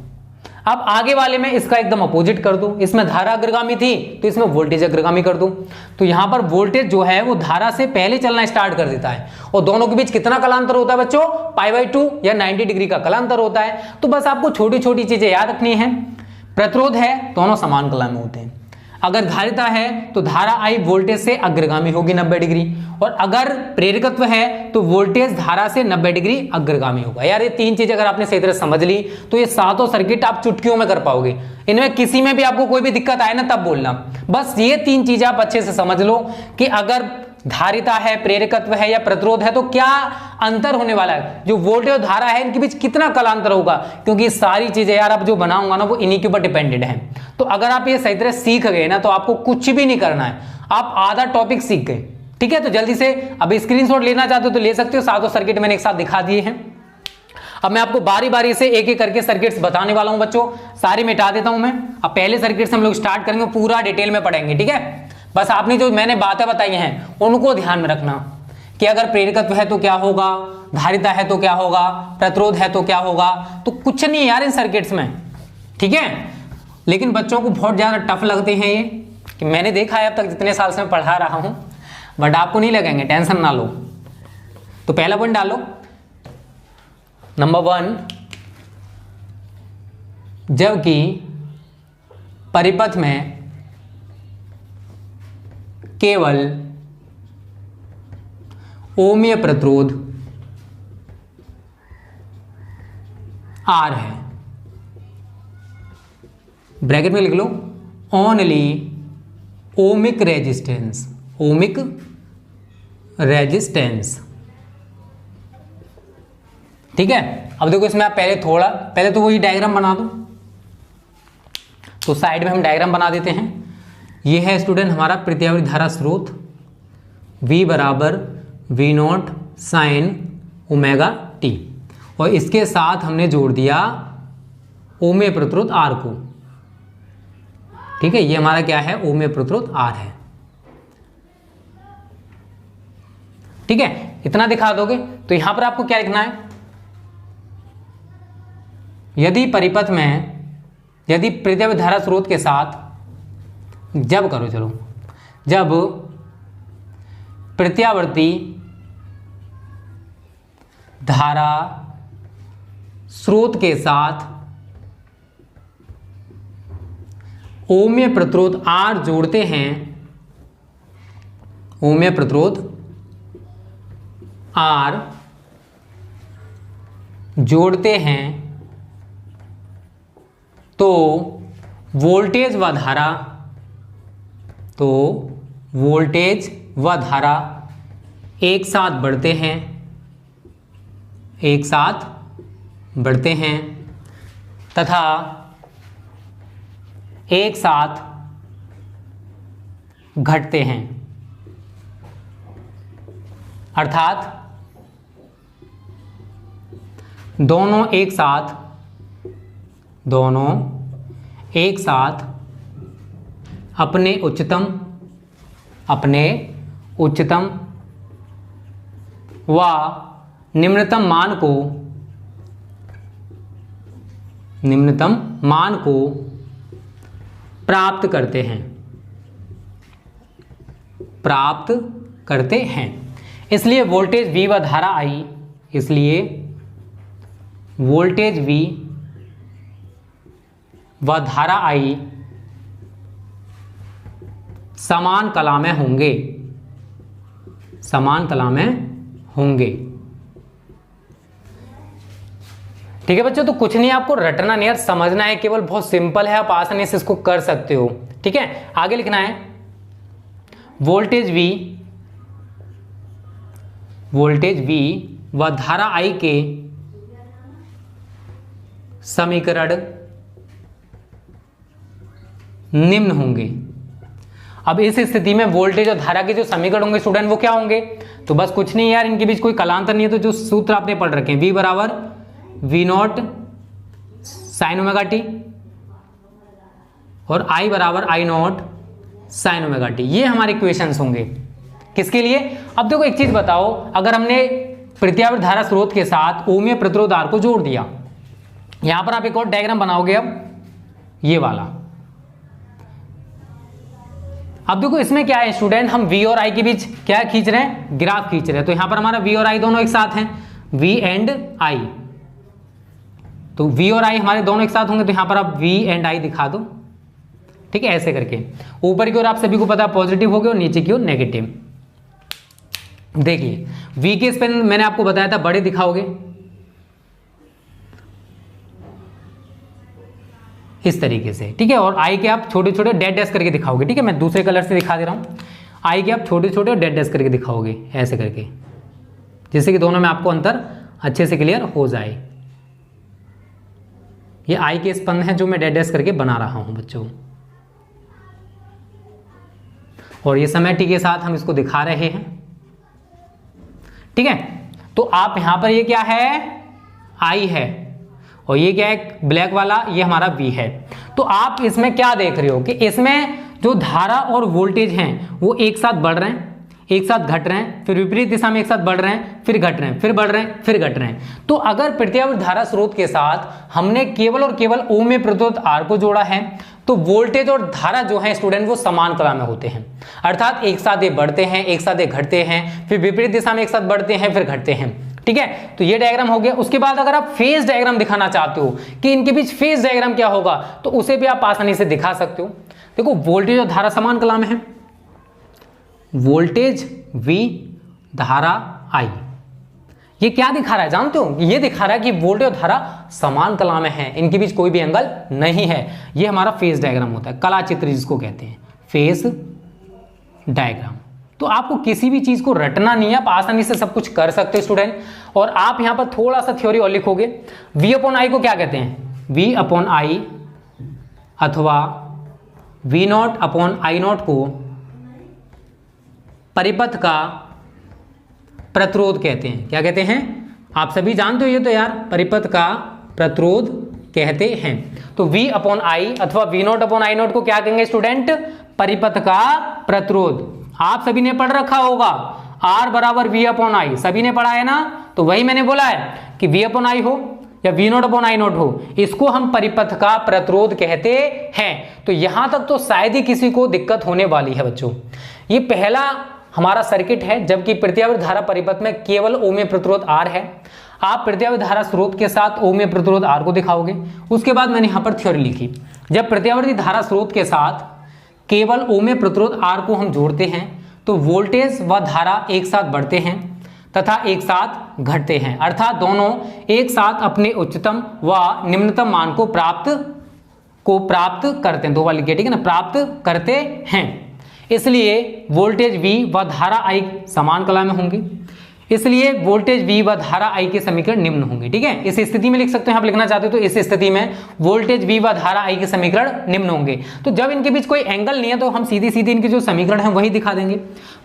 अब आगे वाले में इसका एकदम अपोजिट कर दूं, इसमें धारा अग्रगामी थी तो इसमें वोल्टेज अग्रगामी कर दूं, तो यहां पर वोल्टेज जो है वो धारा से पहले चलना स्टार्ट कर देता है। और दोनों के बीच कितना कलांतर होता है बच्चों? π/2 या 90 डिग्री का कलांतर होता है। तो बस आपको छोटी छोटी चीजें याद रखनी है। प्रतिरोध है, दोनों समान कला में होते हैं। अगर धारिता है तो धारा I वोल्टेज से अग्रगामी होगी 90 डिग्री, और अगर प्रेरकत्व है तो वोल्टेज धारा से 90 डिग्री अग्रगामी होगा। यार ये तीन चीजें अगर आपने सही तरह समझ ली तो ये सातों सर्किट आप चुटकियों में कर पाओगे। इनमें किसी में भी आपको कोई भी दिक्कत आए ना तब बोलना। बस ये तीन चीजें आप अच्छे से समझ लो कि अगर धारिता है, प्रेरकत्व है या प्रतिरोध है तो क्या अंतर होने वाला है, जो वोल्टेज और धारा है इनके बीच कितना कलांतर होगा, क्योंकि सारी चीजें यार अब जो बनाऊंगा ना वो इन्हीं के ऊपर डिपेंडेड है। तो अगर आप ये सही तरह सीख गए ना तो आपको कुछ भी नहीं करना है, आप आधा टॉपिक सीख गए। ठीक है, तो जल्दी से अब स्क्रीनशॉट लेना चाहते हो तो ले सकते हो, सातों सर्किट मैंने एक साथ दिखा दिए हैं। अब मैं आपको बारी बारी से एक एक करके सर्किट्स बताने वाला हूं बच्चों, सारी मिटा देता हूं मैं। अब पहले सर्किट से हम लोग स्टार्ट करेंगे, पूरा डिटेल में पढ़ेंगे। ठीक है, बस आपने जो मैंने बातें बताई हैं उनको ध्यान में रखना कि अगर प्रेरकत्व है तो क्या होगा, धारिता है तो क्या होगा, प्रतिरोध है तो क्या होगा। तो कुछ नहीं यार इन सर्किट्स में, ठीक है। लेकिन बच्चों को बहुत ज्यादा टफ लगते हैं ये, कि मैंने देखा है अब तक जितने साल से मैं पढ़ा रहा हूं, बट आपको नहीं लगेंगे, टेंशन ना लो। तो पहला पॉइंट डालो, नंबर 1, जबकि परिपथ में केवल ओमीय प्रतिरोध R है, ब्रैकेट में लिख लो, only ohmic resistance, ohmic resistance. ठीक है, अब देखो इसमें आप पहले तो वही डायग्राम बना दो। तो साइड में हम डायग्राम बना देते हैं। ये है स्टूडेंट हमारा प्रत्यावर्ती धारा स्रोत, V बराबर V0 साइन ओमेगा t, और इसके साथ हमने जोड़ दिया ओमेय प्रतिरोध R को। ठीक है, ये हमारा क्या है, ओमेय प्रतिरोध R है। ठीक है, इतना दिखा दोगे तो यहां पर आपको क्या लिखना है, यदि परिपथ में, यदि प्रत्यावर्ती धारा स्रोत के साथ जब प्रत्यावर्ती धारा स्रोत के साथ ओमीय प्रतिरोध R जोड़ते हैं, ओमीय प्रतिरोध R जोड़ते हैं तो वोल्टेज व धारा एक साथ बढ़ते हैं तथा एक साथ घटते हैं, अर्थात दोनों एक साथ अपने उच्चतम व निम्नतम मान को प्राप्त करते हैं। इसलिए वोल्टेज V व धारा I, इसलिए वोल्टेज V व धारा I समान कला में होंगे। ठीक है बच्चों, तो कुछ नहीं आपको रटना नहीं यार, समझना है केवल, बहुत सिंपल है, आप आसानी से इसको कर सकते हो। ठीक है, आगे लिखना है वोल्टेज V व धारा I के समीकरण निम्न होंगे। अब इस स्थिति में वोल्टेज और धारा के जो समीकरण होंगे स्टूडेंट वो क्या होंगे, तो बस कुछ नहीं यार, इनके बीच कोई कलांतर नहीं है, तो जो सूत्र आपने पढ़ रखे हैं V बराबर V0 साइन ओमेगा टी और I बराबर I0 साइन ओमेगा टी, ये हमारे इक्वेशंस होंगे। किसके लिए, अब देखो एक चीज बताओ, अगर हमने प्रत्यावर्त धारा स्रोत के साथ ओम प्रतिरोध R को जोड़ दिया, यहां पर आप एक और डायग्राम बनाओगे, अब ये वाला। अब देखो इसमें क्या है स्टूडेंट, हम V और I के बीच क्या खींच रहे हैं, ग्राफ खींच रहे हैं। तो यहां पर हमारा V और I दोनों एक साथ हैं, V एंड I, तो V और I हमारे दोनों एक साथ होंगे, तो यहां पर आप V एंड I दिखा दो। ठीक है, ऐसे करके ऊपर की ओर आप सभी को पता पॉजिटिव हो गया और नीचे की ओर नेगेटिव। देखिए V के स्पेन मैंने आपको बताया था बड़े दिखाओगे इस तरीके से, ठीक है, और I के आप छोटे छोटे डैश डैश करके दिखाओगे। ठीक है, मैं दूसरे कलर से दिखा दे रहा हूं, I के आप छोटे छोटे डैश डैश करके दिखाओगे ऐसे करके, जिससे कि दोनों में आपको अंतर अच्छे से क्लियर हो जाए। ये I के स्पंद है जो मैं डैश डैश करके बना रहा हूं बच्चों, और ये समय टी के साथ हम इसको दिखा रहे हैं। ठीक है, तो आप यहां पर ये क्या है, I है, और ये क्या है ब्लैक वाला, ये हमारा V है। तो आप इसमें क्या देख रहे हो कि इसमें जो धारा और वोल्टेज हैं वो एक साथ बढ़ रहे हैं, एक साथ घट रहे हैं, फिर विपरीत दिशा में एक साथ बढ़ रहे हैं, फिर घट रहे हैं, फिर बढ़ रहे हैं, फिर घट रहे हैं। तो अगर प्रत्यावर्त धारा स्रोत के साथ हमने केवल और केवल ओम में प्रतिरोध R को जोड़ा है, तो वोल्टेज और धारा जो है स्टूडेंट वो समान क्रम में होते हैं, अर्थात एक साथ ये बढ़ते हैं, एक साथ ये घटते हैं, फिर विपरीत दिशा में एक साथ बढ़ते हैं, फिर घटते हैं। ठीक है, तो ये डायग्राम हो गया। उसके बाद अगर आप फेज डायग्राम दिखाना चाहते हो कि इनके बीच फेज डायग्राम क्या होगा, तो उसे भी आप आसानी से दिखा सकते हो। देखो वोल्टेज और धारा समान कला में है, वोल्टेज V धारा I, ये क्या दिखा रहा है जानते हो, ये दिखा रहा है कि वोल्टेज और धारा समान कला में है, इनके बीच कोई भी एंगल नहीं है। ये हमारा फेज डायग्राम होता है, कला चित्र जिसको कहते हैं फेज डायग्राम। तो आपको किसी भी चीज को रटना नहीं है, आप आसानी से सब कुछ कर सकते हो स्टूडेंट। और आप यहां पर थोड़ा सा थ्योरी और लिखोगे, V अपॉन I को क्या कहते हैं, V अपॉन I अथवा V0 अपॉन I0 को परिपथ का प्रतिरोध कहते हैं। क्या कहते हैं, आप सभी जानते हो ये तो यार, परिपथ का प्रतिरोध कहते हैं। तो V अपॉन I अथवा V0 अपॉन I0 को क्या कहेंगे स्टूडेंट, परिपथ का प्रतिरोध। आप सभी ने पढ़ रखा होगा R बराबर V अपॉन I, सभी ने पढ़ा है ना, तो वही मैंने बोला है कि V अपॉन I हो या V0 अपॉन I0 हो, इसको हम परिपथ का प्रतिरोध कहते हैं। तो यहां तक तो शायद ही किसी को दिक्कत होने वाली है बच्चों। ये पहला हमारा सर्किट है, जबकि प्रत्यावर्त धारा परिपथ में केवल ओम में प्रतिरोध R है। आप प्रत्यावर्त धारा स्रोत के साथ ओम में प्रतिरोध R को दिखाओगे। उसके बाद मैंने यहां पर थ्योरी लिखी, जब प्रत्यावर्ती धारा स्रोत के साथ केवल ओम में प्रतिरोध R को हम जोड़ते हैं तो वोल्टेज व धारा एक साथ बढ़ते हैं तथा एक साथ घटते हैं, अर्थात दोनों एक साथ अपने उच्चतम व निम्नतम मान को प्राप्त करते हैं। दो बार लिखिए, ठीक है ना, प्राप्त करते हैं। इसलिए वोल्टेज V व धारा I समान कला में होंगे, इसलिए वोल्टेज V व धारा I के समीकरण निम्न होंगे। ठीक है, इस स्थिति में लिख सकते हो, आप लिखना चाहते हो तो इस स्थिति में वोल्टेज V व धारा I के समीकरण निम्न होंगे। तो जब इनके बीच कोई एंगल नहीं है तो हम सीधी सीधी इनके जो समीकरण है वही दिखा देंगे।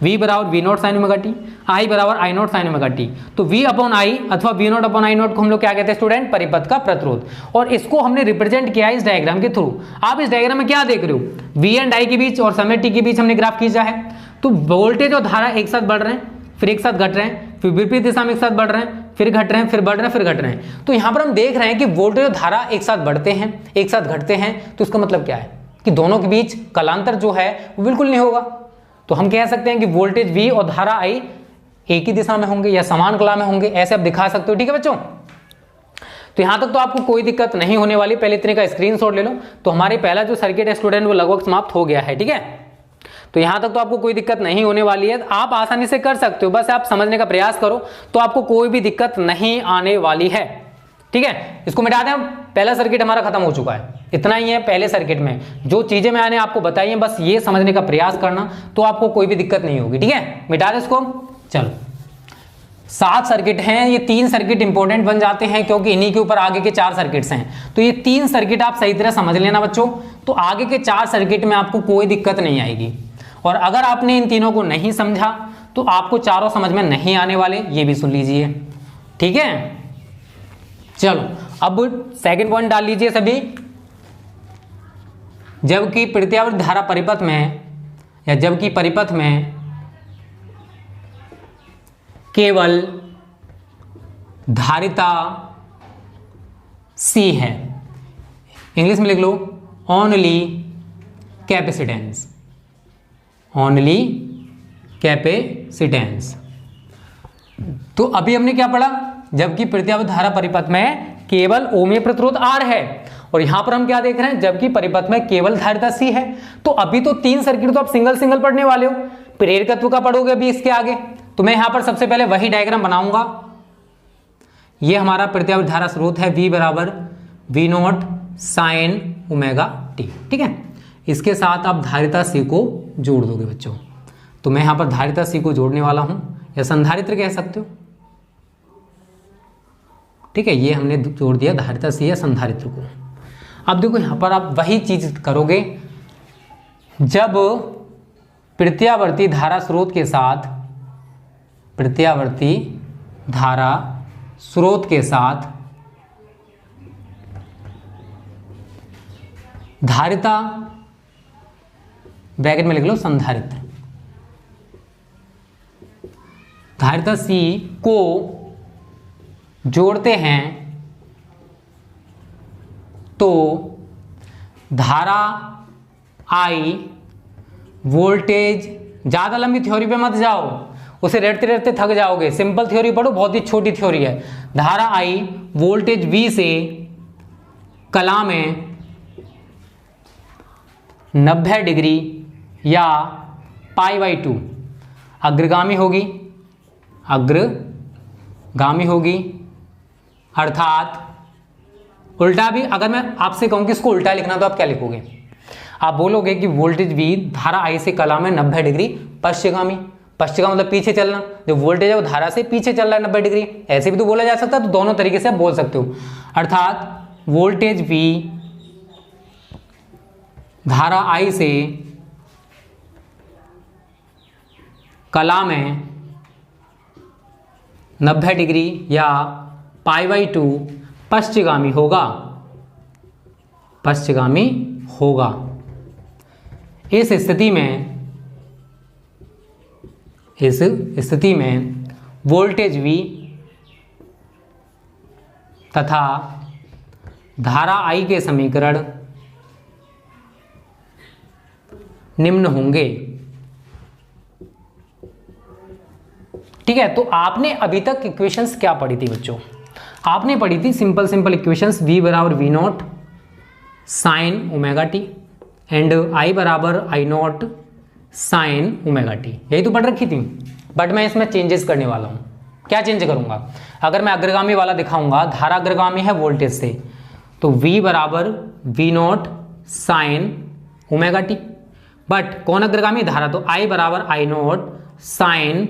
V बराबर V0 sine omega T, I बराबर I0 साइन ओमेगा टी। तो V अपॉन I अथवा V0 अपॉन I0 को हम लोग क्या कहते हैं स्टूडेंट, परिपथ का प्रतिरोध। और इसको हमने रिप्रेजेंट किया है इस डायग्राम के थ्रू। आप इस डायग्राम में क्या देख रहे हो, V एंड I के बीच और समय t के बीच हमने ग्राफ खींचा है। तो वोल्टेज और धारा एक साथ बढ़ रहे हैं, फिर एक साथ घट रहे हैं, फिर विपरीत दिशा में एक साथ बढ़ रहे हैं, फिर घट रहे हैं, फिर बढ़ रहे हैं, फिर घट रहे हैं। तो यहां पर हम देख रहे हैं कि वोल्टेज और धारा एक साथ बढ़ते हैं, एक साथ घटते हैं। तो इसका मतलब क्या है कि दोनों के बीच कलांतर जो है वो बिल्कुल नहीं होगा। तो हम कह सकते हैं कि वोल्टेज V और धारा I एक ही दिशा में होंगे या समान कला में होंगे, ऐसे आप दिखा सकते हो। ठीक है बच्चों, तो यहां तक तो आपको कोई दिक्कत नहीं होने वाली। पहले इतने का स्क्रीनशॉट ले लो। तो हमारे पहला जो सर्किट है स्टूडेंट वो लगभग समाप्त हो गया है। ठीक है, तो यहां तक तो आपको कोई दिक्कत नहीं होने वाली है, आप आसानी से कर सकते हो, बस आप समझने का प्रयास करो तो आपको कोई भी दिक्कत नहीं आने वाली है। ठीक है, इसको मिटा दें। पहला सर्किट हमारा खत्म हो चुका है, इतना ही है पहले सर्किट में। जो चीजें मैंने आपको बताई हैं बस ये समझने का प्रयास करना, तो आपको कोई भी दिक्कत नहीं होगी। ठीक है, मिटा दें इसको। चलो 7 सर्किट हैं, ये 3 सर्किट इंपॉर्टेंट बन जाते हैं क्योंकि इन्हीं के ऊपर आगे के 4 सर्किट्स हैं। तो ये 3 सर्किट आप सही तरह समझ लेना बच्चों, तो आगे के 4 सर्किट में आपको कोई दिक्कत नहीं आएगी। और अगर आपने इन तीनों को नहीं समझा तो आपको चारों समझ में नहीं आने वाले, ये भी सुन लीजिए। ठीक है, चलो अब सेकंड पॉइंट डाल लीजिए सभी। जबकि प्रत्यावर्ती धारा परिपथ में, या जबकि परिपथ में केवल धारिता C है, इंग्लिश में लिख लो ओनली कैपेसिटेंस, ओनली कैपेसिटेंस। तो अभी हमने क्या पढ़ा, जबकि प्रत्यावर्ती धारा परिपथ में केवल ओम प्रतिरोध R है, और यहां पर हम क्या देख रहे हैं, जबकि परिपथ में केवल धारिता C है। तो अभी तो 3 सर्किट तो आप सिंगल सिंगल पढ़ने वाले हो, प्रेरकत्व का पढ़ोगे अभी इसके आगे। तो मैं यहां पर सबसे पहले वही डायग्राम बनाऊंगा। ये हमारा प्रत्यावर्ती धारा स्रोत है, V बराबर V0 साइन ओमेगा टी। ठीक है, इसके साथ आप धारिता C को जोड़ दोगे बच्चों। तो मैं यहां पर धारिता C को जोड़ने वाला हूं, या संधारित्र कह सकते हो। ठीक है, ये हमने जोड़ दिया धारिता C या संधारित्र को। अब देखो यहां पर आप वही चीज करोगे, जब प्रत्यावर्ती धारा स्रोत के साथ, प्रत्यावर्ती धारा स्रोत के साथ धारिता, ब्रैकेट में लिख लो संधारित्र, धारिता C को जोड़ते हैं तो धारा I, वोल्टेज, ज्यादा लंबी थ्योरी पे मत जाओ, उसे रटते रटते थक जाओगे। सिंपल थ्योरी पढ़ो, बहुत ही छोटी थ्योरी है। धारा I वोल्टेज V से कला में 90 डिग्री या π/2 अग्रगामी होगी, अग्रगामी होगी। अर्थात उल्टा भी, अगर मैं आपसे कहूं कि इसको उल्टा लिखना तो आप क्या लिखोगे? आप बोलोगे कि वोल्टेज V धारा I से कला में 90 डिग्री पश्चिमगामी। पश्चिमगामी मतलब पीछे चलना, जो वोल्टेज है वो धारा से पीछे चल रहा है 90 डिग्री, ऐसे भी तो बोला जा सकता है। तो दोनों तरीके से आप बोल सकते हो। अर्थात वोल्टेज V धारा I से कला में 90 डिग्री या π/2 पश्चिमगामी होगा, पश्चिमगामी होगा। इस स्थिति में वोल्टेज V तथा धारा I के समीकरण निम्न होंगे। ठीक है, तो आपने अभी तक इक्वेशंस क्या पढ़ी थी बच्चों? आपने पढ़ी थी सिंपल इक्वेशंस, V बराबर V0 sine omega T and I बराबर I0 साइन ओमेगा टी, यही तो पढ़ रखी थी। बट मैं इसमें चेंजेस करने वाला हूँ। क्या चेंज करूंगा? अगर मैं अग्रगामी वाला दिखाऊंगा, धारा अग्रगामी है वोल्टेज से, तो V बराबर V0 sine omega T. But कौन अग्रगामी? धारा। तो I बराबर I0 sine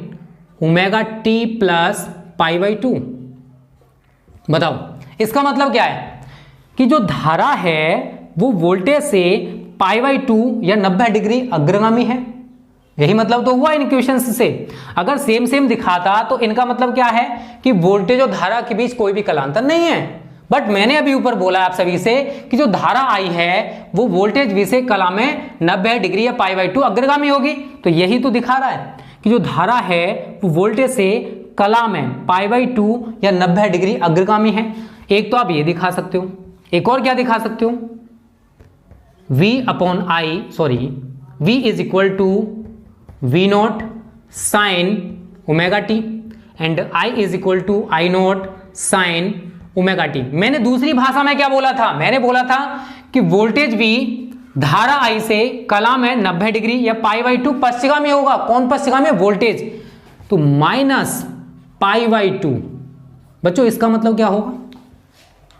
omega T plus π/2। बताओ इसका मतलब क्या है कि जो धारा है वो वोल्टेज से π/2 या 90 डिग्री अग्रगामी है। यही मतलब तो हुआ इन इक्वेशंस से। अगर सेम दिखाता तो इनका मतलब क्या है कि वोल्टेज और धारा के बीच कोई भी कलांतर नहीं है। बट मैंने अभी ऊपर बोला आप सभी से कि जो धारा I है वो वोल्टेज V से कला में 90 डिग्री या π/2 अग्रगामी होगी। तो यही तो दिखा रहा है कि जो धारा है वो वोल्टेज से कला में π/2 या 90 डिग्री अग्रगामी है। एक तो आप ये दिखा सकते हो, एक और क्या दिखा सकते हो? V is equal to V0 sine omega T and I is equal to I0 sine omega T. मैंने दूसरी भाषा में क्या बोला था? मैंने बोला था कि वोल्टेज V धारा I से कला में 90 डिग्री या π/2 पश्चिमगामी होगा। कौन पश्चिमगामी? वोल्टेज। तो माइनस π/2। बच्चों इसका मतलब क्या होगा?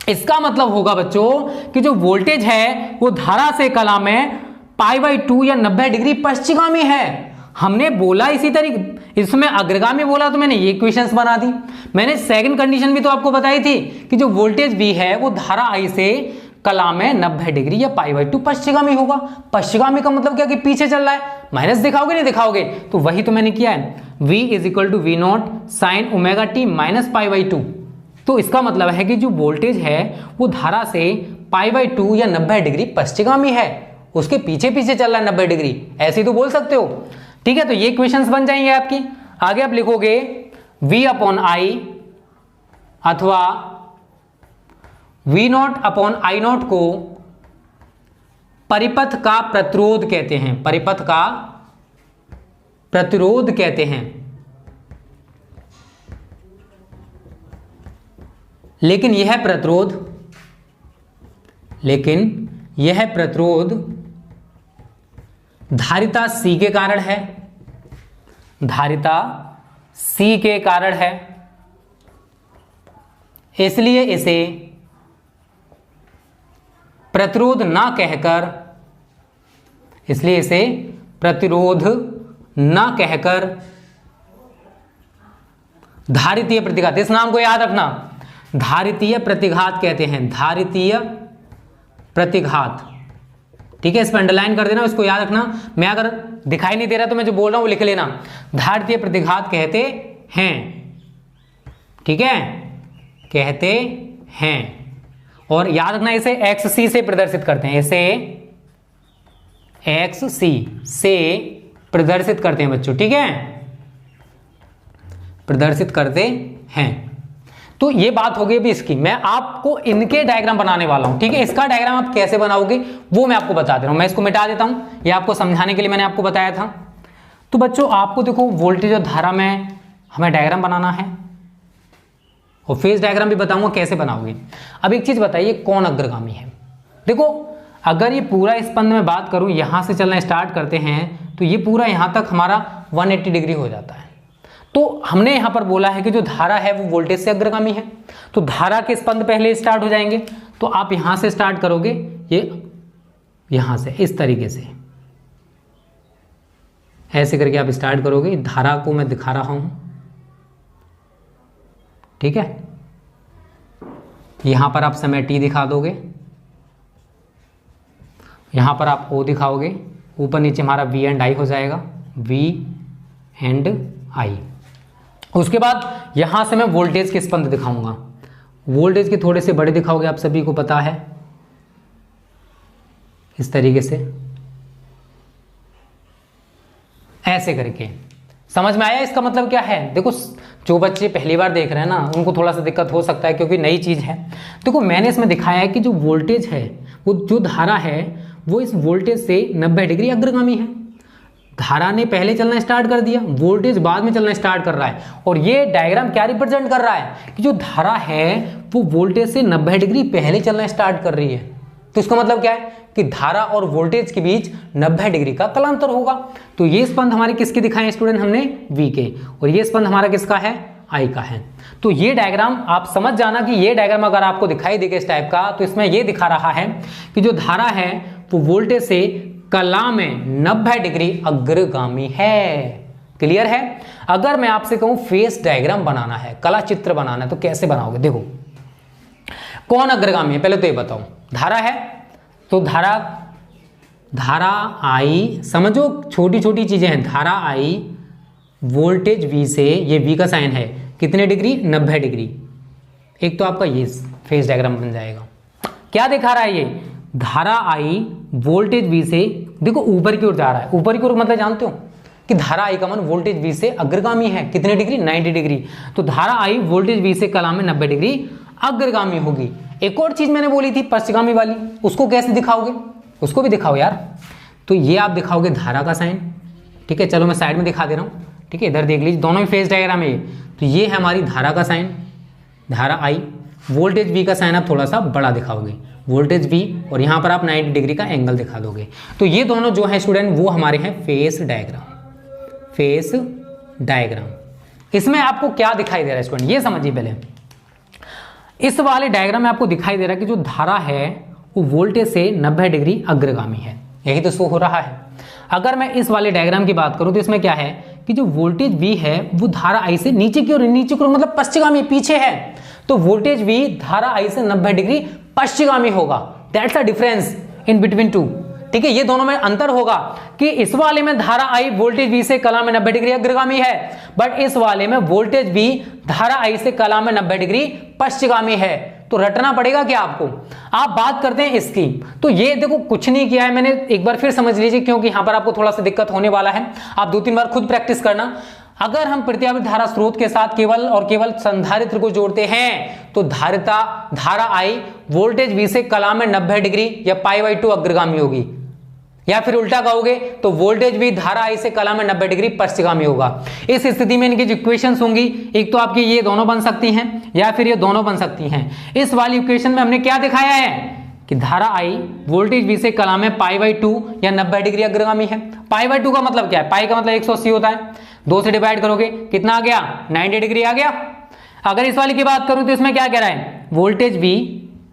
इसका मतलब होगा बच्चों कि जो वोल्टेज है वो धारा से कला में π/2 या 90 डिग्री पश्चिमगामी है। हमने बोला इसी तरीके, इसमें अग्रगामी बोला तो मैंने ये इक्वेशंस बना दी। मैंने सेकंड कंडीशन भी तो आपको बताई थी कि जो वोल्टेज V है वो धारा I से कला में 90 डिग्री या π/2 पश्चिमगामी होगा। पश्चिमगामी का मतलब क्या कि पीछे चल रहा है। माइनस दिखाओगे नहीं दिखाओगे, तो वही तो मैंने किया है। V = V0 sin ωt minus π/2। तो इसका मतलब है कि जो वोल्टेज है वो धारा से π/2 या 90 डिग्री पश्चिमगामी है, उसके पीछे पीछे चल रहा है 90 डिग्री, ऐसे तो बोल सकते हो। ठीक है, तो ये इक्वेशंस बन जाएंगे आपकी। आगे आप लिखोगे V/I अथवा V0/I0 को परिपथ का प्रतिरोध कहते हैं, परिपथ का प्रतिरोध कहते हैं। लेकिन यह प्रतिरोध धारिता C के कारण है, धारिता C के कारण है, इसलिए इसे प्रतिरोध ना कहकर धारितीय प्रतिघात, इस नाम को याद रखना, धारितीय प्रतिघात कहते हैं, धारितीय प्रतिघात। ठीक है, इस पर अंडरलाइन कर देना, इसको याद रखना। मैं अगर दिखाई नहीं दे रहा तो मैं जो बोल रहा हूं वो लिख लेना, धारितीय प्रतिघात कहते हैं। ठीक है, कहते हैं, और याद रखना इसे XC से प्रदर्शित करते हैं, इसे XC से प्रदर्शित करते हैं बच्चों। ठीक है, प्रदर्शित करते हैं। तो ये बात हो गई अभी इसकी। मैं आपको इनके डायग्राम बनाने वाला हूं। ठीक है, इसका डायग्राम आप कैसे बनाओगे वो मैं आपको बता दे रहा हूं। मैं इसको मिटा देता हूं, ये आपको समझाने के लिए मैंने आपको बताया था। तो बच्चों आपको देखो वोल्टेज और धारा में हमें डायग्राम बनाना है, और फेज डायग्राम भी बताऊंगा कैसे बनाओगे। अब एक चीज बताइए, कौन अग्रगामी है? देखो अगर ये पूरा स्पंद में बात करूं, यहां से चलना स्टार्ट करते हैं तो ये पूरा यहां तक हमारा 180 डिग्री हो जाता है। तो हमने यहां पर बोला है कि जो धारा है वो वोल्टेज से अग्रगामी है, तो धारा के स्पंद पहले स्टार्ट हो जाएंगे। तो आप यहां से स्टार्ट करोगे, ये यहां से इस तरीके से ऐसे करके आप स्टार्ट करोगे। धारा को मैं दिखा रहा हूं, ठीक है। यहां पर आप समय t दिखा दोगे, यहां पर आप O दिखाओगे, ऊपर नीचे हमारा V एंड I हो जाएगा, V एंड I। उसके बाद यहां से मैं वोल्टेज के स्पंद दिखाऊंगा, वोल्टेज के थोड़े से बड़े दिखाओगे, आप सभी को पता है, इस तरीके से ऐसे करके। समझ में आया इसका मतलब क्या है? देखो जो बच्चे पहली बार देख रहे हैं ना, उनको थोड़ा सा दिक्कत हो सकता है क्योंकि नई चीज है। देखो मैंने इसमें दिखाया है कि जो वोल्टेज है, वो जो धारा है वो इस वोल्टेज से 90 डिग्री अग्रगामी है। धारा ने पहले चलना स्टार्ट कर दिया, वोल्टेज बाद में चलना स्टार्ट कर रहा है। और ये डायग्राम क्या रिप्रेजेंट कर रहा है कि जो धारा है वो वोल्टेज से 90 डिग्री पहले चलना स्टार्ट कर रही है। तो इसका मतलब क्या है कि धारा और वोल्टेज के बीच 90 डिग्री का कलांतर होगा। तो ये स्पंद हमारे किसके दिखाए स्टूडेंट? हमने V के, और ये स्पंद हमारा किसका है? I का है। तो ये डायग्राम आप समझ जाना कि ये डायग्राम अगर आपको दिखाई देगा इस टाइप का, तो इसमें ये दिखा रहा है कि जो धारा है वो वोल्टेज से कला में 90 डिग्री अग्रगामी है। क्लियर है? अगर मैं आपसे कहूं फेस डायग्राम बनाना है, कला चित्र बनाना है, तो कैसे बनाओगे? देखो कौन अग्रगामी है पहले तो ये बताओ। धारा है तो धारा I, समझो छोटी छोटी चीजें हैं। धारा I वोल्टेज V से, ये V का साइन है, कितने डिग्री? 90 डिग्री। एक तो आपका ये फेस डायग्राम बन जाएगा। क्या दिखा रहा है ये? धारा I वोल्टेज V से, देखो ऊपर की ओर जा रहा है। ऊपर की ओर मतलब जानते हो कि धारा I का मान वोल्टेज V से अग्रगामी है, कितने डिग्री? 90 डिग्री। तो धारा I वोल्टेज V से कला में 90 डिग्री अग्रगामी होगी। एक और चीज मैंने बोली थी पश्चिमगामी वाली, उसको कैसे दिखाओगे? उसको भी दिखाओ यार। तो ये आप दिखाओगे धारा का साइन, ठीक है। चलो मैं साइड में दिखा दे रहा हूँ, ठीक है। इधर देख लीजिए, दोनों ही फेस डायग्राम है ये। तो ये है हमारी धारा का साइन, धारा I। वोल्टेज V का साइन आप थोड़ा सा बड़ा दिखाओगे, वोल्टेज V, और यहाँ पर आप 90 डिग्री का एंगल दिखा दोगे। तो ये दोनों जो है स्टूडेंट वो हमारे हैं फेस डायग्राम। फेस डायग्राम इसमें आपको क्या दिखाई दे रहा है स्टूडेंट, ये समझिए पहले। इस वाले डायग्राम में आपको दिखाई दे रहा है कि जो धारा है वो वोल्टेज से 90 डिग्री अग्रगामी है, यही तो शो हो रहा है। अगर मैं इस वाले डायग्राम की बात करूं तो इसमें क्या है कि जो वोल्टेज V है वो धारा I से नीचे की ओर मतलब पश्चिमगामी पीछे है, तो वोल्टेज V धारा I से 90 डिग्री पश्चिमगामी होगा। That's a difference in between two. ठीक है, ये दोनों में अंतर होगा कि इस वाले में धारा I वोल्टेज V से कला में 90 डिग्री अग्रगामी है, बट इस वाले में वोल्टेज V धारा I से कला में 90 डिग्री पश्चिमगामी है। तो रटना पड़ेगा क्या आपको। आप बात करते हैं इसकी, तो ये देखो कुछ नहीं किया है मैंने, एक बार फिर समझ लीजिए क्योंकि यहां पर आपको थोड़ा सा दिक्कत होने वाला है। आप 2-3 बार खुद प्रैक्टिस करना। अगर हम प्रत्यावर्ती धारा स्रोत के साथ केवल और केवल संधारित्र को जोड़ते हैं तो धारा I वोल्टेज V से कला में 90 डिग्री या π/2 अग्रगामी होगी, या फिर उल्टा कहोगे तो वोल्टेज भी धारा I से कला में 90 डिग्री पश्चिमगामी होगा। इस स्थिति में इनकी जो इक्वेशंस होंगी, एक तो आपकी ये दोनों बन सकती हैं या फिर ये दोनों बन सकती हैं। इस वाली इक्वेशन में हमने क्या दिखाया है कि धारा I वोल्टेज V से कला में π/2 या 90 डिग्री अग्रगामी है। π/2 का मतलब क्या है, पाई का मतलब 180 होता है, 2 से डिवाइड करोगे कितना आ गया, 90 डिग्री आ गया। अगर इस वाली की बात करूं तो इसमें क्या कह रहा है, वोल्टेज V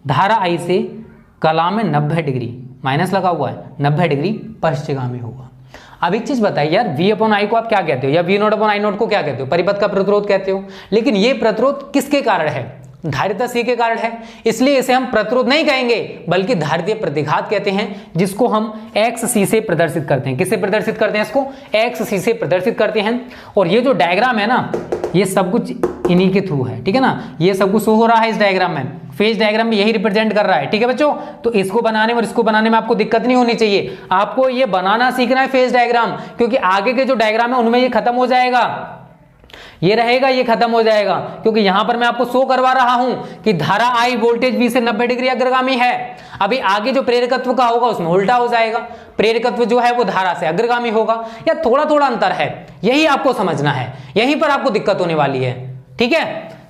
धारा I से कला में 90 डिग्री, माइनस लगा हुआ है, 90 डिग्री पश्चिमगामी होगा। अब एक चीज बताइए यार, V/I को आप क्या कहते हो, या V0/I0 को क्या कहते हो, परिपथ का प्रतिरोध कहते हो। लेकिन ये प्रतिरोध किसके कारण है, धारिता C के कारण है, इसलिए इसे हम प्रतिरोध नहीं कहेंगे बल्कि धारितीय प्रतिघात कहते हैं, जिसको हम XC से प्रदर्शित करते हैं। किससे प्रदर्शित करते हैं, इसको XC से प्रदर्शित करते हैं। और ये जो डायग्राम है ना, ये सब कुछ इन्हीं के थ्रू है, ठीक है ना, ये सब कुछ शो हो रहा है इस डायग्राम में, फेज डायग्राम में यही रिप्रेजेंट कर रहा है। ठीक है बच्चों, तो इसको बनाने और इसको बनाने में आपको दिक्कत नहीं होनी चाहिए, आपको ये बनाना सीखना है फेज डायग्राम, क्योंकि आगे के जो डायग्राम है उनमें ये खत्म हो जाएगा, ये रहेगा, ये खत्म हो जाएगा, क्योंकि यहां पर मैं आपको शो करवा रहा हूं कि धारा I वोल्टेज V से 90 डिग्री अग्रगामी है। अभी आगे जो प्रेरकत्व का होगा उसमें उल्टा हो जाएगा, प्रेरकत्व जो है वो धारा से अग्रगामी होगा, या थोड़ा थोड़ा अंतर है, यही आपको समझना है, यहीं पर आपको दिक्कत होने वाली है। ठीक है,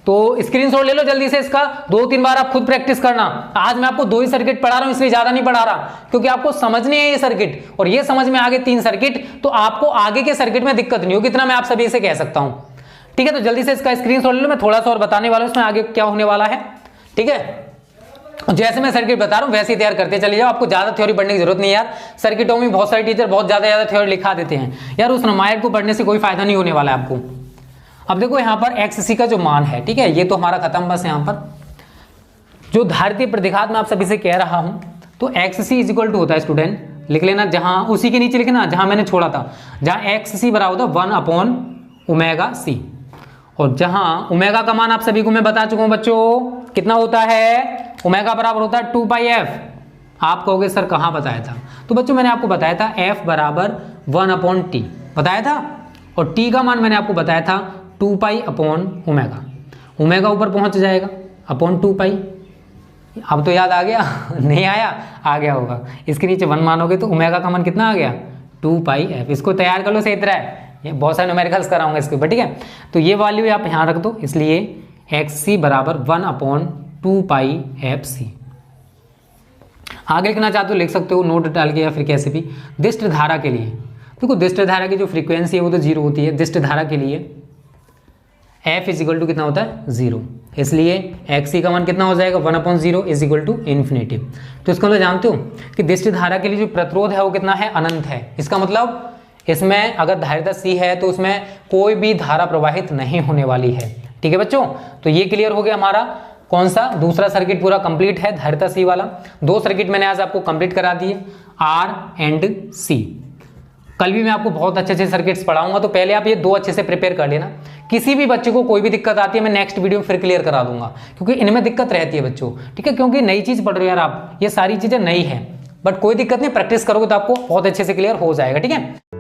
तो स्क्रीनशॉट ले लो जल्दी से इसका, 2-3 बार आप खुद प्रैक्टिस करना। आज मैं आपको 2 ही सर्किट पढ़ा रहा हूं, इसलिए ज्यादा नहीं पढ़ा रहा, क्योंकि आपको समझने है ये सर्किट, और ये समझ में आगे 3 सर्किट, तो आपको आगे के सर्किट में दिक्कत नहीं होगी, इतना मैं आप सभी से कह सकता हूं। ठीक है, तो जल्दी से इसका स्क्रीनशॉट ले लो, मैं थोड़ा सा और बताने वाला हूं इसमें आगे क्या होने वाला है। ठीक है, जैसे मैं सर्किट बता रहा हूं वैसे ही तैयार करते चलिए जाओ, आपको ज्यादा थ्योरी पढ़ने की जरूरत नहीं यार। सर्किटों में बहुत सारे टीचर बहुत ज्यादा थ्योरी लिखा देते हैं यार, उस रामायण को पढ़ने से कोई फायदा नहीं होने वाला है आपको। अब देखो यहाँ पर XC का जो मान है, ठीक है, ये तो हमारा खत्म, बस यहाँ पर जो धारितीय प्रतिघात में आप सभी से कह रहा हूं, तो XC इक्वल टू होता है, स्टूडेंट लिख लेना, जहां उसी के नीचे लिखना जहां मैंने छोड़ा था, जहां XC बराबर होता 1/ωc, और जहां ओमेगा का मान आप सभी को मैं बता चुका हूं बच्चों, कितना होता है, ओमेगा बराबर होता है 2πf। आप कहोगे सर कहां बताया था, तो बच्चों मैंने आपको बताया था F बराबर 1/T बताया था, और T का मान मैंने आपको बताया था 2π/ओमेगा, ओमेगा ऊपर पहुंच जाएगा अपॉन 2π। अब तो याद आ गया नहीं आया, आ गया होगा, इसके नीचे 1 मानोगे तो ओमेगा का मान कितना आ गया, 2πf। इसको तैयार कर लो सही तरह, ये बहुत सारे न्यूमेरिकल्स कराऊंगा इसके ऊपर। ठीक है, तो ये वैल्यू आप यहाँ रख दो, इसलिए XC बराबर 1/2πfc। आगे लिखना चाहते हो लिख सकते हो नोट डाल के, या फिर कैसे भी। दिष्ट धारा के लिए देखो, दिष्ट धारा की जो फ्रीक्वेंसी है वो तो 0 होती है, दिष्ट धारा के लिए F इजिकल टू कितना होता है, 0, इसलिए XC का मान कितना हो जाएगा, 1/0 इजिकल टू इन्फिनिटी। तो इसको मतलब जानते हो कि दिष्ट धारा के लिए जो प्रतिरोध है वो कितना है, अनंत है। इसका मतलब इसमें अगर धारिता C है तो उसमें कोई भी धारा प्रवाहित नहीं होने वाली है। ठीक है बच्चों, तो ये क्लियर हो गया हमारा कौन सा, दूसरा सर्किट पूरा कंप्लीट है धारिता C वाला। 2 सर्किट मैंने आज आपको कंप्लीट करा दिए, R एंड C। कल भी मैं आपको बहुत अच्छे सर्किट्स पढ़ाऊंगा, तो पहले आप ये 2 अच्छे से प्रिपेयर कर लेना। किसी भी बच्चे को कोई भी दिक्कत आती है मैं नेक्स्ट वीडियो में फिर क्लियर करा दूंगा, क्योंकि इनमें दिक्कत रहती है बच्चों। ठीक है, क्योंकि नई चीज पढ़ रहे हो यार आप, ये सारी चीजें नई है, बट कोई दिक्कत नहीं, प्रैक्टिस करोगे तो आपको बहुत अच्छे से क्लियर हो जाएगा। ठीक है।